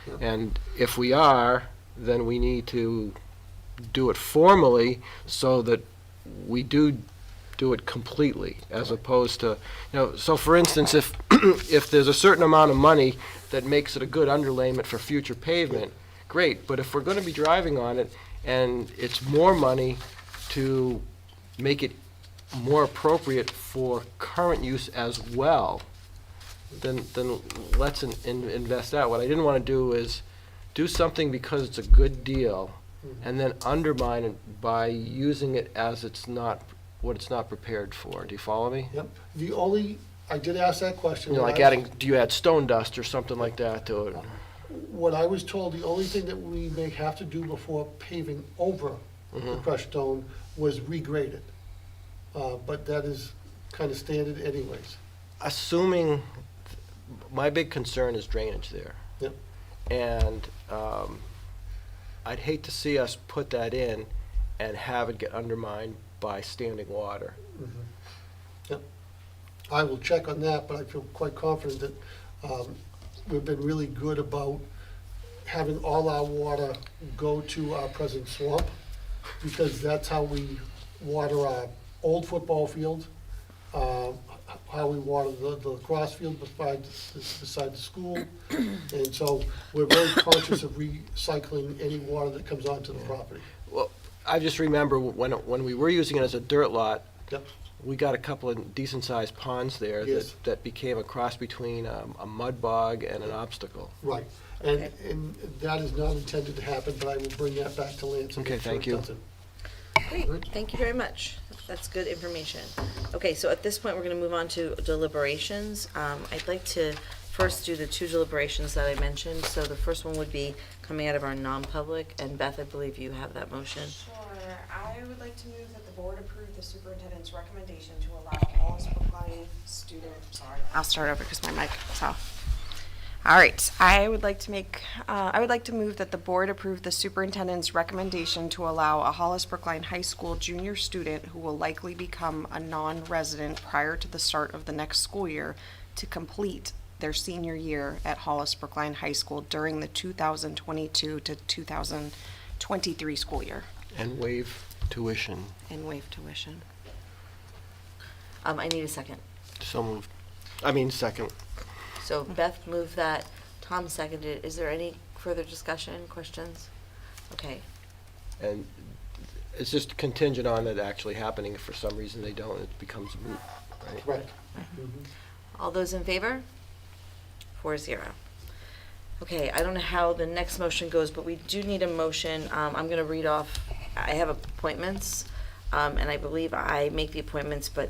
Yep. And if we are, then we need to do it formally so that we do it completely, as opposed to, so for instance, if if there's a certain amount of money that makes it a good underlayment for future pavement, great, but if we're going to be driving on it and it's more money to make it more appropriate for current use as well, then let's invest that. What I didn't want to do is do something because it's a good deal and then undermine it by using it as it's not prepared for. Do you follow me? Yep. I did ask that question. Like do you add stone dust or something like that to it? What I was told, the only thing that we may have to do before paving over the crushed stone was regrade it. But that is kind of standard anyways. Assuming, my big concern is drainage there. Yep. And I'd hate to see us put that in and have it get undermined by standing water. Yep. I will check on that, but I feel quite confident that we've been really good about having all our water go to our present swamp, because that's how we water our old football field, how we water the lacrosse field beside the school. And so we're very conscious of recycling any water that comes onto the property. Well, I just remember when we were using it as a dirt lot, Yep. we got a couple of decent-sized ponds there Yes. that became a cross between a mud bog and an obstacle. Right. Okay. And that is not intended to happen, but I will bring that back to Lance and Okay, make sure thank it you. doesn't. Great, thank you very much. That's good information. Okay, so at this point, we're gonna move on to deliberations. I'd like to first do the two deliberations that I mentioned. So the first one would be coming out of our non-public, and Beth, I believe you have that motion. Sure, I would like to move that the board approve the superintendent's recommendation to allow Hollis Brookline I'll start over because my mic is off. All right, I would like to move that the board approve the superintendent's recommendation to allow a Hollis Brookline High School junior student who will likely become a non-resident prior to the start of the next school year to complete their senior year at Hollis Brookline High School during the 2022 to 2023 school year And waive tuition. and waive tuition. I need a second. So moved. I mean, second. So Beth moved that, Tom seconded. Is there any further discussion, questions? Okay, And it's just contingent on it actually happening. If for some reason they don't, it becomes moot, right? Right. all those in favor? 4-0. Okay, I don't know how the next motion goes, but we do need a motion. I'm gonna read off, I have appointments, and I believe I make the appointments, but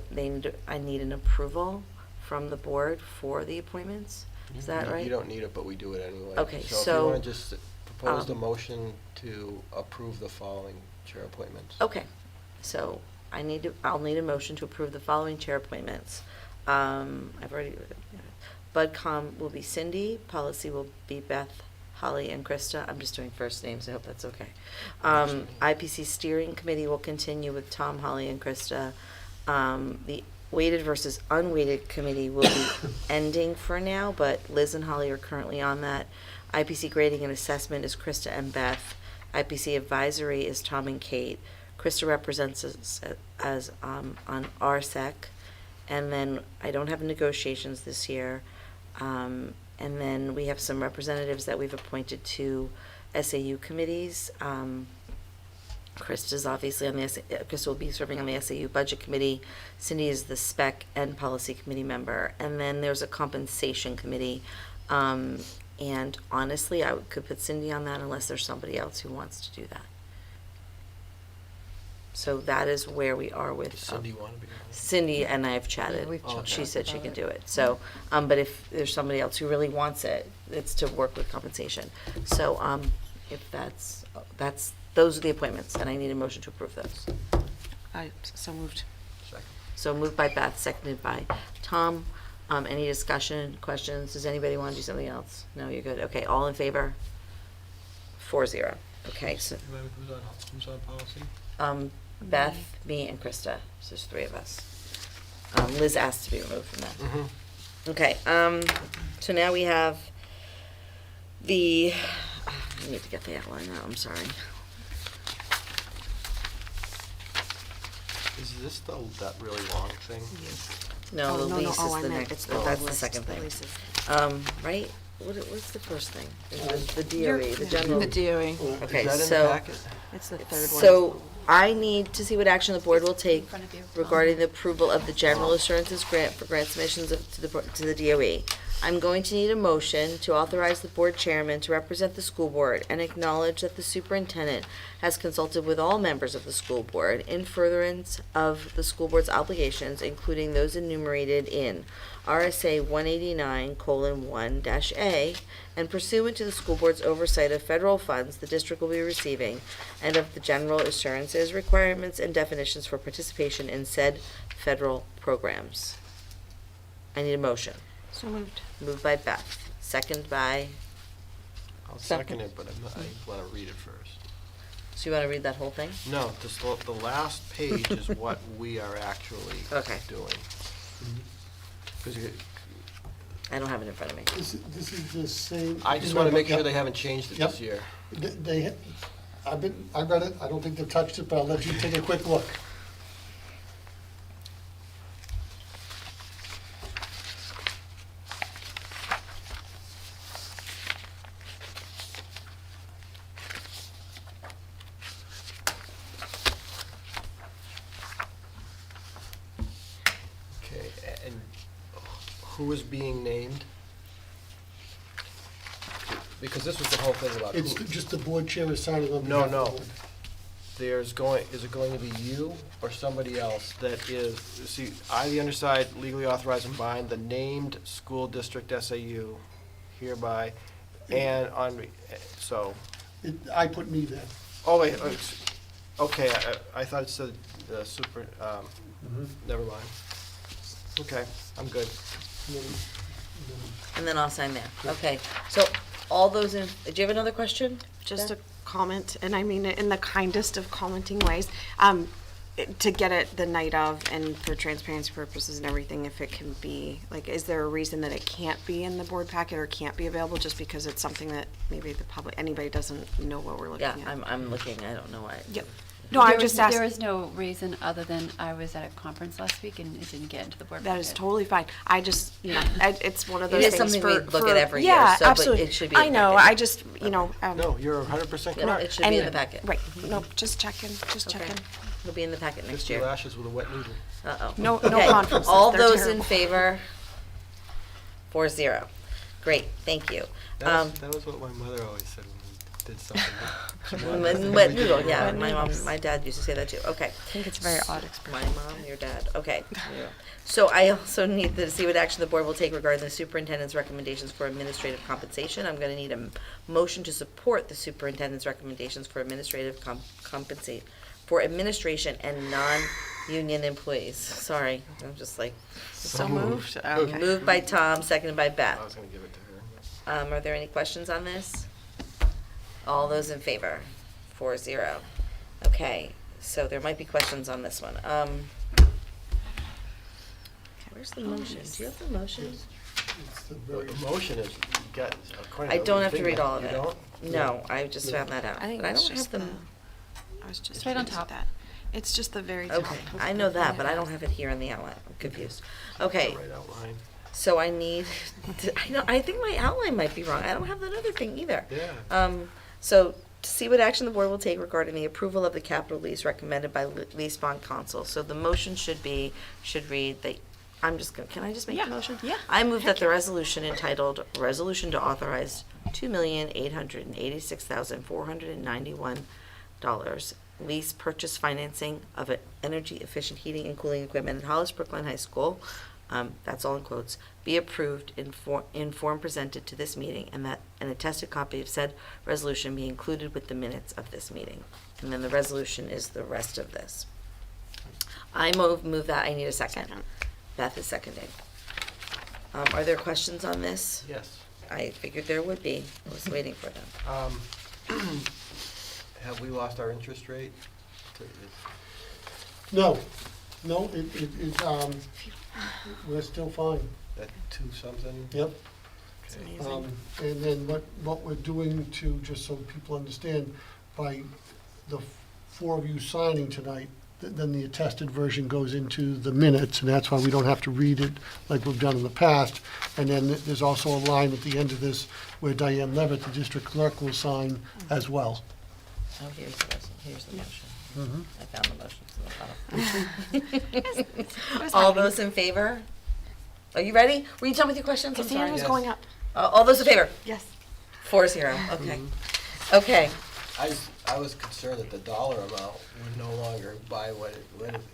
I need an approval from the board for the appointments. Is that right? You don't need it, but we do it anyway. Okay, So if you so, want to just propose the um, motion to approve the following chair appointments. Okay, so I'll need a motion to approve the following chair appointments. I've already, BudCom will be Cindy, Policy will be Beth, Holly, and Krista. I'm just doing first names, I hope that's okay. IPC Steering Committee will continue with Tom, Holly, and Krista. The Weighted versus Unweighted Committee will be ending for now, but Liz and Holly are currently on that. IPC Grading and Assessment is Krista and Beth. IPC Advisory is Tom and Kate. Krista represents us as on RSEC. And then I don't have negotiations this year. And then we have some representatives that we've appointed to SAU committees. Krista's obviously on the Krista will be serving on the SAU Budget Committee. Cindy is the Spec and Policy Committee member. And then there's a Compensation Committee. And honestly, I could put Cindy on that unless there's somebody else who wants to do that. So that is where we are with. Does Cindy want to be on it? Cindy and I have chatted. Yeah, we've chatted She said she about can it. do it. So, but if there's somebody else who really wants it, it's to work with compensation. So, if those are the appointments, and I need a motion to approve those. I so moved. Second. So moved by Beth, seconded by Tom. Any discussion, questions? Does anybody want to do something else? No, you're good. Okay, all in favor? 4-0. Okay, so, Who's on policy? Beth, me, and Krista. So there's 3 of us. Liz asked to be removed from that. Mm-hmm. Okay, so now we have I need to get the outline out, I'm sorry. Is this that really long thing? No, the lease Oh, I is the meant next, the that's the list. second The thing. lease is- Right? What's the first thing? The DOE, the general. The DOE. Okay, Is that in the so, packet? It's the third one. so I need to see what action the board will take In front of you. regarding the approval of the general assurances grant for grant submissions to the DOE. I'm going to need a motion to authorize the board chairman to represent the school board and acknowledge that the superintendent has consulted with all members of the school board in furtherance of the school board's obligations, including those enumerated in RSA 189:1-A, and pursuant to the school board's oversight of federal funds the district will be receiving, and of the general assurances, requirements, and definitions for participation in said federal programs. I need a motion. So moved. Moved by Beth, second by, I'll second it, but I want to read it first. so you want to read that whole thing? No, the last page is what we are actually Okay. doing. Because I don't have it in front of me. This is the same. I just want to make sure Yep. they haven't changed it Yep. this year. I read it, I don't think they've touched it, but I'll let you take a quick look. who is being named? Because this was the whole thing about It's who. just the board chair is signing on No, behalf of the no. board. Is it going to be you or somebody else that is, see, I, the underside, legally authorize and bind the named school district SAU hereby, and on, so, I put me there. oh, wait, okay, I thought it said super, never mind. Okay, I'm good. And then- And then I'll sign there. Okay, so all those in, do you have another question? Just Beth? a comment, and I mean it in the kindest of commenting ways, to get it the night of and for transparency purposes and everything, if it can be, like, is there a reason that it can't be in the board packet or can't be available just because it's something that maybe the public, anybody doesn't know what we're looking Yeah, at? I'm looking, I don't know why. Yep. No, I There just was- asked. There is no reason other than I was at a conference last week and it didn't get into the board That is packet. totally fine. I just, it's one of It those is things something we for, look at every year, yeah, so, but absolutely. it should be in I the know, packet. I just, No, you're 100% Yeah, correct. it should be in the packet. Right, no, just checking, just Okay. checking. It'll be in the packet next 50 year. lashes with a wet needle. Uh-oh. No Okay, conferences, all they're those in terrible. favor? 4-0. Great, thank you. That was what my mother always said when we did something. Wet noodle, yeah, my dad used to say that too, okay. I think it's a very odd expression. My mom, your dad, okay. So I also need to see what action the board will take regarding the superintendent's recommendations for administrative compensation. I'm gonna need a motion to support the superintendent's recommendations for administrative compensate, for administration and non-union employees. Sorry, I'm just like, So moved. Okay. moved by Tom, seconded by Beth. I was gonna give it to her. Are there any questions on this? All those in favor? 4-0. Okay, so there might be questions on this one. Where's the motion? Do you have the motion? It's the The very- motion is, you got, according I to don't the have to thing, read all of you it. don't? No, I just found that out. I think But I it's don't just have the, them. I was just It's right on confused top. with that. It's just the very top. Okay, I know that, but I don't have it here in the outline. I'm confused. Okay, Right outline. so I need, I think my outline might be wrong. I don't have that other thing either. Yeah. So to see what action the board will take regarding the approval of the capital lease recommended by lease bond council. So the motion should read that, I'm just gonna, can I just make Yeah, the motion? yeah. I move that the resolution entitled Resolution to Authorize $2,886,491 lease purchase financing of an energy efficient heating and cooling equipment at Hollis Brookline High School, that's all in quotes, be approved in form presented to this meeting, and that an attested copy of said resolution be included with the minutes of this meeting. And then the resolution is the rest of this. I move that. I need a second. Beth is seconding. Are there questions on this? Yes. I figured there would be. I was waiting for them. Have we lost our interest rate? No, we're still fine. That 2 something? Yep. Okay. And then what we're doing to, just so people understand, by the 4 of you signing tonight, then the attested version goes into the minutes, and that's why we don't have to read it like we've done in the past. And then there's also a line at the end of this where Diane Levitt, the district clerk, will sign as well. Oh, here's the motion. Mhm. I found the motion. All those in favor? Are you ready? Were you done with your questions? I'm His hand sorry. was Yes. going up. All those in favor? Yes. 4-0, okay. Okay, I was concerned that the dollar amount would no longer buy what it,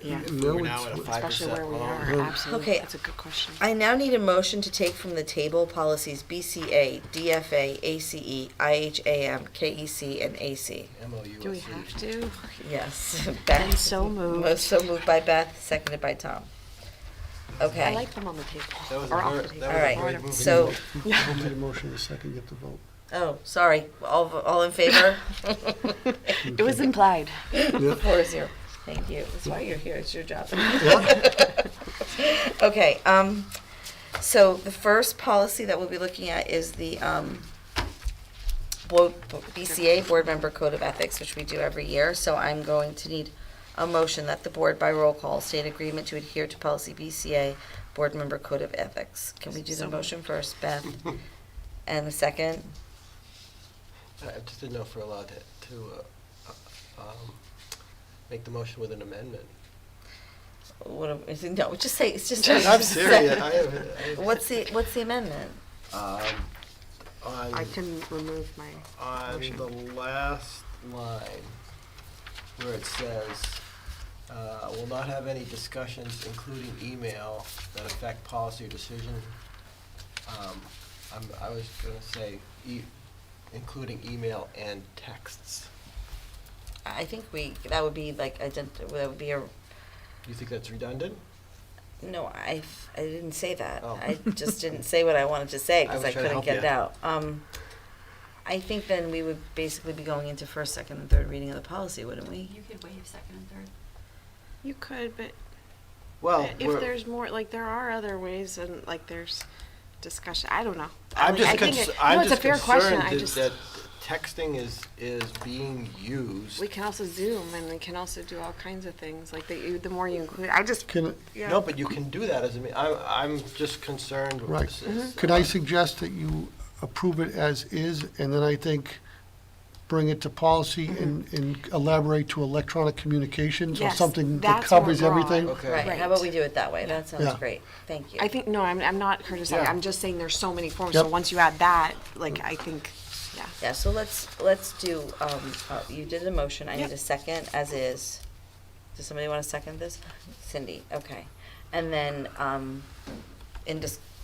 Yeah. if we No, were now at a it's- 5% Especially where we loan. are, absolutely. Okay. That's a good question. I now need a motion to take from the table policies BCA, DFA, ACE, IHAM, KEC, and AC. MOUSC. Do we have to? Yes, And Beth. so moved. So moved by Beth, seconded by Tom. Okay. I like them on the table. That was Or a off very, the table. that All right, was a very moving. so, We'll need a motion in a second, get the vote. oh, sorry, all in favor? It was implied. 4-0. Thank you. That's why you're here. It's your job. Yeah. Okay, so the first policy that we'll be looking at is the, BCA, Board Member Code of Ethics, which we do every year. So I'm going to need a motion that the board by roll call state agreement to adhere to policy BCA, Board Member Code of Ethics. Can we do the So moved. motion first, Beth? And a second? I just didn't know if we're allowed to make the motion with an amendment. No, just say, it's just. I'm serious. I have- What's the amendment? On, I can remove my on motion. the last line, where it says, will not have any discussions, including email, that affect policy or decision. I was gonna say, including email and texts. I think that would be like, that would be a, You think that's redundant? no, I didn't say that. Oh. I just didn't say what I wanted to say, I because was I trying to couldn't help get it you. out. I think then we would basically be going into first, second, and third reading of the policy, wouldn't we? You could waive second and third. You could, but Well, if there's more, like, there are other ways, and like there's discussion. I don't know. I'm Like, I just, think cons- it- I'm no, it's a just fair question. concerned I that, just that texting is being used. we can also Zoom, and we can also do all kinds of things. Like the more you include, I just Can, yeah. No, but you can do that as a, I'm just concerned with right. this. Could I suggest that you approve it as is, and then I think bring it to policy and elaborate to electronic communications or Yes, something that that's covers more broad. everything? Okay. Right, how about we do it that way? That sounds Yeah. great. Thank you. I think no, I'm not criticizing. Yeah. I'm just saying there's so many forms. Yep. So once you add that, like I think, yeah. Yeah, so let's do, you did a motion, I need Yep. a second as is. Does somebody want to second this? Cindy, okay. And then,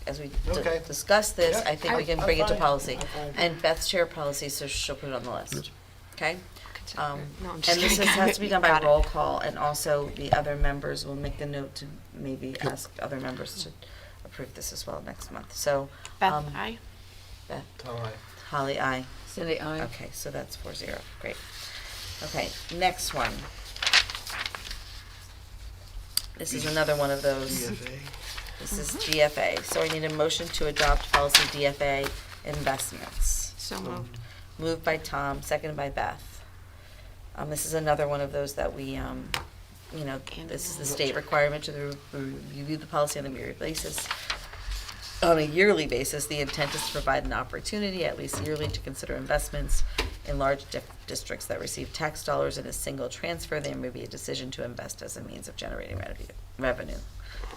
as we Okay. discuss this, Yeah, I think we I'm can bring it to fine. policy. I'm fine. And Beth's chair policy, so she'll put it on the list, okay? No, I'm And just this kidding. has to be done by Got it. roll call, and also the other members will make the note to maybe ask other members to approve this as well next month, so. Beth, Beth, Tell I. Holly, aye. Cindy, aye. Okay, so that's 4-0, great. Okay, next one. This is another one of those. DFA. This is GFA, so I need a motion to adopt policy DFA investments. So moved. Moved by Tom, seconded by Beth. This is another one of those that we, this is the state requirement to review the policy on a yearly basis. On a yearly basis, the intent is to provide an opportunity, at least yearly, to consider investments in large districts that receive tax dollars in a single transfer. There may be a decision to invest as a means of generating revenue,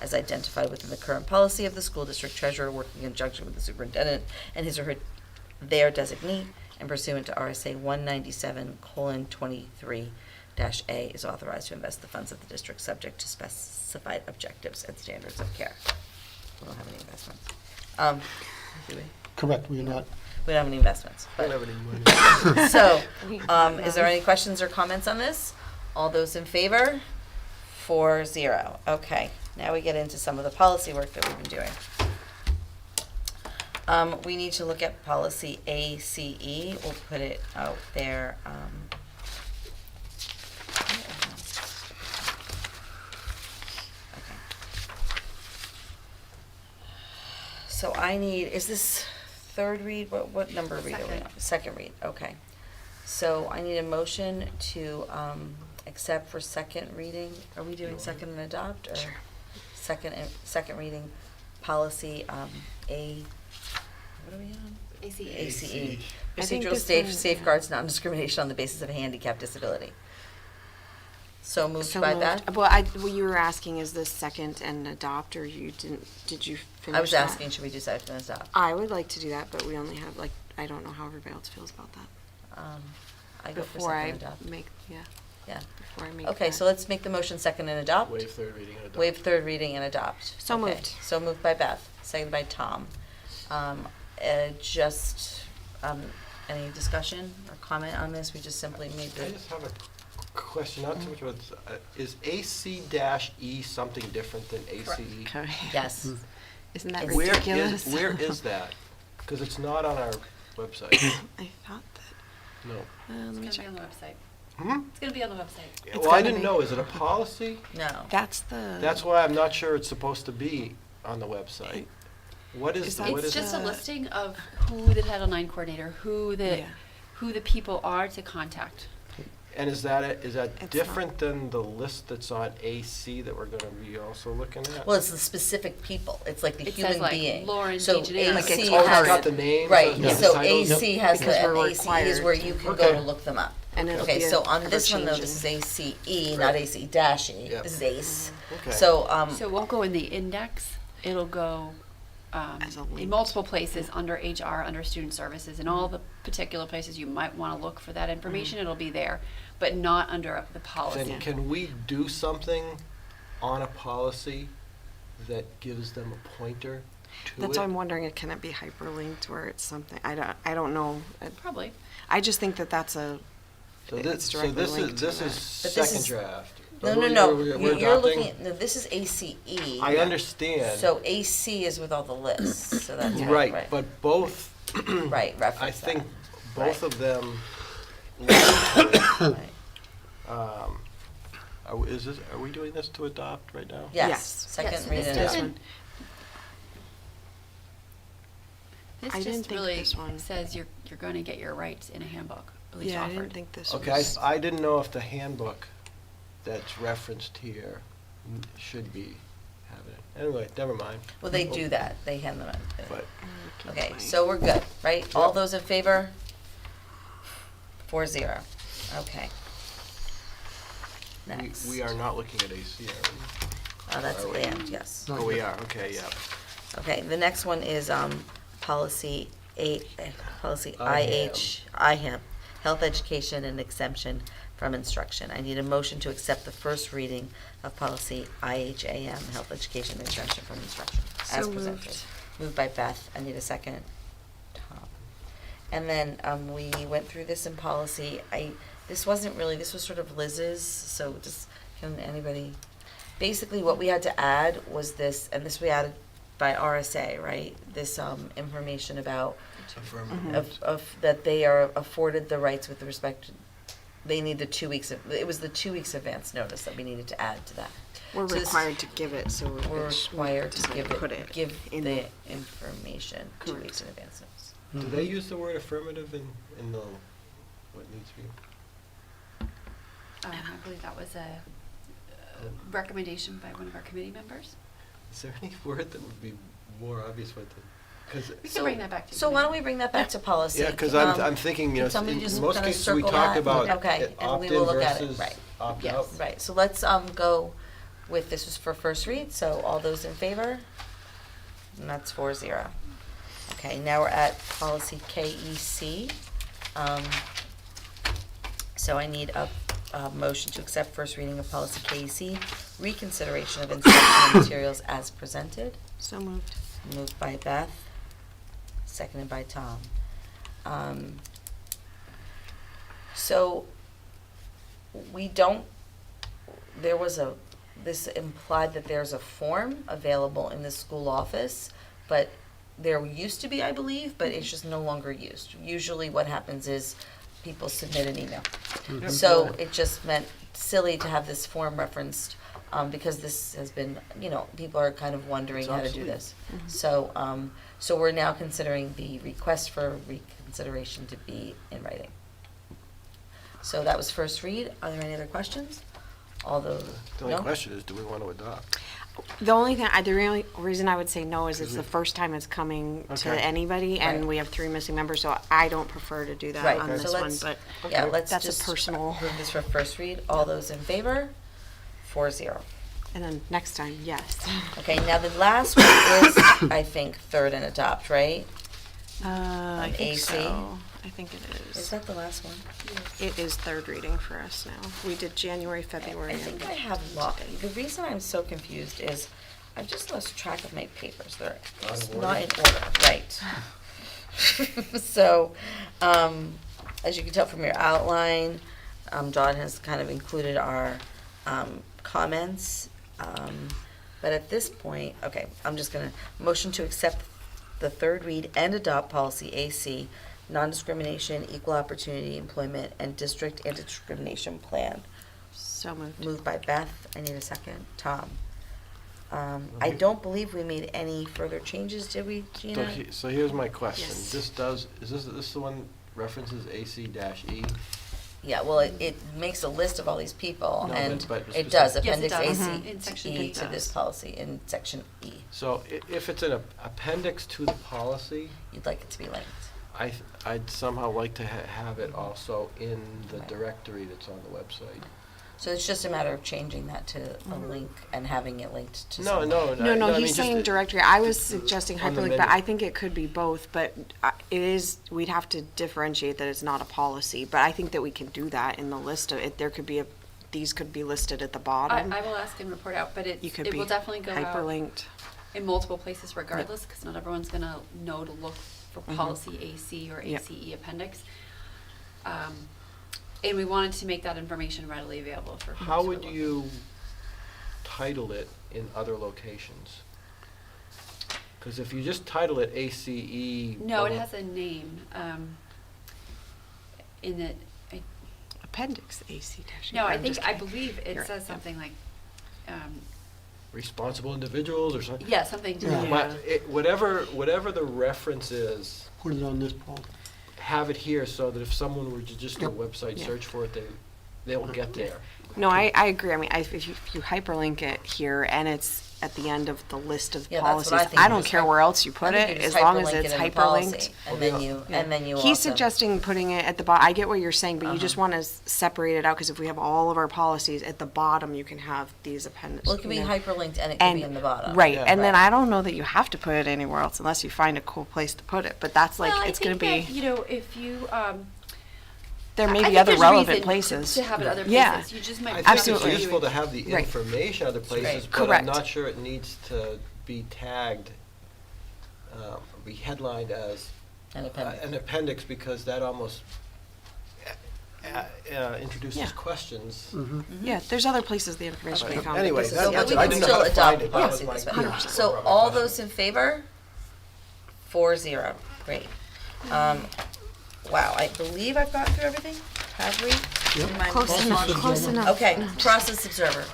as identified within the current policy of the school district treasurer, working in conjunction with the superintendent and his or her their designee, and pursuant to RSA 197:23-A, is authorized to invest the funds of the district subject to specified objectives and standards of care. We don't have any investments. Do we? Correct, we are not. We don't have any investments, I but, don't have any money. so, is there any questions or comments on this? All those in favor? 4-0. Okay, now we get into some of the policy work that we've been doing. We need to look at policy ACE. We'll put it out there. Okay. So I need, is this third read? What number read are we Second. on? Second read, okay. So I need a motion to accept for second reading. Are we doing second and adopt? Or second reading policy A, what are we on? ACE. ACE. I think Procedural this one, safeguards non-discrimination on the basis of handicap disability. So moved So by moved. Beth? Well, what you were asking is this second and adopt, or you didn't? Did you finish? I was that? asking, should we do second and adopt? I would like to do that, but we only have I don't know how everybody else feels about that. I go for Before I second and adopt. make, yeah. Yeah. Before I make. Okay, that. so let's make the motion second and adopt. Waive third reading and adopt. Waive third reading and adopt. So Okay, moved. So moved by Beth, seconded by Tom. Any discussion or comment on this? We just simply made I the, just have a question, not so much about, is AC-E something different than ACE? Okay. yes. Isn't that Where ridiculous? where is that? Because it's not on our website. I thought that. No. Let me It's check. gonna be on the website. Hmm? It's gonna be on the website. It's Well, I gotta didn't be. know, is it a policy? No. That's the. That's why I'm not sure it's supposed to be on the website. What Is is, that- what It's is? just a the- listing of who the Title IX coordinator, who the Yeah. people are to contact. And is that It's different than the list that's on AC that we're gonna be also looking at? Well, it's the specific people. It's like the It says, human like, being. Lauren So DeGeneres. Like, AC it's Oh, it's has got the names right. and the So titles? AC has Because the we're ACE is where you can go Okay. to look them up. And it'll Okay, be so on this one though, ever-changing. this is ACE, not AC-E. Yep. This is ACE. Okay. So So it won't go in the index, it'll go As a in link. multiple places, under HR, under student services, and all the particular places you might want to look for that information, it'll be there, but not under the policy. Then can we do something on a policy that gives them a pointer to it? That's why I'm wondering, can it be hyperlinked where it's something, I don't know. Probably. I just think that that's a, So it's this directly linked to is that. But this second is- draft. no, We're- no, no. we're You're adopting- looking. No, this is ACE. I understand. So AC is with all the lists. So that's Right, right. but both, Right, reference I think that. both Right. of them, Right. are we doing this to adopt right now? Yes. Yes. Second Yes, read this and doesn't- adopt. This I didn't just think really this one- says you're going to get your rights in a handbook, at least Yeah, I offered. didn't think this Okay, was. I didn't know if the handbook that's referenced here should be having it. Anyway, never mind. Well, they do that. They hand them out. But Okay, so we're good, right? All Yep. those in favor? 4-0. Okay. Next. we are not looking at AC, are we? Oh, that's Are we? banned, yes. Oh, we are, okay, yeah. Okay, the next one is policy policy IHAM. IHAM, health education and exemption from instruction. I need a motion to accept the first reading of policy IHAM, health education and exemption from instruction, as So presented. moved. Moved by Beth. I need a second. Tom. And then we went through this in policy. This wasn't really, this was sort of Liz's, so just, can anybody, basically what we had to add was this, and this we added by RSA, right? This information about, of, that they are afforded the rights with respect to, they need the 2 weeks of, it was the 2 weeks advance notice that we needed to add to that. We're So this- required to give it, so We're required to give put it, it give in the information 2 weeks in advance notice. Do they use the word affirmative in the, what needs to be? I believe that was a recommendation by one of our committee members. Is there any word that would be more obvious with it? Because We can bring that back to you. So why don't we bring that back to policy? yeah, because I'm thinking, you Can know, somebody in just most kinda cases we circle talk that? about Okay, it and we opt-in will look at it, versus right. opt-out. Yes, right, so let's go with, this was for first read, so all those in favor? And that's 4-0. Okay, now we're at policy KEC. So I need a motion to accept first reading of policy KEC, reconsideration of instructional materials as presented. So moved. Moved by Beth, seconded by Tom. So, we don't, this implied that there's a form available in the school office, but there used to be, I believe, but it's just no longer used. Usually what happens is people submit an email. So it just meant silly to have this form referenced, because this has been, people are kind of wondering It's how to do obsolete. this. So we're now considering the request for reconsideration to be in writing. So that was first read. Are there any other questions? Although, The only no? question is, do we want to adopt? The only reason I would say no is it's the first time it's coming to Okay. anybody, Right. and we have 3 missing members, so I don't prefer to do that Right, on so this one, let's- but Yeah, Okay. let's That's a just personal- approve this for first read. All those in favor? 4-0. and then next time, yes. Okay, now the last one is, I think, third and adopt, right? I think AC? so. I think it Is is. that the last one? It is third reading for us now. We did January, February, I and think I have the reason I'm so confused is I've just lost track of my papers. They're Out of just order? not in order, right? So, as you can tell from your outline, John has kind of included our comments. But at this point, okay, I'm just gonna motion to accept the third read and adopt policy AC, non-discrimination, equal opportunity employment, and district anti-discrimination plan. so moved. Moved by Beth. I need a second. Tom. I don't believe we made any further changes, did we, Gina? So here's my question. Yes. Is this the one references AC-E? Yeah, well, it makes a list of all these people, No, and but it does, specific- Yes, it appendix does. AC Mhm. In section E E to this does. policy, in section E. So if it's an appendix to the policy, You'd like it to be linked. I'd somehow like to have it also in the Right. directory that's on the website. So it's just a matter of changing that to a link and having it linked to No, someone. no, No, no, I mean, he's just saying the- directory. I was suggesting on the hyperlink, but menu. I think it could be both, but it is, we'd have to differentiate that it's not a policy, but I think that we can do that in the list of it. There could be these could be listed at the bottom. I will ask and report out, but You could it be will definitely go out hyperlinked. in multiple places regardless, because not everyone's gonna know to look for policy AC or Yep. ACE appendix. And we wanted to make that information readily available for. How folks who would are looking. you title it in other locations? Because if you just title it ACE. No, it blah, has a name, in it, Appendix AC dash. no, I I'm think, just I kidding. believe it You're says right, something like, Responsible individuals or something? yeah, something to Yeah. that. But whatever the reference is, Put it on this poll. have it here so that if someone were to just do a Yep. website Yeah. search for it, they'll get there. No, I agree. I mean, if you hyperlink it here and it's at the end of the list of Yeah, that's what policies, think. I You don't just care where else you put I think it, you as just long as hyperlink it's it in the policy, hyperlinked. And then you, and then you also. He's suggesting putting it at the bottom. I get what you're saying, but you just Uh-huh. want to separate it out, because if we have all of our policies, at the bottom, you can have these appendices. Well, it can be hyperlinked and it can be in the bottom. Right, Yeah. and then Right. I don't know that you have to put it anywhere else unless you find a cool place to put it, but that's like, Well, I it's gonna think that, be, you know, if you, there I may be think other there's relevant reason places. To have it other Yeah. places, you just might. I be think it's Absolutely. useful to have the Right. information other places, Right. but I'm Correct. not sure it needs to be tagged, be headlined as An appendix. an appendix, because that almost introduces Yeah. questions. Yeah, there's other places the information can be found. Anyway, This is- that- So, but that's we it. I can didn't know still how to adopt find the it. That was policy my- this way. 100%. So all those in favor? 4-0, great. Wow, I believe I've gotten through everything, have we? Yep. In my Close most enough, modern- close enough. Okay, process observer.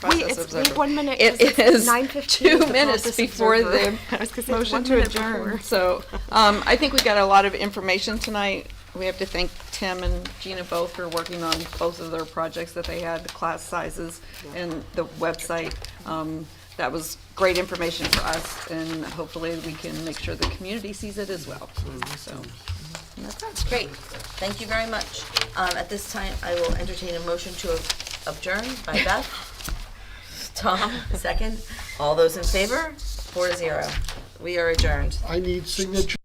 Wait, it's, we have 1 minute. 'cause It it's is 9:15 2 to minutes process before observer. the I was gonna say it's motion 1 to minute adjourn. before. So, I think we got a lot of information tonight. We have to thank Tim and Gina both for working on both of their projects that they had, the class sizes and the website. That was great information for us, and hopefully we can make sure the community sees it as well. So, and that's it. Great, thank you very much. At this time, I will entertain a motion to adjourn by Beth. Tom, second. All those in favor? 4-0. We are adjourned. I need signature.